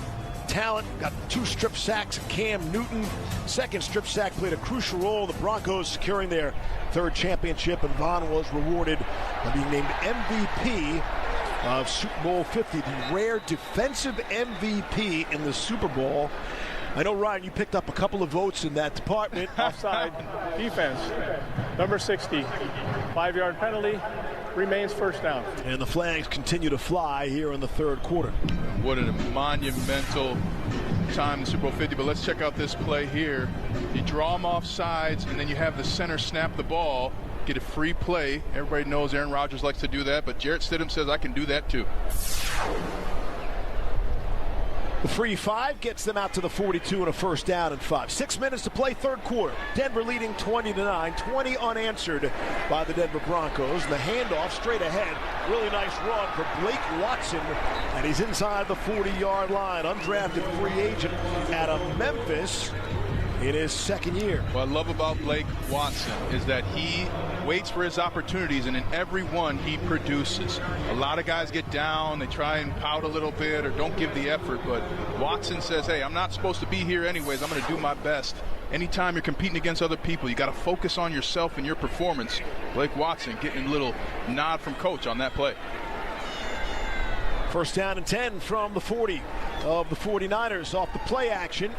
talent. Got 2 strip sacks. Cam Newton, second strip sack, played a crucial role. The Broncos securing their 3rd championship, and Von was rewarded by being named MVP of Super Bowl 50, the rare defensive MVP in the Super Bowl. I know, Ryan, you picked up a couple of votes in that department. Offside defense, number 60, 5-yard penalty, remains first down. And the flags continue to fly here in the 3rd quarter. What a monumental time in Super Bowl 50, but let's check out this play here. You draw them off sides, and then you have the center snap the ball, get a free play. Everybody knows Aaron Rodgers likes to do that, but Jarrett Stidham says I can do that too. The free 5 gets them out to the 42 and a first down and 5. 6 minutes to play, 3rd quarter. Denver leading 20-9, 20 unanswered by the Denver Broncos. The handoff straight ahead. Really nice run for Blake Watson, and he's inside the 40-yard line. Undrafted free agent out of Memphis in his 2nd year. What I love about Blake Watson is that he waits for his opportunities, and in every one he produces. A lot of guys get down, they try and pout a little bit or don't give the effort, but Watson says, hey, I'm not supposed to be here anyways. I'm going to do my best. Anytime you're competing against other people, you got to focus on yourself and your performance. Blake Watson getting a little nod from coach on that play. First down and 10 from the 40 of the 49ers off the play action.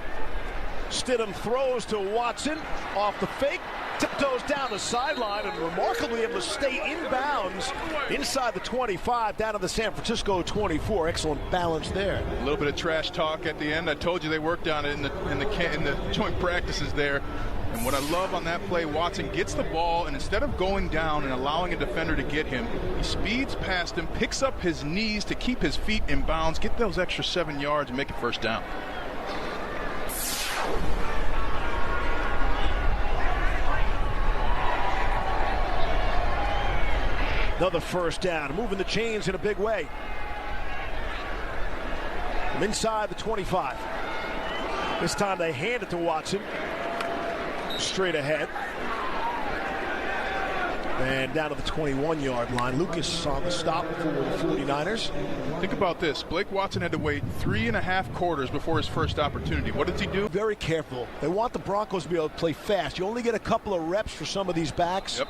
Stidham throws to Watson off the fake, tiptoes down the sideline, and remarkably able to stay inbounds inside the 25 down to the San Francisco 24. Excellent balance there. A little bit of trash talk at the end. I told you they worked on it in the joint practices there. And what I love on that play, Watson gets the ball, and instead of going down and allowing a defender to get him, he speeds past him, picks up his knees to keep his feet in bounds, get those extra 7 yards, and make it first down. Another first down, moving the chains in a big way. From inside the 25. This time they hand it to Watson. Straight ahead. And down to the 21-yard line. Lucas on the stop for the 49ers. Think about this. Blake Watson had to wait 3.5 quarters before his first opportunity. What does he do? Very careful. They want the Broncos to be able to play fast. You only get a couple of reps for some of these backs. Yep.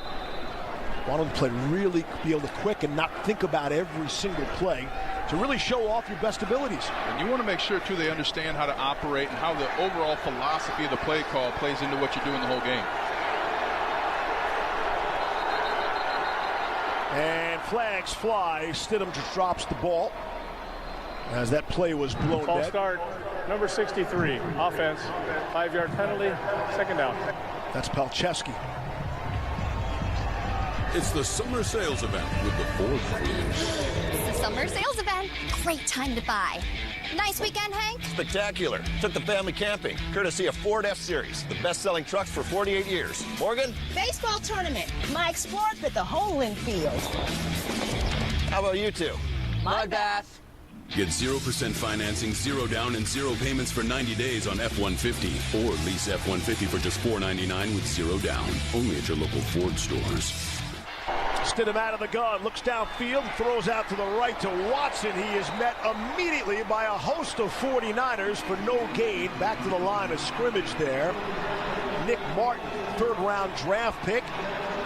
Want them to play really, be able to quick and not think about every single play to really show off your best abilities. And you want to make sure, too, they understand how to operate and how the overall philosophy of the play call plays into what you're doing the whole game. And flags fly. Stidham just drops the ball as that play was blown False dead. start, number 63, offense, 5-yard penalty, 2nd down. That's Palczewski. It's the summer sales event with the Ford Cruise. It's the summer sales event. Great time to buy. Nice weekend, Hank? Spectacular. Took the family camping, courtesy of Ford F-Series, the best-selling trucks for 48 years. Morgan? Baseball tournament. Mike's fourth at the whole infield. How about you two? My bath. Get 0% financing, 0 down, and 0 payments for 90 days on F-150. Or lease F-150 for just $499 with 0 down. Only at your local Ford stores. Stidham out of the gun, looks downfield, throws out to the right to Watson. He is met immediately by a host of 49ers for no gain. Back to the line of scrimmage there. Nick Martin, 3rd-round draft pick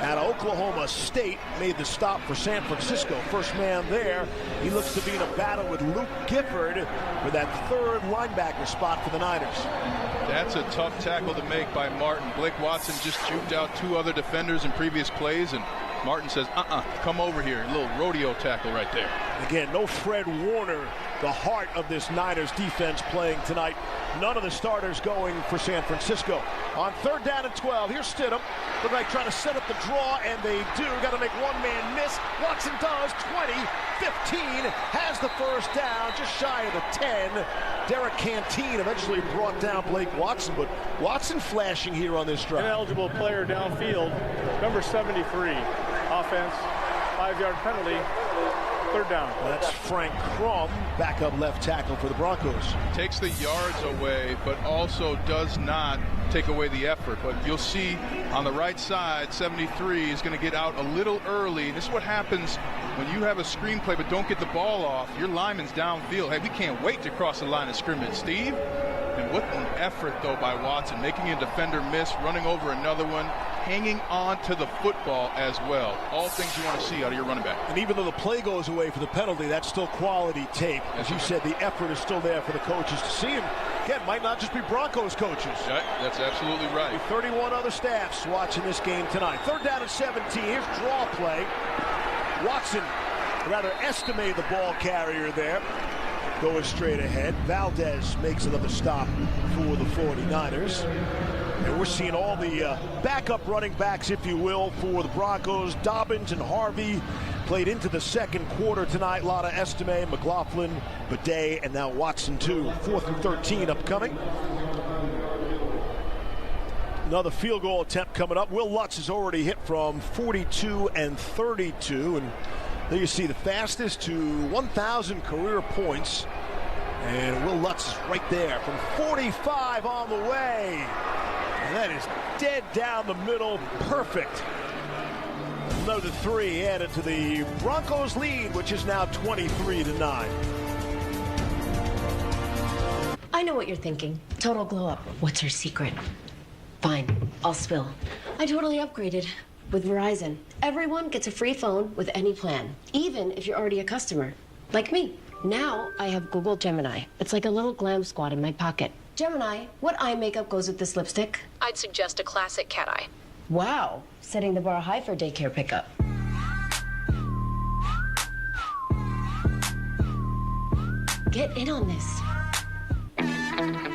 out of Oklahoma State, made the stop for San Francisco. First man there. He looks to be in a battle with Luke Gifford for that 3rd linebacker spot for the Niners. That's a tough tackle to make by Martin. Blake Watson just juked out 2 other defenders in previous plays, and Martin says, come over here. A little rodeo tackle right there. Again, no Fred Warner, the heart of this Niners defense playing tonight. None of the starters going for San Francisco. On 3rd down and 12, here's Stidham. Look like trying to set up the draw, and they do. Got to make one man miss. Watson does. 20, 15, has the first down, just shy of the 10. Derek Canteen eventually brought down Blake Watson, but Watson flashing here on this drive. Ineligible player downfield, number 73. Offense, 5-yard penalty. 3rd down. That's Frank Crum, backup left tackle for the Broncos. Takes the yards away, but also does not take away the effort. But you'll see on the right side, 73 is going to get out a little early. This is what happens when you have a screenplay but don't get the ball off. Your lineman's downfield. Hey, we can't wait to cross the line of scrimmage, Steve. And what an effort, though, by Watson, making a defender miss, running over another one, hanging on to the football as well. All things you want to see out of your running back. And even though the play goes away for the penalty, that's still quality tape. As you said, the effort is still there for the coaches to see. And again, might not just be Broncos coaches. Yeah, that's absolutely right. 31 other staffs watching this game tonight. 3rd down and 17. Here's draw play. Watson, rather Estime, the ball carrier there, going straight ahead. Valdez makes another stop for the 49ers. And we're seeing all the backup running backs, if you will, for the Broncos. Dobbins and Harvey played into the second quarter tonight. A lot of Estime, McLaughlin, Bidet, and now Watson too. 4th and 13 upcoming. Another field goal attempt coming up. Will Lutz has already hit from 42 and 32. And there you see the fastest to 1,000 career points. And Will Lutz is right there from 45 on the way. And that is dead down the middle. Perfect. Another 3 added to the Broncos lead, which is now 23-9. I know what you're thinking. Total glow up. What's her secret? Fine, I'll spill. I totally upgraded with Verizon. Everyone gets a free phone with any plan, even if you're already a customer, like me. Now I have Google Gemini. It's like a little glam squad in my pocket. Gemini, what eye makeup goes with this lipstick? I'd suggest a classic cat eye. Wow, setting the bar high for daycare pickup. Get in on this.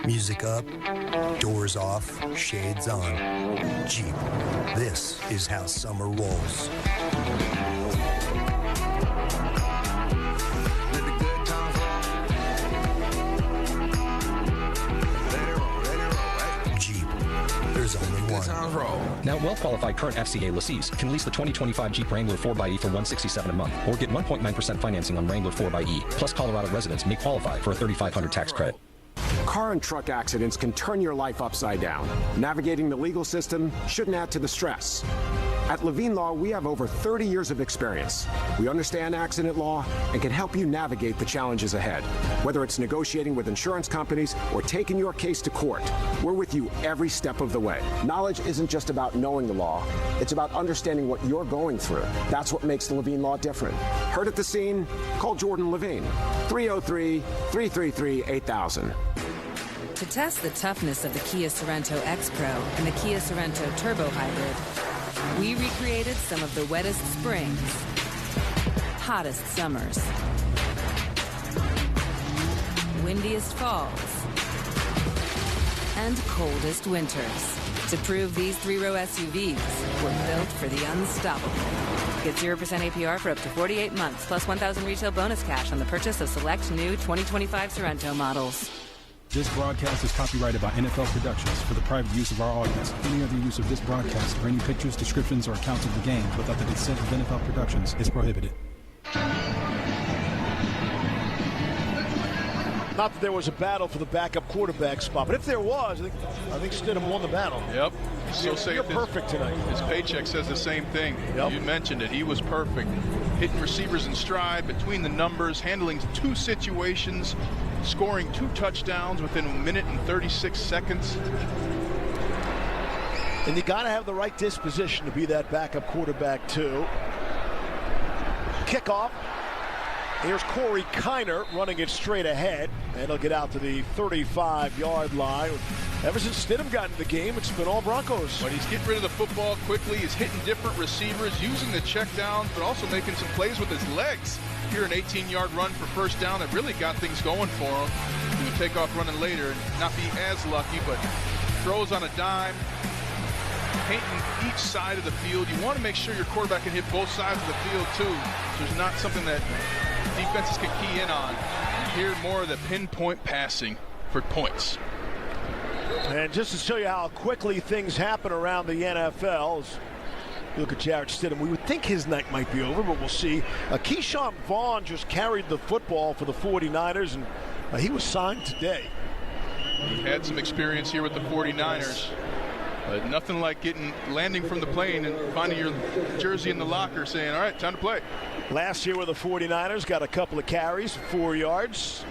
Music up, doors off, shades on. Jeep, this is how summer rolls. Jeep, there's only one. Now, well-qualified current FCA lessees can lease the 2025 Jeep Wrangler 4xe for $167 a month or get 1.9% financing on Wrangler 4xe. Plus, Colorado residents may qualify for a $3,500 tax credit. Car and truck accidents can turn your life upside down. Navigating the legal system shouldn't add to the stress. At Levine Law, we have over 30 years of experience. We understand accident law and can help you navigate the challenges ahead. Whether it's negotiating with insurance companies or taking your case to court, we're with you every step of the way. Knowledge isn't just about knowing the law. It's about understanding what you're going through. That's what makes Levine Law different. Hurt at the scene? Call Jordan Levine. 303-333-8000. To test the toughness of the Kia Sorento X-Pro and the Kia Sorento Turbo Hybrid, we recreated some of the wettest springs, hottest summers, windiest falls, and coldest winters to prove these three-row SUVs were built for the unstoppable. Get 0% APR for up to 48 months, plus $1,000 retail bonus cash on the purchase of select new 2025 Sorento models. This broadcast is copyrighted by NFL Productions for the private use of our audience. Any other use of this broadcast or any pictures, descriptions, or accounts of the game without the consent of NFL Productions is prohibited. Not that there was a battle for the backup quarterback spot, but if there was, I think Stidham won the battle. Yep. So you're perfect tonight. His paycheck says the same thing. Yep. You mentioned it. He was perfect. Hitting receivers in stride, between the numbers, handling 2 situations, scoring 2 touchdowns within 1 minute and 36 seconds. And you got to have the right disposition to be that backup quarterback, too. Kickoff. Here's Corey Kiner running it straight ahead, and he'll get out to the 35-yard line. Ever since Stidham got into the game, it's been all Broncos. But he's getting rid of the football quickly. He's hitting different receivers, using the check down, but also making some plays with his legs. Here, an 18-yard run for first down that really got things going for him. He would take off running later and not be as lucky, but throws on a dime, painting each side of the field. You want to make sure your quarterback can hit both sides of the field, too. So there's not something that defenses can key in on. And here, more of the pinpoint passing for points. And just to show you how quickly things happen around the NFL, as you look at Jarrett Stidham, we would think his night might be over, but we'll see. Keyshawn Vaughn just carried the football for the 49ers, and he was signed today. He had some experience here with the 49ers. But nothing like landing from the plane and finding your jersey in the locker saying, all right, time to play. Last year with the 49ers, got a couple of carries, 4 yards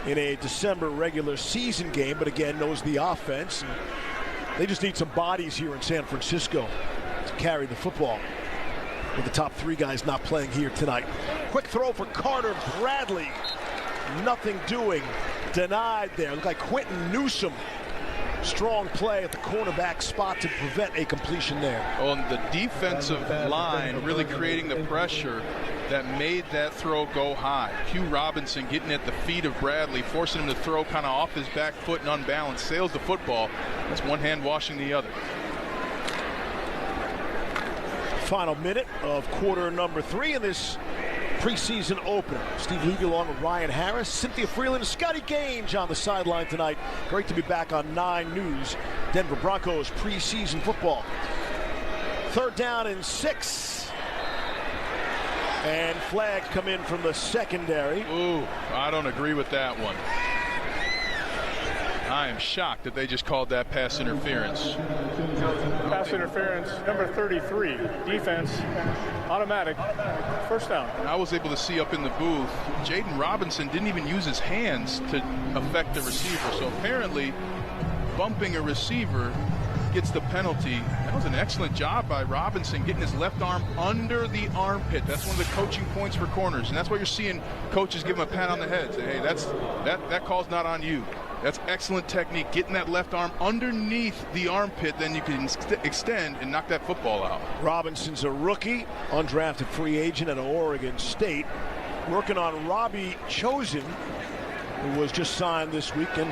in a December regular season game, but again, knows the offense. And they just need some bodies here in San Francisco to carry the football, with the top 3 guys not playing here tonight. Quick throw for Carter Bradley. Nothing doing. Denied there. Looked like Quentin Newsome. Strong play at the cornerback spot to prevent a completion there. Oh, and the defensive line really creating the pressure that made that throw go high. Hugh Robinson getting at the feet of Bradley, forcing him to throw kind of off his back foot and unbalanced. Sails the football. That's one hand washing the other. Final minute of quarter number 3 in this preseason opener. Steve Levy along with Ryan Harris, Cynthia Freeland, Scotty Gage on the sideline tonight. Great to be back on 9 News. Denver Broncos preseason football. 3rd down and 6. And flag come in from the secondary. Ooh, I don't agree with that one. I am shocked that they just called that pass interference. Pass interference, number 33, defense, automatic, first down. I was able to see up in the booth, Jaden Robinson didn't even use his hands to affect the receiver. So apparently, bumping a receiver gets the penalty. That was an excellent job by Robinson, getting his left arm under the armpit. That's one of the coaching points for corners, and that's why you're seeing coaches give him a pat on the head. Say, hey, that call's not on you. That's excellent technique, getting that left arm underneath the armpit, then you can extend and knock that football out. Robinson's a rookie, undrafted free agent at Oregon State, working on Robbie Chosen, who was just signed this week, and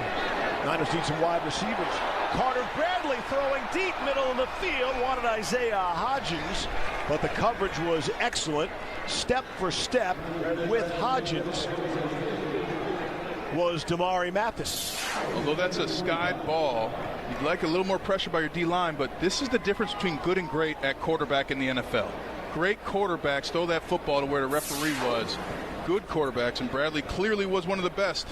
Niners need some wide receivers. Carter Bradley throwing deep middle of the field, wanted Isaiah Hodgins, but the coverage was excellent. Step for step with Hodgins was Damari Mathis. Although that's a skied ball, you'd like a little more pressure by your D-line, but this is the difference between good and great at quarterback in the NFL. Great quarterbacks throw that football to where the referee was. Good quarterbacks, and Bradley clearly was one of the best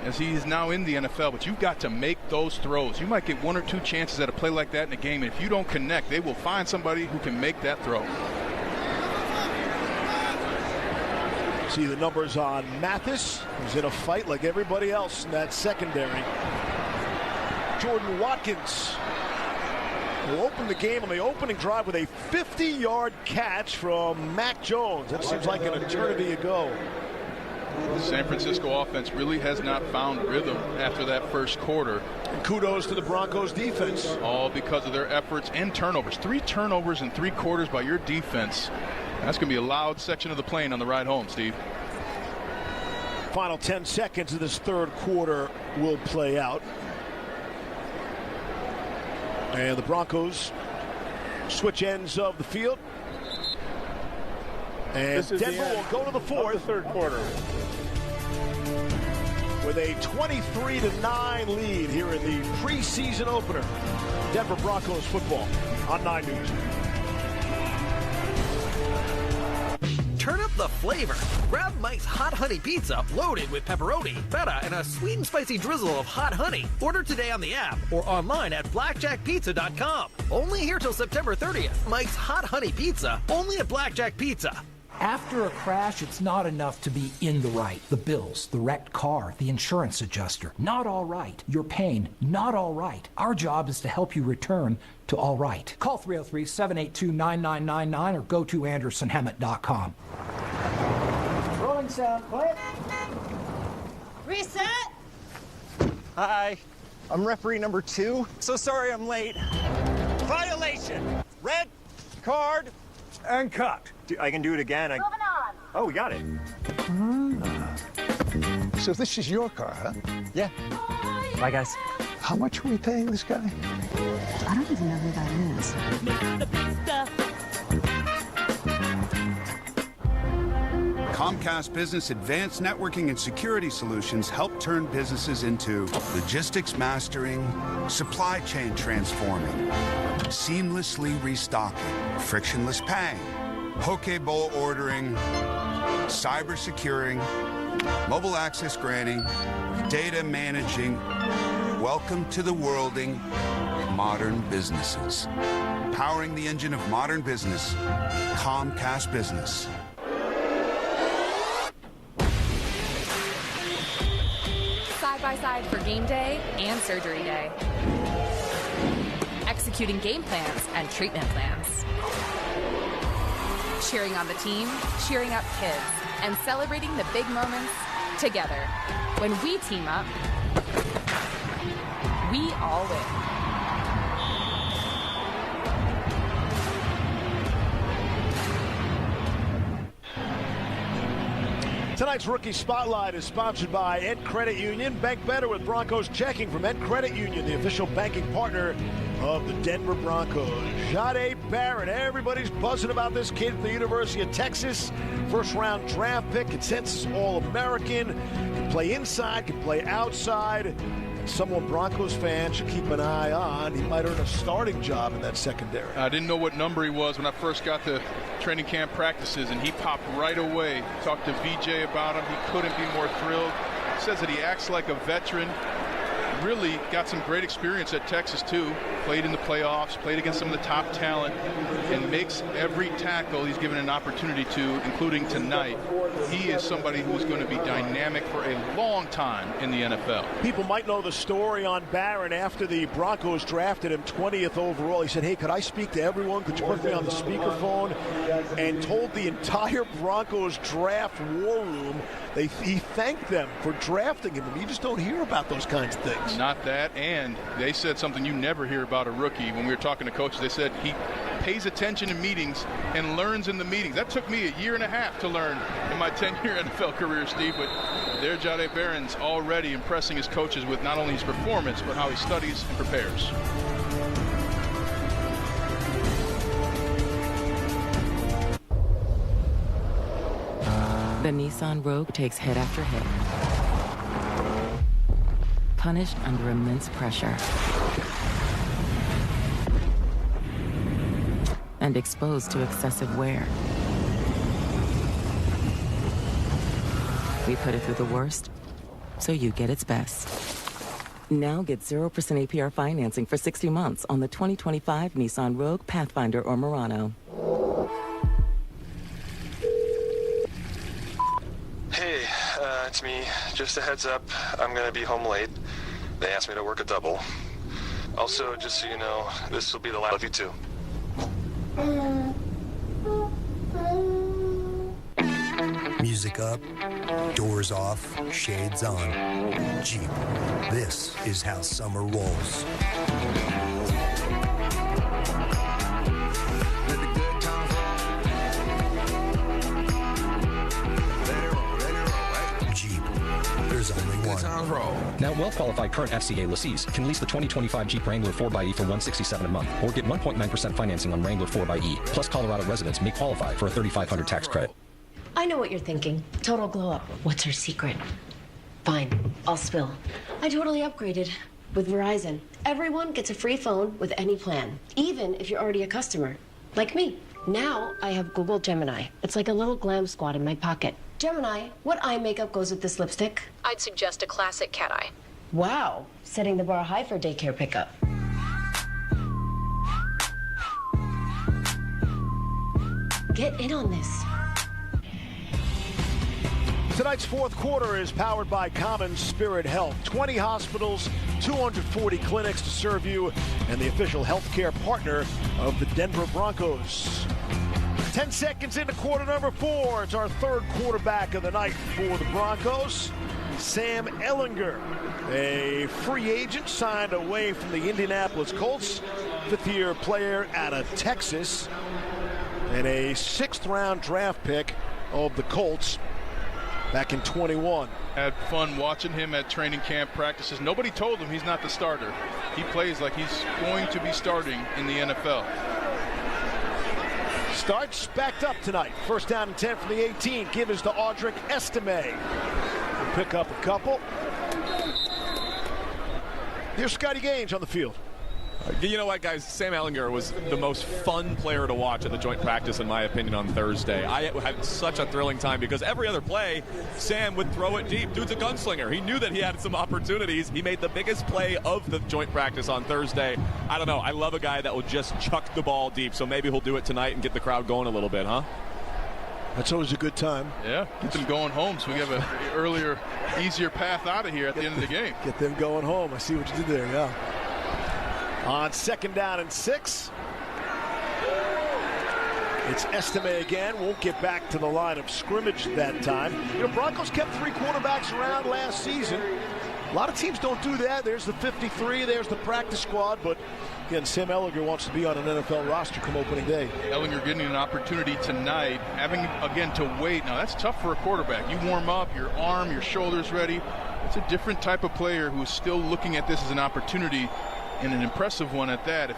as he is now in the NFL, but you've got to make those throws. You might get 1 or 2 chances at a play like that in a game, and if you don't connect, they will find somebody who can make that throw. See the numbers on Mathis, who's in a fight like everybody else in that secondary. Jordan Watkins will open the game on the opening drive with a 50-yard catch from Mac Jones. That seems like an eternity ago. The San Francisco offense really has not found rhythm after that first quarter. And kudos to the Broncos defense. All because of their efforts and turnovers. 3 turnovers in 3 quarters by your defense. That's going to be a loud section of the plane on the ride home, Steve. Final 10 seconds of this third quarter will play out. And the Broncos switch ends of the field. And Denver will go to the fourth. The third quarter. With a 23-9 lead here in the preseason opener. Denver Broncos football on 9 News. Turn up the flavor. Grab Mike's Hot Honey Pizza loaded with pepperoni, feta, and a sweet and spicy drizzle of hot honey. Order today on the app or online at blackjackpizza.com. Only here till September 30th. Mike's Hot Honey Pizza, only at Blackjack Pizza. After a crash, it's not enough to be in the right. The bills, the wrecked car, the insurance adjuster, not all right. Your pain, not all right. Our job is to help you return to all right. Call 303-782-9999 or go to andersonhemet.com. Rolling sound, quiet. Reset. Hi, I'm referee number 2. So sorry I'm late. Violation. Red card and cut. I can do it again. Moving on. Oh, we got it. So this is your car, huh? Yeah. Bye, guys. How much are we paying this guy? I don't even know who that is. Comcast Business Advanced Networking and Security Solutions help turn businesses into logistics mastering, supply chain transforming, seamlessly restocking, frictionless paying, poke bowl ordering, cyber securing, mobile access granting, data managing. Welcome to the worlding modern businesses. Powering the engine of modern business, Comcast Business. Side by side for game day and surgery day. Executing game plans and treatment plans. Cheering on the team, cheering up kids, and celebrating the big moments together. When we team up, we all win. Tonight's Rookie Spotlight is sponsored by Ed Credit Union. Bank better with Broncos checking from Ed Credit Union, the official banking partner of the Denver Broncos. Jahdae Barron, everybody's buzzing about this kid from the University of Texas. First-round draft pick, consensus All-American. Can play inside, can play outside. Someone Broncos fans should keep an eye on. He might earn a starting job in that secondary. I didn't know what number he was when I first got to training camp practices, and he popped right away. Talked to VJ about him. He couldn't be more thrilled. Says that he acts like a veteran. Really got some great experience at Texas, too. Played in the playoffs, played against some of the top talent, and makes every tackle he's given an opportunity to, including tonight. He is somebody who's going to be dynamic for a long time in the NFL. People might know the story on Barron after the Broncos drafted him 20th overall. He said, hey, could I speak to everyone? Could you put me on the speakerphone? And told the entire Broncos draft war room he thanked them for drafting him. You just don't hear about those kinds of things. Not that, and they said something you never hear about a rookie. When we were talking to coaches, they said he pays attention in meetings and learns in the meetings. That took me a year and a half to learn in my 10-year NFL career, Steve, but there Jahdae Barron's already impressing his coaches with not only his performance, but how he studies and prepares. The Nissan Rogue takes hit after hit, punished under immense pressure, and exposed to excessive wear. We put it through the worst, so you get its best. Now get 0% APR financing for 60 months on the 2025 Nissan Rogue, Pathfinder, or Murano. Hey, it's me. Just a heads up, I'm gonna be home late. They asked me to work a double. Also, just so you know, this will be the last of you two. Music up, doors off, shades on. Jeep, this is how summer rolls. Jeep, there's only one. Now, well-qualified current FCA lessees can lease the 2025 Jeep Wrangler 4xE for $167 a month, or get 1.9% financing on Wrangler 4xE. Plus, Colorado residents may qualify for a $3,500 tax credit. I know what you're thinking. Total glow up. What's her secret? Fine, I'll spill. I totally upgraded with Verizon. Everyone gets a free phone with any plan, even if you're already a customer, like me. Now I have Google Gemini. It's like a little glam squad in my pocket. Gemini, what eye makeup goes with this lipstick? I'd suggest a classic cat eye. Wow, setting the bar high for daycare pickup. Get in on this. Tonight's fourth quarter is powered by Common Spirit Health. 20 hospitals, 240 clinics to serve you, and the official healthcare partner of the Denver Broncos. 10 seconds into quarter number 4. It's our third quarterback of the night for the Broncos. Sam Ehlinger, a free agent signed away from the Indianapolis Colts. Fifth-year player out of Texas. And a 6th-round draft pick of the Colts back in 21. Had fun watching him at training camp practices. Nobody told him he's not the starter. He plays like he's going to be starting in the NFL. Starts backed up tonight. First down and 10 from the 18. Give us to Audric Estime. We'll pick up a couple. Here's Scotty Gaines on the field. You know what, guys? Sam Ehlinger was the most fun player to watch at the joint practice, in my opinion, on Thursday. I had such a thrilling time because every other play, Sam would throw it deep. Dude's a gunslinger. He knew that he had some opportunities. He made the biggest play of the joint practice on Thursday. I don't know. I love a guy that will just chuck the ball deep, so maybe he'll do it tonight and get the crowd going a little bit, huh? That's always a good time. Yeah, get them going home so we have an earlier, easier path out of here at the end of the game. Get them going home. I see what you did there, yeah. On second down and 6. It's Estime again. Won't get back to the line of scrimmage that time. You know, Broncos kept 3 quarterbacks around last season. A lot of teams don't do that. There's the 53, there's the practice squad, but again, Sam Ehlinger wants to be on an NFL roster come opening day. Ehlinger getting an opportunity tonight, having, again, to wait. Now, that's tough for a quarterback. You warm up, your arm, your shoulder's ready. It's a different type of player who's still looking at this as an opportunity, and an impressive one at that. If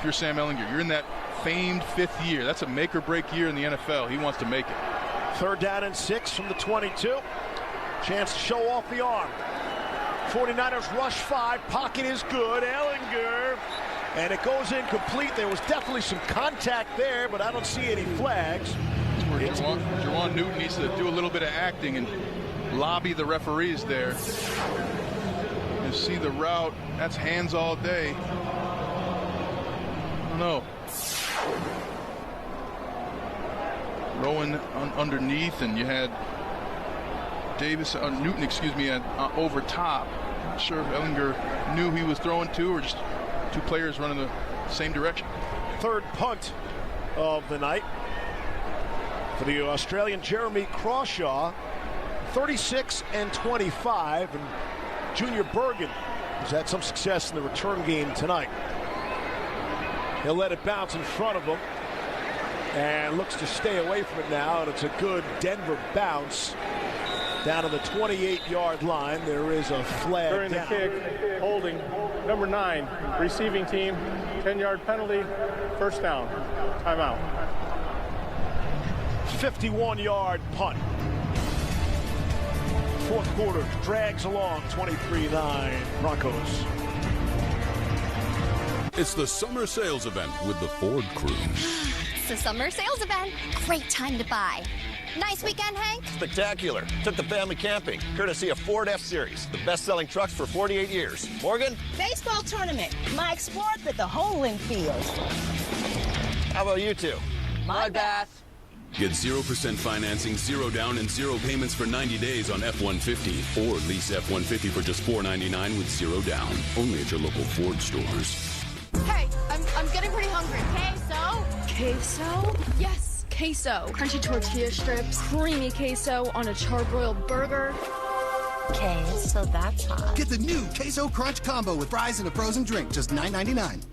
you're Sam Ehlinger, you're in that famed 5th year. That's a make or break year in the NFL. He wants to make it. Third down and 6 from the 22. Chance to show off the arm. 49ers rush 5. Pocket is good. Ehlinger. And it goes incomplete. There was definitely some contact there, but I don't see any flags. Juwan Newton needs to do a little bit of acting and lobby the referees there. You see the route. That's hands all day. I don't know. Rowan underneath, and you had Newton, over top. Not sure if Ehlinger knew he was throwing to, or just 2 players running the same direction. Third punt of the night for the Australian Jeremy Crawshaw. 36 and 25, and Junior Bergen has had some success in the return game tonight. He'll let it bounce in front of him and looks to stay away from it now, and it's a good Denver bounce down to the 28-yard line. There is a flag during the kick, holding number 9, receiving team, 10-yard penalty, first down, timeout. 51-yard punt. Fourth quarter drags along 23-9 Broncos. It's the summer sales event with the Ford crew. It's the summer sales event. Great time to buy. Nice weekend, Hank? Spectacular. Took the family camping, courtesy of Ford F-Series, the best-selling trucks for 48 years. Morgan? Baseball tournament. Mike Sport at the hole in field. How about you two? My bath. Get 0% financing, 0 down, and 0 payments for 90 days on F-150. Or lease F-150 for just $499 with 0 down. Only at your local Ford stores. Hey, I'm getting pretty hungry. Queso? Queso? Yes, queso. Crunchy tortilla strips, creamy queso on a charbroiled burger. Queso, that's hot. Get the new Queso Crunch Combo with fries and a frozen drink, just $9.99.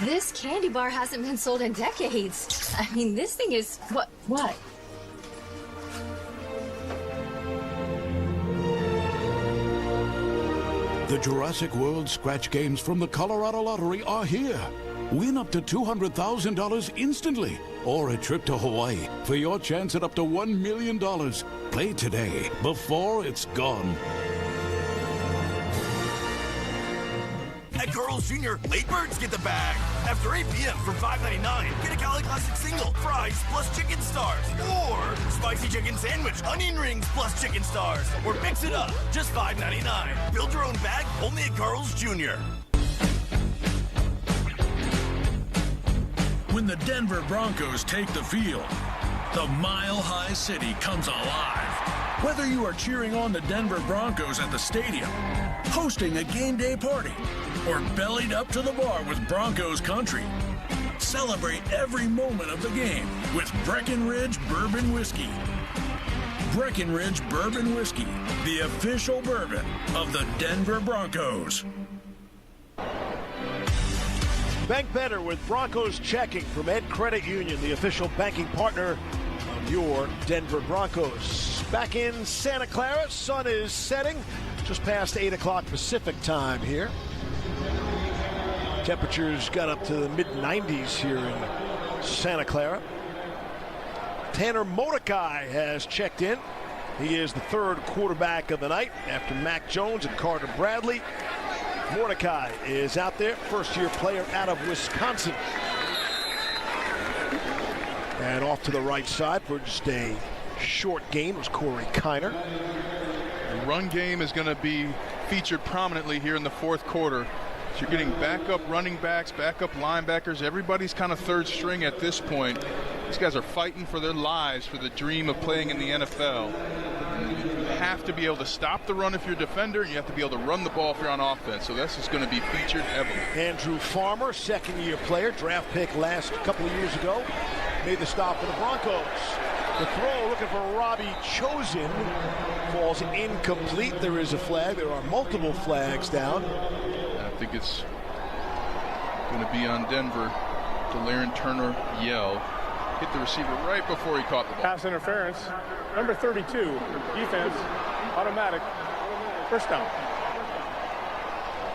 This candy bar hasn't been sold in decades. I mean, this thing is... What? The Jurassic World scratch games from the Colorado Lottery are here. Win up to $200,000 instantly, or a trip to Hawaii for your chance at up to $1 million. Play today, before it's gone. At Carl's Jr., late birds get the bag. After 8 p.m. for $5.99, get a Cali Classic single, fries plus chicken stars. Or spicy chicken sandwich, onion rings plus chicken stars. Or mix it up, just $5.99. Build your own bag only at Carl's Jr. When the Denver Broncos take the field, the Mile High City comes alive. Whether you are cheering on the Denver Broncos at the stadium, hosting a game day party, or bellied up to the bar with Broncos country, Celebrate every moment of the game with Breckenridge Bourbon Whiskey. Breckenridge Bourbon Whiskey, the official bourbon of the Denver Broncos. Bank better with Broncos checking from Ed Credit Union, the official banking partner of your Denver Broncos. Back in Santa Clara, sun is setting just past 8 o'clock Pacific time here. Temperatures got up to the mid-90s here in Santa Clara. Tanner Mordecai has checked in. He is the third quarterback of the night after Mac Jones and Carter Bradley. Mordecai is out there, first-year player out of Wisconsin. And off to the right side for just a short gain was Corey Kiner. The run game is going to be featured prominently here in the fourth quarter. So you're getting backup running backs, backup linebackers. Everybody's kind of third string at this point. These guys are fighting for their lives for the dream of playing in the NFL. You have to be able to stop the run if you're a defender, and you have to be able to run the ball if you're on offense. So this is going to be featured heavily. Andrew Farmer, second-year player, draft pick last couple of years ago, made the stop for the Broncos. The throw looking for Robbie Chosen falls incomplete. There is a flag. There are multiple flags down. I think it's going to be on Denver. Delaren Turner Yell hit the receiver right before he caught the ball. Pass interference. Number 32, defense, automatic, first down.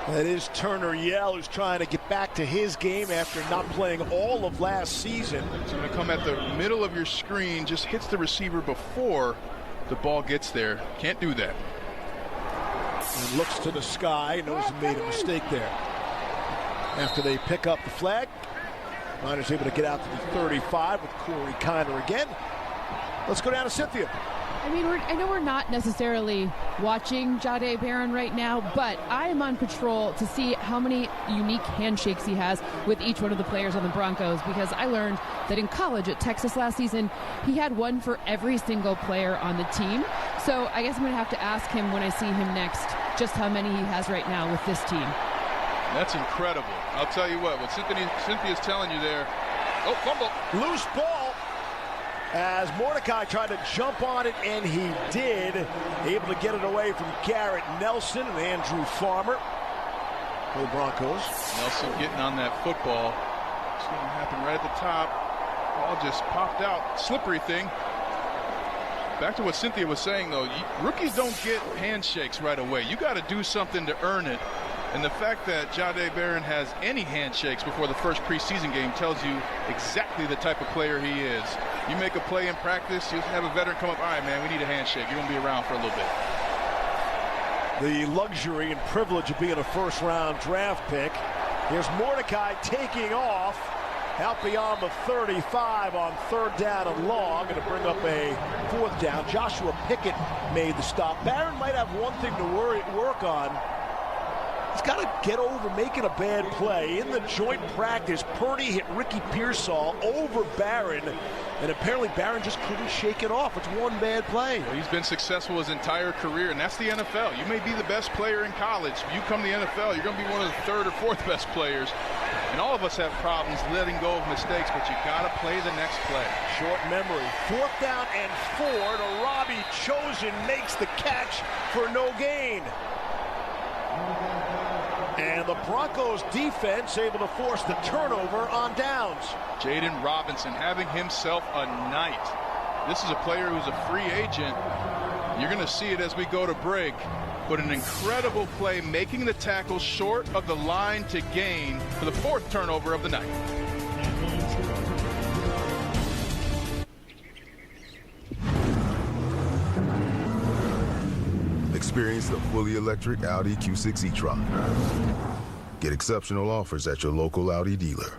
That is Turner Yell, who's trying to get back to his game after not playing all of last season. It's going to come at the middle of your screen, just hits the receiver before the ball gets there. Can't do that. And looks to the sky, knows he made a mistake there. After they pick up the flag, Niners able to get out to the 35 with Corey Kiner again. Let's go down to Cynthia. I mean, I know we're not necessarily watching Jahdae Barron right now, but I am on patrol to see how many unique handshakes he has with each one of the players on the Broncos, because I learned that in college at Texas last season, he had one for every single player on the team. So I guess I'm going to have to ask him when I see him next just how many he has right now with this team. That's incredible. I'll tell you what Cynthia's telling you there. Oh, fumble. Loose ball as Mordecai tried to jump on it, and he did. Able to get it away from Garrett Nelson and Andrew Farmer for the Broncos. Nelson getting on that football. It's going to happen right at the top. Ball just popped out. Slippery thing. Back to what Cynthia was saying, though. Rookies don't get handshakes right away. You got to do something to earn it. And the fact that Jahdae Barron has any handshakes before the first preseason game tells you exactly the type of player he is. You make a play in practice, you have a veteran come up, all right, man, we need a handshake. You're going to be around for a little bit. The luxury and privilege of being a first-round draft pick. Here's Mordecai taking off out beyond the 35 on third down and long, going to bring up a fourth down. Joshua Pickett made the stop. Barron might have one thing to work on. He's got to get over making a bad play. In the joint practice, Purdy hit Ricky Pearsall over Barron, and apparently Barron just couldn't shake it off. It's one bad play. Well, he's been successful his entire career, and that's the NFL. You may be the best player in college. If you come to the NFL, you're going to be one of the third or fourth best players. And all of us have problems letting go of mistakes, but you got to play the next play. Short memory. Fourth down and 4 to Robbie Chosen makes the catch for no gain. And the Broncos defense able to force the turnover on downs. Jaden Robinson having himself a night. This is a player who's a free agent. You're going to see it as we go to break. But an incredible play, making the tackle short of the line to gain for the fourth turnover of the night. Experience the fully electric Audi Q6 e-tron. Get exceptional offers at your local Audi dealer.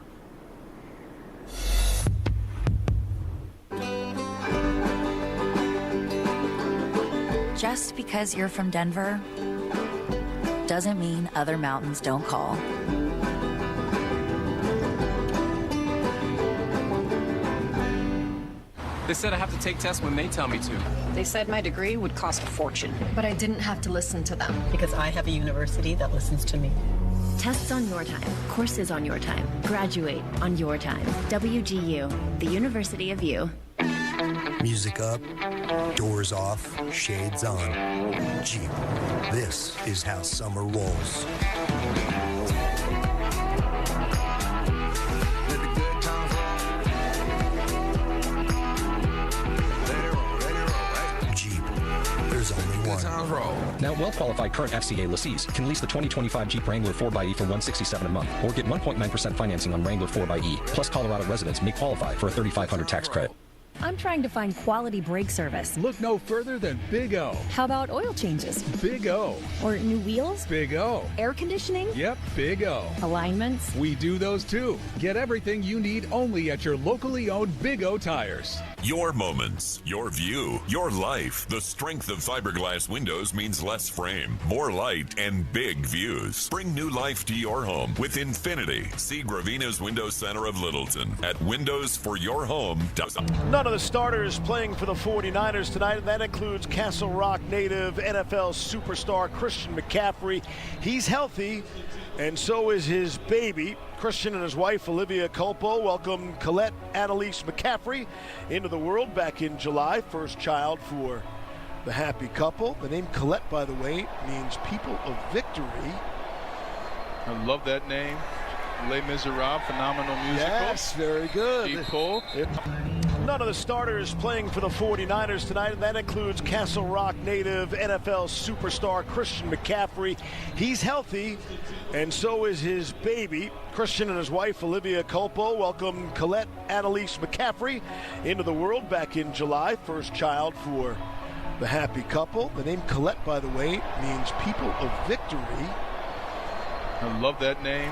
Just because you're from Denver doesn't mean other mountains don't call. They said I have to take tests when they tell me to. They said my degree would cost a fortune. But I didn't have to listen to them. Because I have a university that listens to me. Tests on your time. Courses on your time. Graduate on your time. WGU, the University of You. Music up, doors off, shades on. Jeep, this is how summer rolls. Jeep, there's only one. Now, well-qualified current FCA lessees can lease the 2025 Jeep Wrangler 4xE for $167 a month or get 1.9% financing on Wrangler 4xE. Plus, Colorado residents may qualify for a $3,500 tax credit. I'm trying to find quality brake service. Look no further than Big O. How about oil changes? Big O. Or new wheels? Big O. Air conditioning? Yep, Big O. Alignments? We do those too. Get everything you need only at your locally owned Big O Tires. Your moments, your view, your life. The strength of fiberglass windows means less frame, more light, and big views. Bring new life to your home with Infinity. See Gravina's Window Center of Littleton at windowsforyourhome.com. None of the starters playing for the 49ers tonight, and that includes Castle Rock native NFL superstar Christian McCaffrey. He's healthy, and so is his baby. Christian and his wife, Olivia Culpo, welcomed Colette Annalise McCaffrey into the world back in July. First child for the happy couple. The name Colette, by the way, means people of victory. I love that name. Les Miserables, phenomenal musical. Yes, very good. Deep Cole. None of the starters playing for the 49ers tonight, and that includes Castle Rock native NFL superstar Christian McCaffrey. He's healthy, and so is his baby. Christian and his wife, Olivia Culpo, welcomed Colette Annalise McCaffrey into the world back in July. First child for the happy couple. The name Colette, by the way, means people of victory. I love that name.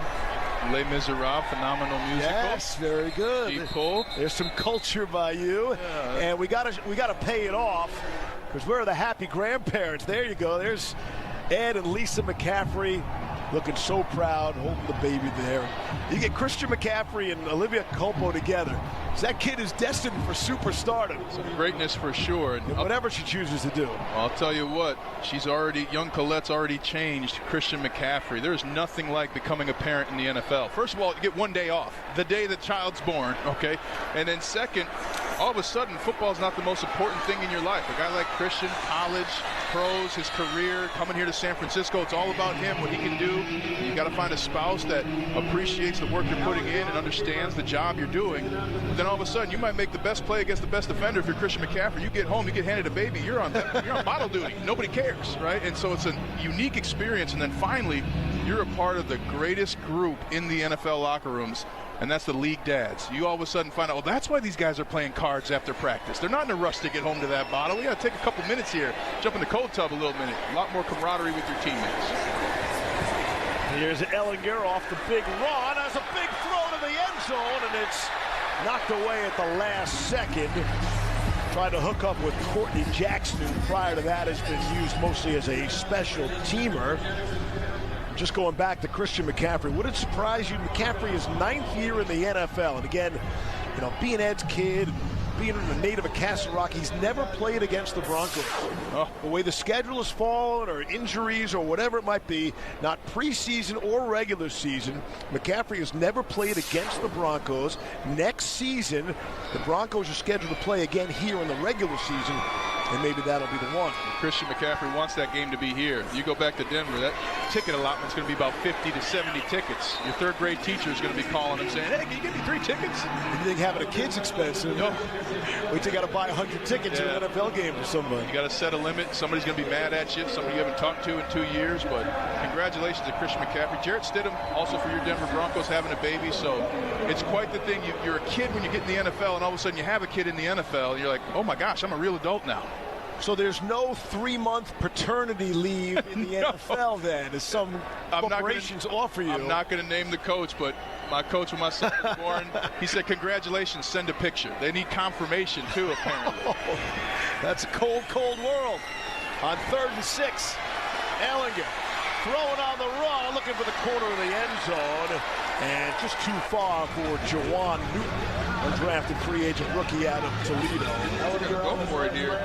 Les Miserables, phenomenal musical. Yes, very good. Deep Cole. There's some culture by you, and we gotta pay it off because we're the happy grandparents. There you go. There's Ed and Lisa McCaffrey looking so proud, holding the baby there. You get Christian McCaffrey and Olivia Culpo together. So that kid is destined for superstardom. Some greatness for sure. And whatever she chooses to do. I'll tell you what, young Colette's already changed Christian McCaffrey. There's nothing like becoming a parent in the NFL. First of all, you get one day off, the day the child's born, okay? And then second, all of a sudden, football's not the most important thing in your life. A guy like Christian, college, pros, his career, coming here to San Francisco, it's all about him, what he can do. You got to find a spouse that appreciates the work you're putting in and understands the job you're doing. But then all of a sudden, you might make the best play against the best defender if you're Christian McCaffrey. You get home, you get handed a baby, you're on bottle duty. Nobody cares, right? And so it's a unique experience. And then finally, you're a part of the greatest group in the NFL locker rooms, and that's the league dads. You all of a sudden find out, well, that's why these guys are playing cards after practice. They're not in a rush to get home to that bottle. We got to take a couple minutes here, jump in the cold tub a little minute. A lot more camaraderie with your teammates. Here's Ehlinger off the big run. Has a big throw to the end zone, and it's knocked away at the last second. Tried to hook up with Courtney Jackson, who prior to that has been used mostly as a special teamer. Just going back to Christian McCaffrey, would it surprise you? McCaffrey is 9th year in the NFL, and again, being Ed's kid, being a native of Castle Rock, he's never played against the Broncos. The way the schedule has fallen, or injuries, or whatever it might be, not preseason or regular season, McCaffrey has never played against the Broncos. Next season, the Broncos are scheduled to play again here in the regular season, and maybe that'll be the one. Christian McCaffrey wants that game to be here. You go back to Denver, that ticket allotment's going to be about 50 to 70 tickets. Your third grade teacher is going to be calling him saying, hey, can you give me 3 tickets? You think having a kid's expensive? No. Wait till you got to buy 100 tickets in an NFL game for somebody. You got to set a limit. Somebody's going to be mad at you, somebody you haven't talked to in 2 years. But congratulations to Christian McCaffrey. Jarrett Stidham, also for your Denver Broncos, having a baby. So it's quite the thing. You're a kid when you get in the NFL, and all of a sudden you have a kid in the NFL, and you're like, oh my gosh, I'm a real adult now. So there's no 3-month paternity leave in the NFL then, as some corporations offer you. I'm not going to name the coach, but my coach when my son was born, he said, congratulations, send a picture. They need confirmation too, apparently. That's a cold, cold world. On 3rd and 6, Ehlinger throwing on the run, looking for the corner of the end zone, and just too far for Jawan Newton, undrafted free agent rookie out of Toledo. Go for it here.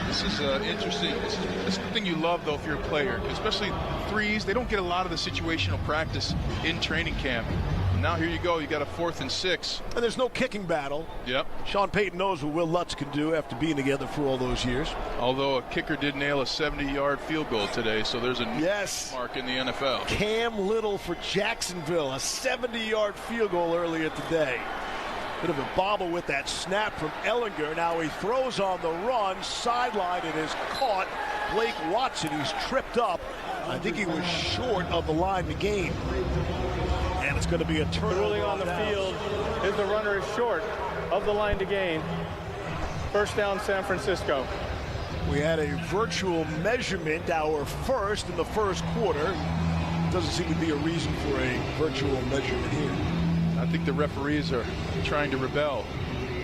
This This is interesting. This is the thing you love, though, if you're a player, especially threes. They don't get a lot of the situational practice in training camp. And now here you go. You got a 4th and 6. And there's no kicking battle. Yep. Sean Payton knows what Will Lutz can do after being together for all those years. Although a kicker did nail a 70-yard field goal today, so there's a mark in the NFL. Cam Little for Jacksonville, a 70-yard field goal earlier today. Bit of a bobble with that snap from Ehlinger. Now he throws on the run, sideline. It is caught. Blake Watson, he's tripped up. I think he was short of the line to gain. And it's going to be a turnover. Ruling on the field is the runner is short of the line to gain. First down, San Francisco. We had a virtual measurement, our first in the first quarter. Doesn't seem to be a reason for a virtual measurement here. I think the referees are trying to rebel,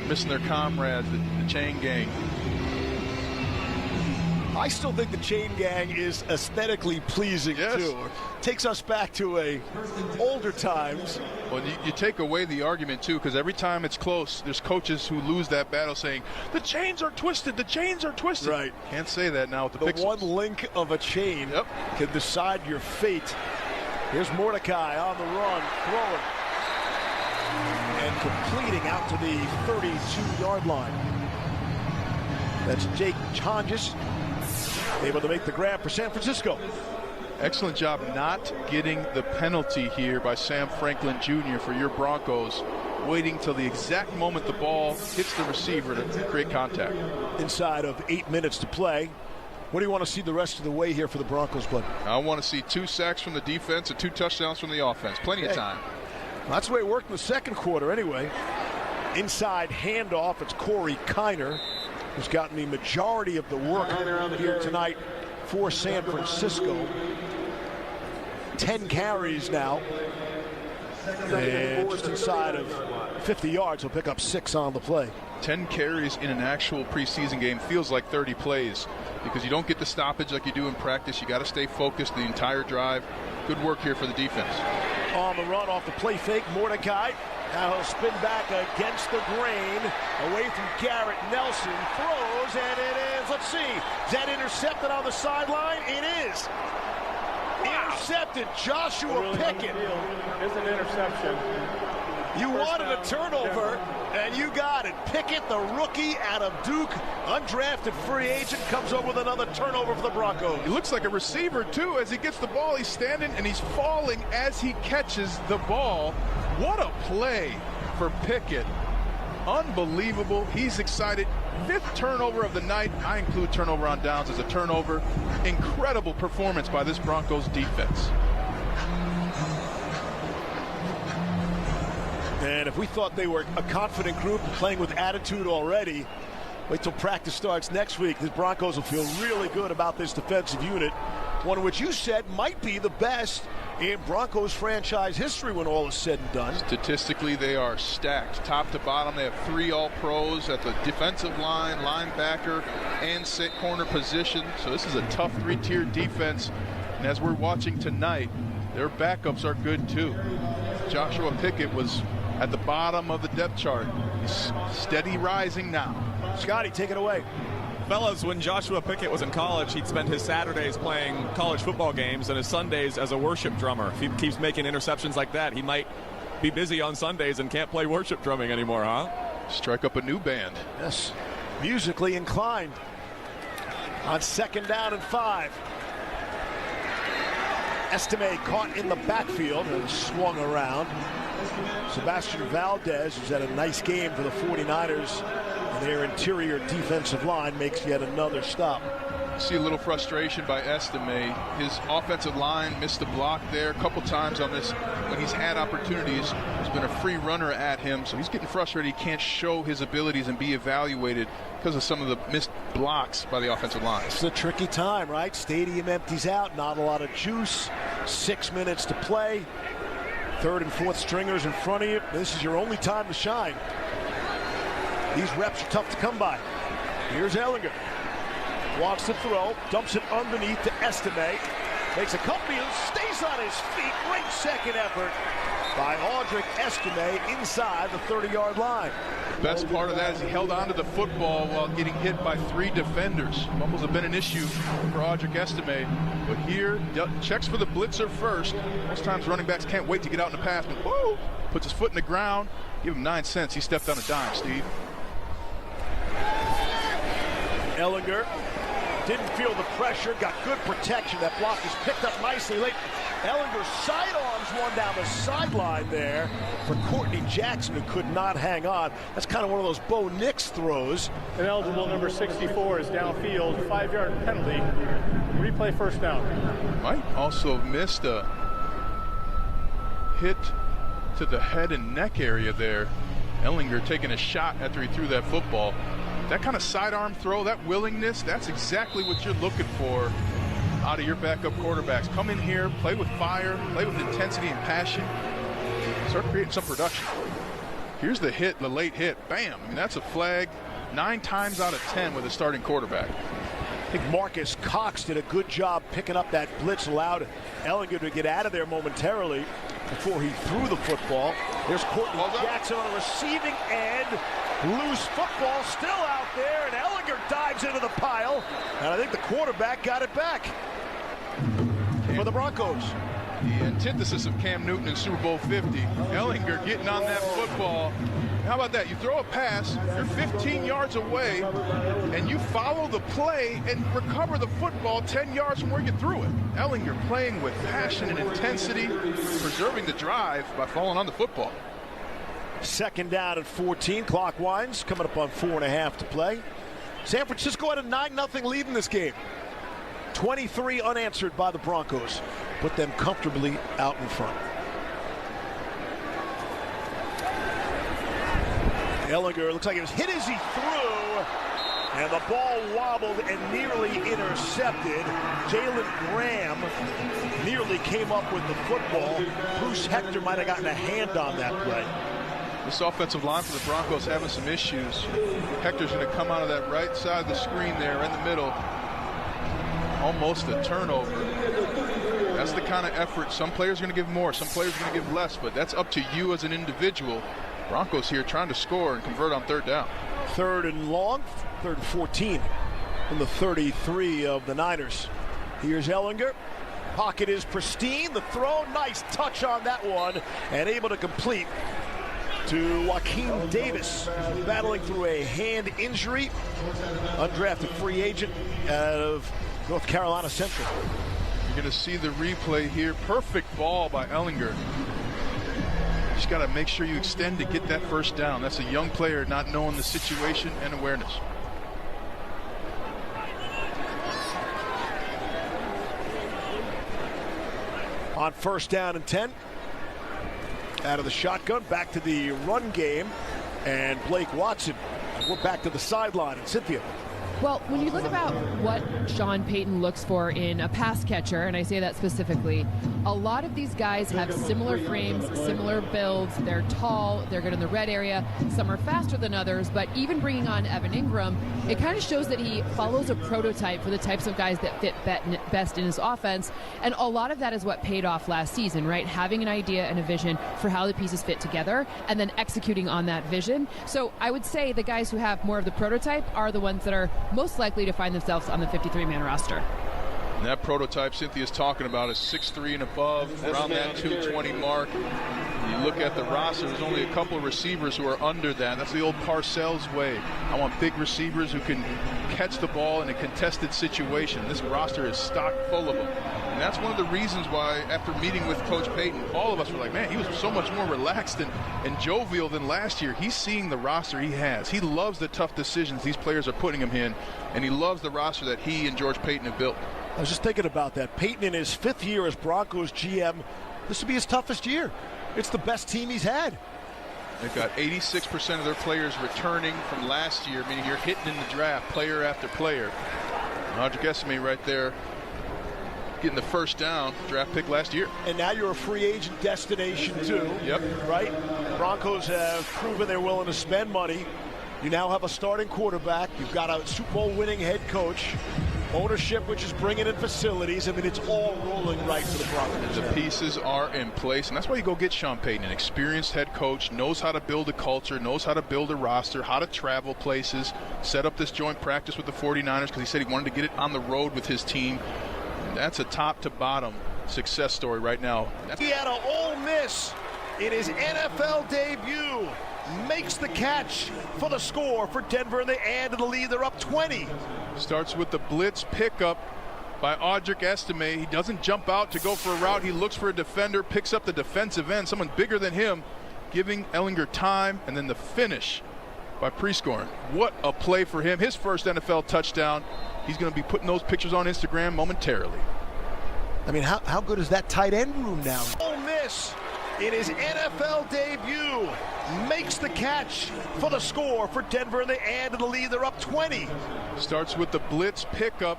missing their comrades, the chain gang. I still think the chain gang is aesthetically pleasing, too. Takes us back to older times. Well, you take away the argument, too, because every time it's close, there's coaches who lose that battle saying, the chains are twisted, the chains are twisted. Right. Can't say that now with the pixels. One link of a chain can decide your fate. Here's Mordecai on the run, throwing. And completing out to the 32-yard line. That's Jake Honges able to make the grab for San Francisco. Excellent job not getting the penalty here by Sam Franklin Jr. for your Broncos, waiting till the exact moment the ball hits the receiver to create contact. Inside of 8 minutes to play. What do you want to see the rest of the way here for the Broncos, bud? I want to see 2 sacks from the defense and 2 touchdowns from the offense. Plenty of time. That's the way it worked in the second quarter anyway. Inside handoff, it's Corey Kiner who's gotten the majority of the work here tonight for San Francisco. 10 carries now. And just inside of 50 yards, he'll pick up 6 on the play. 10 carries in an actual preseason game feels like 30 plays because you don't get the stoppage like you do in practice. You got to stay focused the entire drive. Good work here for the defense. On the run off the play fake, Mordecai. Now he'll spin back against the grain. Away from Garrett Nelson. Throws, and it is, let's see, is that intercepted on the sideline? It is. Wow. Intercepted, Joshua Pickett. Is an interception. You wanted a turnover, and you got it. Pickett, the rookie out of Duke, undrafted free agent, comes up with another turnover for the Broncos. He looks like a receiver, too. As he gets the ball, he's standing, and he's falling as he catches the ball. What a play for Pickett. Unbelievable. He's excited. 5th turnover of the night. I include turnover on downs as a turnover. Incredible performance by this Broncos defense. And if we thought they were a confident group playing with attitude already, wait till practice starts next week. The Broncos will feel really good about this defensive unit, one which you said might be the best in Broncos franchise history when all is said and done. Statistically, they are stacked top to bottom. They have 3 All-Pros at the defensive line, linebacker, and corner position. So this is a tough 3-tier defense. And as we're watching tonight, their backups are good too. Joshua Pickett was at the bottom of the depth chart. He's steady rising now. Scotty, take it away. Fellas, when Joshua Pickett was in college, he'd spend his Saturdays playing college football games and his Sundays as a worship drummer. If he keeps making interceptions like that, he might be busy on Sundays and can't play worship drumming anymore, huh? Strike up a new band. Yes, musically inclined. On 2nd down and 5. Estime caught in the backfield and swung around. Sebastian Valdez, who's had a nice game for the 49ers, and their interior defensive line makes yet another stop. See a little frustration by Estime. His offensive line missed the block there a couple times on this. When he's had opportunities, there's been a free runner at him, so he's getting frustrated. He can't show his abilities and be evaluated because of some of the missed blocks by the offensive line. It's a tricky time, right? Stadium empties out, not a lot of juice. 6 minutes to play. 3rd and 4th stringers in front of you. This is your only time to shine. These reps are tough to come by. Here's Ehlinger. Wants to throw, dumps it underneath to Estime. Makes a couple, stays He's on his feet. Great second effort by Audric Estime inside the 30-yard line. Best part of that is he held on to the football while getting hit by 3 defenders. Fumbles have been an issue for Audric Estime, but here, checks for the blitzer first. Most times running backs can't wait to get out in the pass, but whoa, puts his foot in the ground. Give him 9 cents. He stepped on a dime, Steve. Ehlinger didn't feel the pressure, got good protection. That block was picked up nicely late. Ehlinger sidearms one down the sideline there for Courtney Jackson, who could not hang on. That's kind of one of those Bo Nix throws. Ineligible number 64 is downfield, 5-yard penalty. Replay first down. Might also have missed a hit to the head and neck area there. Ehlinger taking a shot after he threw that football. That kind of sidearm throw, that willingness, that's exactly what you're looking for out of your backup quarterbacks. Come in here, play with fire, play with intensity and passion, start creating some production. Here's the hit, the late hit, bam. I mean, that's a flag 9 times out of 10 with a starting quarterback. I think Marcus Cox did a good job picking up that blitz, allowed Ehlinger to get out of there momentarily before he threw the football. There's Courtney Jackson on the receiving end. Loose football still out there, and Ehlinger dives into the pile, and I think the quarterback got it back for the Broncos. The antithesis of Cam Newton in Super Bowl 50. Ehlinger getting on that football. How about that? You throw a pass, you're 15 yards away, and you follow the play and recover the football 10 yards from where you threw it. Ehlinger playing with passion and intensity, preserving the drive by falling on the football. Second down at 14. Clock winds, coming up on 4.5 to play. San Francisco had a 9-0 lead in this game. 23 unanswered by the Broncos. Put them comfortably out in front. Ehlinger looks like it was hit as he threw, and the ball wobbled and nearly intercepted. Jalen Graham nearly came up with the football. Bruce Hector might have gotten a hand on that play. This offensive line for the Broncos having some issues. Hector's going to come out of that right side of the screen there in the middle. Almost a turnover. That's the kind of effort. Some players are going to give more, some players are going to give less, but that's up to you as an individual. Broncos here trying to score and convert on 3rd down. 3rd and long, 3rd and 14 from the 33 of the Niners. Here's Ehlinger. Pocket is pristine. The throw, nice touch on that one, and able to complete to Joaquin Davis, battling through a hand injury. Undrafted free agent out of North Carolina Central. You're going to see the replay here. Perfect ball by Ehlinger. Just got to make sure you extend to get that first down. That's a young player not knowing the situation and awareness. On 1st down and 10. Out of the shotgun, back to the run game, and Blake Watson. We're back to the sideline, and Cynthia. Well, when you look about what Sean Payton looks for in a pass catcher, and I say that specifically, a lot of these guys have similar frames, similar builds. They're tall, they're good in the red area. Some are faster than others, but even bringing on Evan Ingram, it kind of shows that he follows a prototype for the types of guys that fit best in his offense. And a lot of that is what paid off last season, right? Having an idea and a vision for how the pieces fit together and then executing on that vision. So I would say the guys who have more of the prototype are the ones that are most likely to find themselves on the 53-man roster. And that prototype Cynthia's talking about is 6'3" and above, around that 220 mark. You look at the roster, there's only a couple of receivers who are under that. That's the old Parcells way. I want big receivers who can catch the ball in a contested situation. This roster is stocked full of them. And that's one of the reasons why, after meeting with Coach Payton, all of us were like, man, he was so much more relaxed and jovial than last year. He's seeing the roster he has. He loves the tough decisions these players are putting him in, and he loves the roster that he and George Payton have built. I was just thinking about that. Payton in his 5th year as Broncos GM, this will be his toughest year. It's the best team he's had. They've got 86% of their players returning from last year, meaning you're hitting in the draft player after player. Audric Estime right there getting the first down, draft pick last year. And now you're a free agent destination too. Yep. Right? Broncos have proven they're willing to spend money. You now have a starting quarterback. You've got a Super Bowl winning head coach. Ownership, which is bringing in facilities. I mean, it's all rolling right for the Broncos. The pieces are in place, and that's why you go get Sean Payton, an experienced head coach, knows how to build a culture, knows how to build a roster, how to travel places, set up this joint practice with the 49ers because he said he wanted to get it on the road with his team. And that's a top-to-bottom success story right now. He had an Ole Miss in his NFL debut. Makes the catch for the score for Denver, and they add to the lead. They're up 20. Starts with the blitz pickup by Audric Estime. He doesn't jump out to go for a route. He looks for a defender, picks up the defensive end, someone bigger than him, giving Ehlinger time, and then the finish by Prieskorn. What a play for him. His first NFL touchdown. He's going to be putting those pictures on Instagram momentarily. I mean, how good is that tight end room now? Ole Miss in his NFL debut makes the catch for the score for Denver, and they add to the lead. They're up 20. Starts with the blitz pickup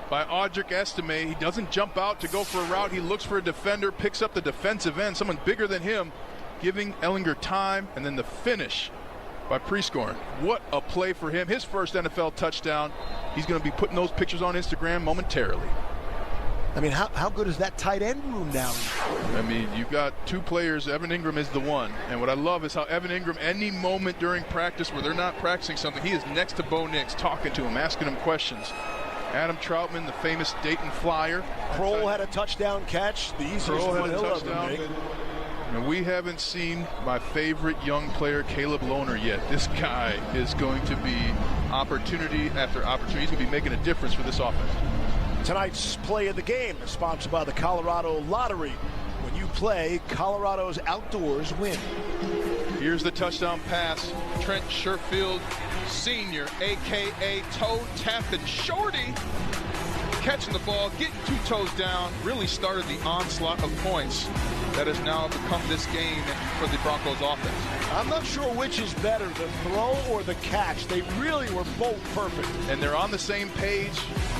by Audric Estime. He doesn't jump out to go for a route. He looks for a defender, picks up the defensive end, someone bigger than him, giving Ehlinger time, and then the finish by Prieskorn. What a play for him. His first NFL touchdown. He's going to be putting those pictures on Instagram momentarily. I mean, how good is that tight end room now? I mean, you've got two players. Evan Ingram is the one. And what I love is how Evan Ingram, any moment during practice where they're not practicing something, he is next to Bo Nix, talking to him, asking him questions. Adam Troutman, the famous Dayton Flyer. Kroll had a touchdown catch. The easiest one he'll ever make. And we haven't seen my favorite young player, Caleb Lohner, yet. This guy is going to be opportunity after opportunity. He's going to be making a difference for this offense. Tonight's play of the game is sponsored by the Colorado Lottery. When you play, Colorado's outdoors win. Here's the touchdown pass. Trent Sherfield, Sr., a.k.a. Toe Tapping Shorty, catching the ball, getting two toes down, really started the onslaught of points that has now become this game for the Broncos offense. I'm not sure which is better, the throw or the catch. They really were both perfect. And they're on the same page,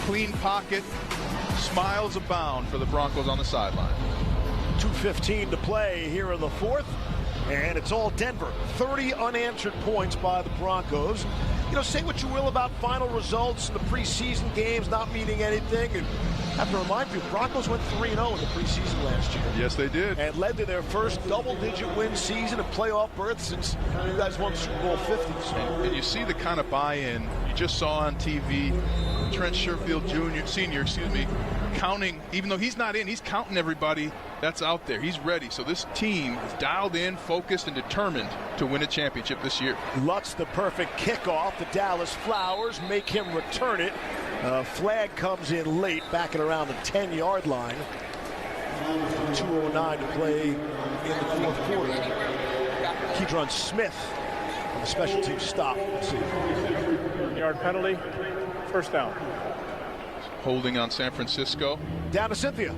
clean pocket, smiles abound for the Broncos on the sideline. 2:15 to play here in the fourth, and it's all Denver. 30 unanswered points by the Broncos. You know, say what you will about final results in the preseason games not meaning anything. And I have to remind you, Broncos went 3-0 in the preseason last year. Yes, they did. And led to their first double-digit win season and playoff berth since you guys won Super Bowl 50s. And you see the kind of buy-in you just saw on TV. Trent Sherfield Sr., counting, even though he's not in, he's counting everybody that's out there. He's ready. So this team is dialed in, focused, and determined to win a championship this year. Lutz, the perfect kickoff. The Dallas Flowers make him return it. Flag comes in late, back at around the 10-yard line. 2:09 to play in the fourth quarter. Keydron Smith on the special team stop. Let's see. Yard penalty, first down. Holding on San Francisco. Down to Cynthia.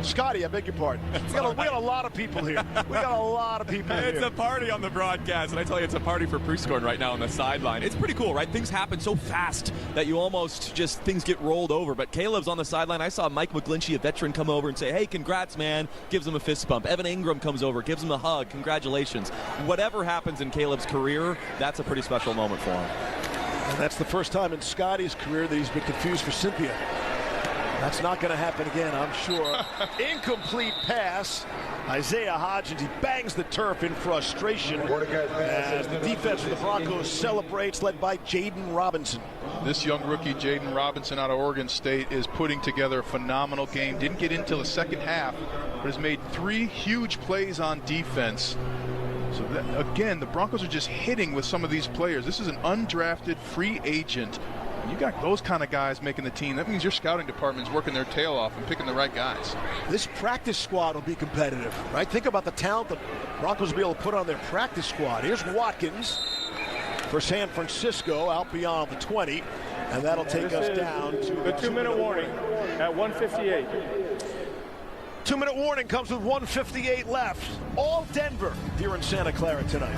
Scotty, I beg your pardon. We got a lot of people here. It's a party on the broadcast, and I tell you, it's a party for Prieskorn right now on the sideline. It's pretty cool, right? Things happen so fast that you almost just, things get rolled over. But Caleb's on the sideline. I saw Mike McGlinchey, a veteran, come over and say, hey, congrats, man. Gives him a fist bump. Evan Ingram comes over, gives him a hug. Congratulations. Whatever happens in Caleb's career, that's a pretty special moment for him. And that's the first time in Scotty's career that he's been confused for Cynthia. That's not going to happen again, I'm sure. Incomplete pass. Isaiah Hodgins, he bangs the turf in frustration as the defense for the Broncos celebrates, led by Jaden Robinson. This young rookie, Jaden Robinson, out of Oregon State, is putting together a phenomenal game. Didn't get into the second half, but has made 3 huge plays on defense. So that, again, the Broncos are just hitting with some of these players. This is an undrafted free agent. You got those kind of guys making the team. That means your scouting department's working their tail off and picking the right guys. This practice squad will be competitive, right? Think about the talent the Broncos will be able to put on their practice squad. Here's Watkins for San Francisco out beyond the 20, and that'll take us down to the 2-minute warning at 1:58. 2-minute warning comes with 1:58 left. All Denver here in Santa Clara tonight.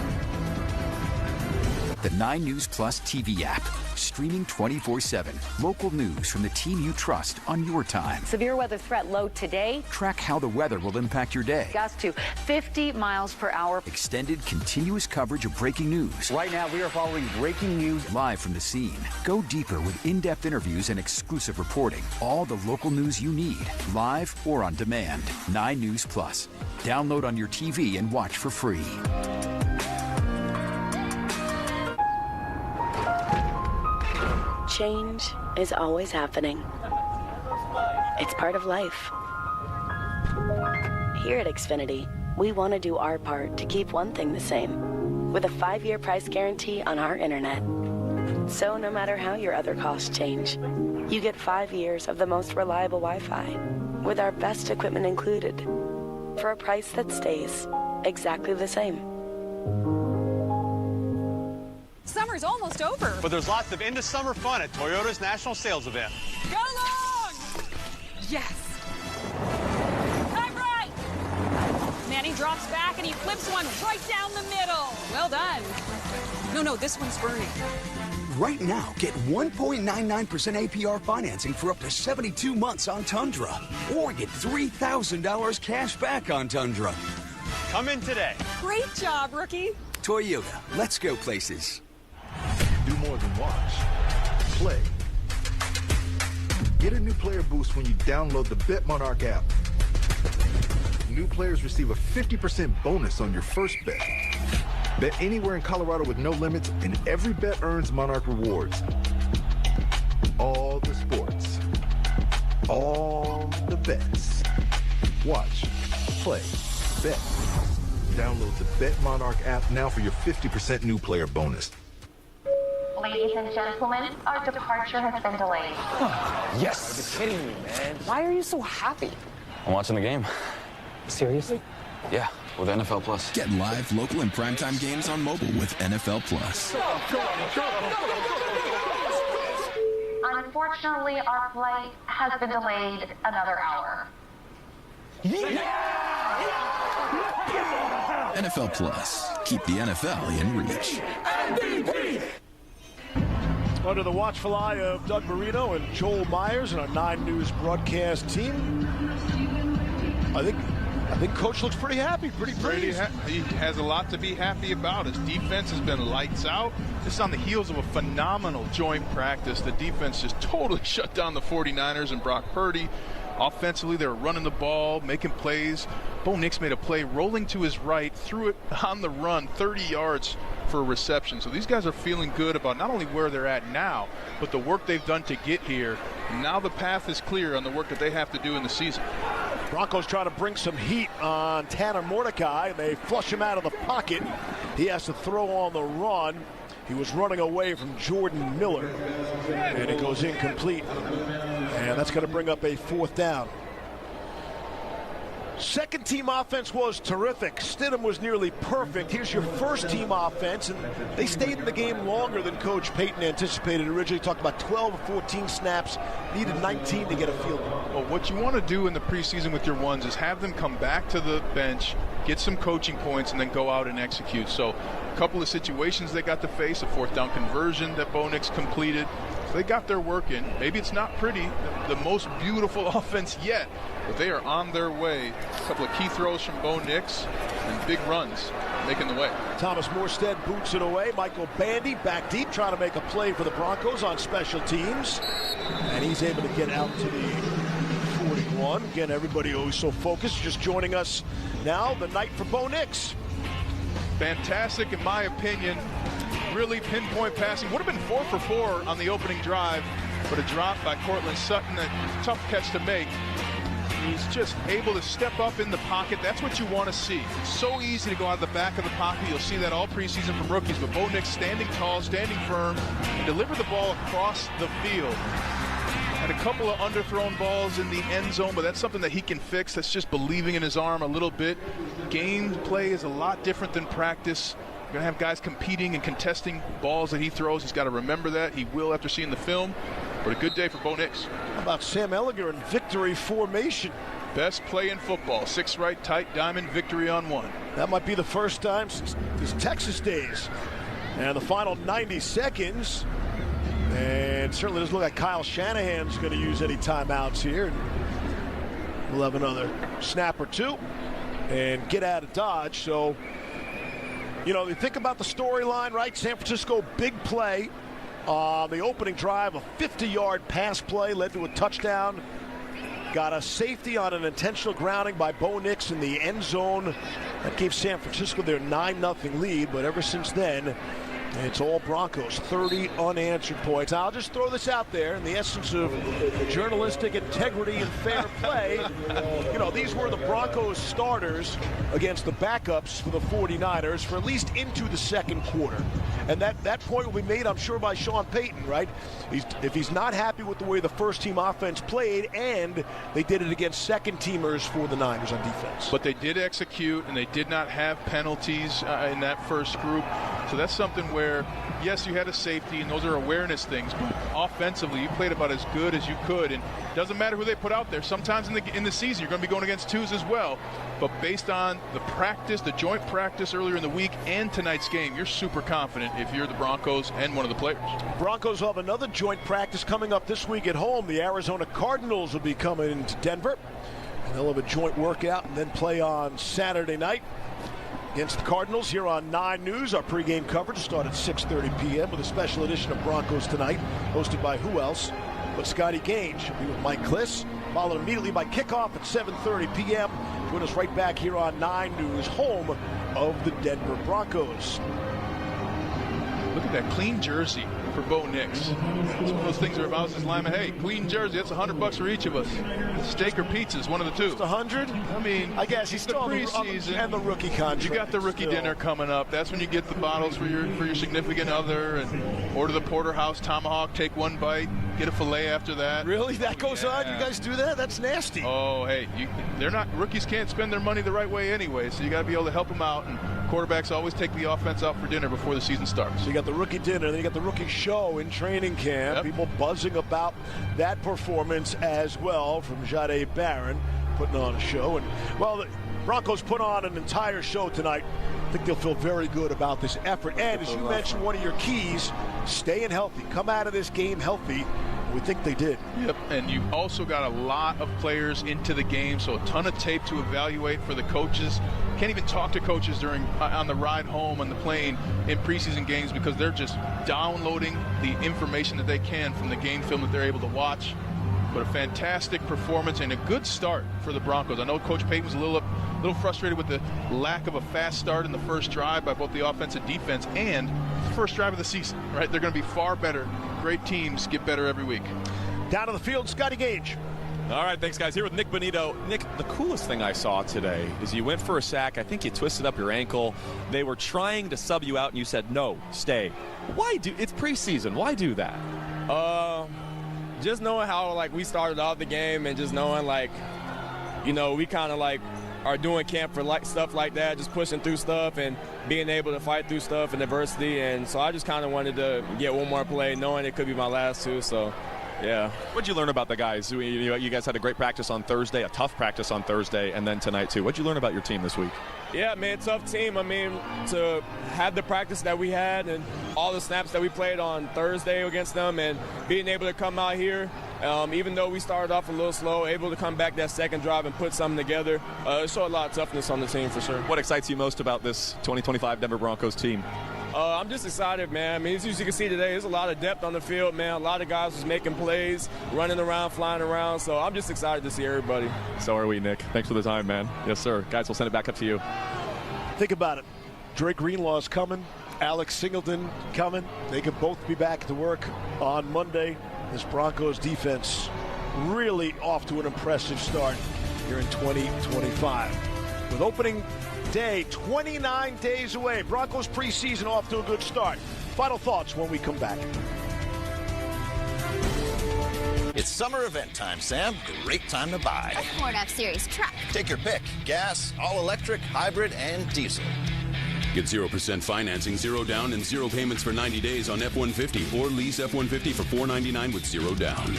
The 9 News Plus TV app. Streaming 24/7. Local news from the team you trust on your time. Severe weather threat low today. Track how the weather will impact your day. Gusts to 50 miles per hour. Extended continuous coverage of breaking news. Right now we are following breaking news live from the scene. Go deeper with in-depth interviews and exclusive reporting. All the local news you need, live or on demand. 9 News Plus. Download on your TV and watch for free. Change is always happening. It's part of life. Here at Xfinity, we want to do our part to keep one thing the same, with a 5-year price guarantee on our internet. So no matter how your other costs change, you get 5 years of the most reliable Wi-Fi, with our best equipment included, for a price that stays exactly the same. Summer's almost over. But there's lots of end-of-summer fun at Toyota's National Sales Event. Go long! Yes. Time right. Manny drops back and he flips one right down the middle. Well done. No, this one's Bernie. Right now, get 1.99% APR financing for up to 72 months on Tundra. Or get $3,000 cash back on Tundra. Come in today. Great job, rookie. Toyota, let's go places. Do more than watch. Play. Get a new player boost when you download the BetMonarch app. New players receive a 50% bonus on your first bet. Bet anywhere in Colorado with no limits, and every bet earns Monarch rewards. All the sports. All the bets. Watch. Play. Bet. Download the BetMonarch app now for your 50% new player bonus. Ladies and gentlemen, our departure has been delayed. Yes! Are you kidding me, man? Why are you so happy? I'm watching the game. Seriously? Yeah, with NFL Plus. Get live, local, and primetime games on mobile with NFL Plus. Unfortunately, our flight has been delayed another hour. NFL Plus. Keep the NFL in reach. MVP! Under the watchful eye of Doug Marino and Joel Myers and our 9 News broadcast team, I think Coach looks pretty happy, pretty pleased. He has a lot to be happy about. His defense has been lights out. This is on the heels of a phenomenal joint practice. The defense just totally shut down the 49ers and Brock Purdy. Offensively, they were running the ball, making plays. Bo Nix made a play rolling to his right, threw it on the run, 30 yards for a reception. So these guys are feeling good about not only where they're at now, but the work they've done to get here. Now the path is clear on the work that they have to do in the season. Broncos trying to bring some heat on Tanner Mordecai. They flush him out of the pocket. He has to throw on the run. He was running away from Jordan Miller, and it goes incomplete. And that's going to bring up a 4th down. Second team offense was terrific. Stidham was nearly perfect. Here's your first team offense, and they stayed in the game longer than Coach Payton anticipated. Originally talked about 12 or 14 snaps, needed 19 to get a field goal. Well, what you want to do in the preseason with your ones is have them come back to the bench, get some coaching points, and then go out and execute. So a couple of situations they got to face, a 4th down conversion that Bo Nix completed. So they got their work in. Maybe it's not pretty, the most beautiful offense yet, but they are on their way. A couple of key throws from Bo Nix and big runs making the way. Thomas Morstead boots it away. Michael Bandy back deep trying to make a play for the Broncos on special teams. And he's able to get out to the 41. Again, everybody always so focused. Just joining us now, the night for Bo Nix. Fantastic, in my opinion. Really pinpoint passing. Would have been 4 for 4 on the opening drive, but a drop by Cortland Sutton. A tough catch to make. He's just able to step up in the pocket. That's what you want to see. It's so easy to go out of the back of the pocket. You'll see that all preseason from rookies, but Bo Nix standing tall, standing firm, and deliver the ball across the field. Had a couple of underthrown balls in the end zone, but that's something that he can fix. That's just believing in his arm a little bit. Game play is a lot different than practice. You're going to have guys competing and contesting balls that he throws. He's got to remember that. He will after seeing the film. But a good day for Bo Nix. How about Sam Ehlinger in victory formation? Best play in football. 6 right, tight diamond, victory on 1. That might be the first time since his Texas days. And the final 90 seconds, and certainly doesn't look like Kyle Shanahan's going to use any timeouts here. We'll have another snap or two and get out of Dodge. So, you know, you think about the storyline, right? San Francisco, big play. The opening drive, a 50-yard pass play led to a touchdown. Got a safety on an intentional grounding by Bo Nix in the end zone. That gave San Francisco their 9-0 lead, but ever since then, it's all Broncos, 30 unanswered points. I'll just throw this out there in the essence of journalistic integrity and fair play. You know, these were the Broncos starters against the backups for the 49ers for at least into the second quarter. And that point will be made, I'm sure, by Sean Payton, right? If he's not happy with the way the first-team offense played, and they did it against second-teamers for the Niners on defense. But they did execute, and they did not have penalties in that first group. So that's something where, yes, you had a safety, and those are awareness things, but offensively, you played about as good as you could. And it doesn't matter who they put out there. Sometimes in the season, you're going to be going against twos as well. But based on the practice, the joint practice earlier in the week and tonight's game, you're super confident if you're the Broncos and one of the players. Broncos will have another joint practice coming up this week at home. The Arizona Cardinals will be coming to Denver. And they'll have a joint workout and then play on Saturday night against the Cardinals here on 9 News. Our pregame coverage will start at 6:30 p.m. with a special edition of Broncos Tonight, hosted by who else but Scotty Gage. He'll be with Mike Kliss, followed immediately by kickoff at 7:30 p.m. Join us right back here on 9 News, home of the Denver Broncos. Look at that clean jersey for Bo Nix. It's one of those things where if I was his lineman, hey, clean jersey, that's $100 for each of us. Steak or pizza is one of the two. Just 100? I mean, I guess he's still the preseason and the rookie contract. You got the rookie dinner coming up. That's when you get the bottles for your significant other and order the porterhouse tomahawk, take one bite, get a fillet after that. Really? That goes on? You guys do that? That's nasty. Oh, hey, rookies can't spend their money the right way anyway, so you got to be able to help them out, and quarterbacks always take the offense out for dinner before the season starts. So you got the rookie dinner, then you got the rookie show in training camp. Yep. People buzzing about that performance as well from Jahdae Barron, putting on a show. And, well, the Broncos put on an entire show tonight. I think they'll feel very good about this effort. And as you mentioned, one of your keys, staying healthy. Come out of this game healthy. We think they did. Yep, and you also got a lot of players into the game, so a ton of tape to evaluate for the coaches. Can't even talk to coaches on the ride home on the plane in preseason games because they're just downloading the information that they can from the game film that they're able to watch. But a fantastic performance and a good start for the Broncos. I know Coach Payton was a little frustrated with the lack of a fast start in the first drive by both the offense and defense, and the first drive of the season, right? They're going to be far better. Great teams get better every week. Down to the field, Scotty Gage. All right, thanks, guys. Here with Nick Bonito. Nick, the coolest thing I saw today is you went for a sack. I think you twisted up your ankle. They were trying to sub you out, and you said, no, stay. It's preseason. Why do that? Just knowing how, we started off the game and just knowing, we kind of, are doing camp for stuff like that, just pushing through stuff and being able to fight through stuff and adversity. And so I just kind of wanted to get one more play, knowing it could be my last two. So, yeah. What'd you learn about the guys? You guys had a great practice on Thursday, a tough practice on Thursday, and then tonight too. What'd you learn about your team this week? Yeah, man, tough team. I mean, to have the practice that we had and all the snaps that we played on Thursday against them and being able to come out here, even though we started off a little slow, able to come back that second drive and put something together, it showed a lot of toughness on the team for sure. What excites you most about this 2025 Denver Broncos team? I'm just excited, man. I mean, as you can see today, there's a lot of depth on the field, man. A lot of guys was making plays, running around, flying around. So I'm just excited to see everybody. So are we, Nick. Thanks for the time, man. Yes, sir. Guys, we'll send it back up to you. Think about it. Drake Greenlaw's coming. Alex Singleton coming. They could both be back to work on Monday. This Broncos defense really off to an impressive start here in 2025. With opening day 29 days away, Broncos preseason off to a good start. Final thoughts when we come back. It's summer event time, Sam. Great time to buy. A Ford F-Series truck. Take your pick. Gas, all-electric, hybrid, and diesel. Get 0% financing, 0 down, and 0 payments for 90 days on F-150 or lease F-150 for $499 with 0 down.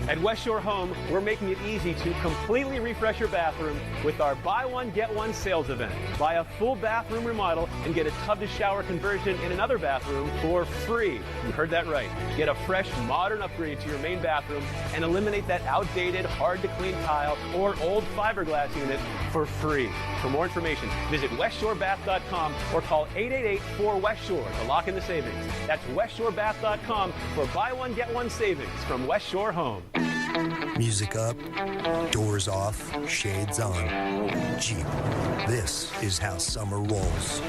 At West Shore Home, we're making it easy to completely refresh your bathroom with our buy one, get one sales event. Buy a full bathroom remodel and get a tub to shower conversion in another bathroom for free. You heard that right. Get a fresh, modern upgrade to your main bathroom and eliminate that outdated, hard-to-clean tile or old fiberglass unit for free. For more information, visit westshorebath.com or call 888-4-WEST-SHORE to lock in the savings. That's westshorebath.com for buy one, get one savings from West Shore Home. Music up, doors off, shades on. Jeep, this is how summer rolls.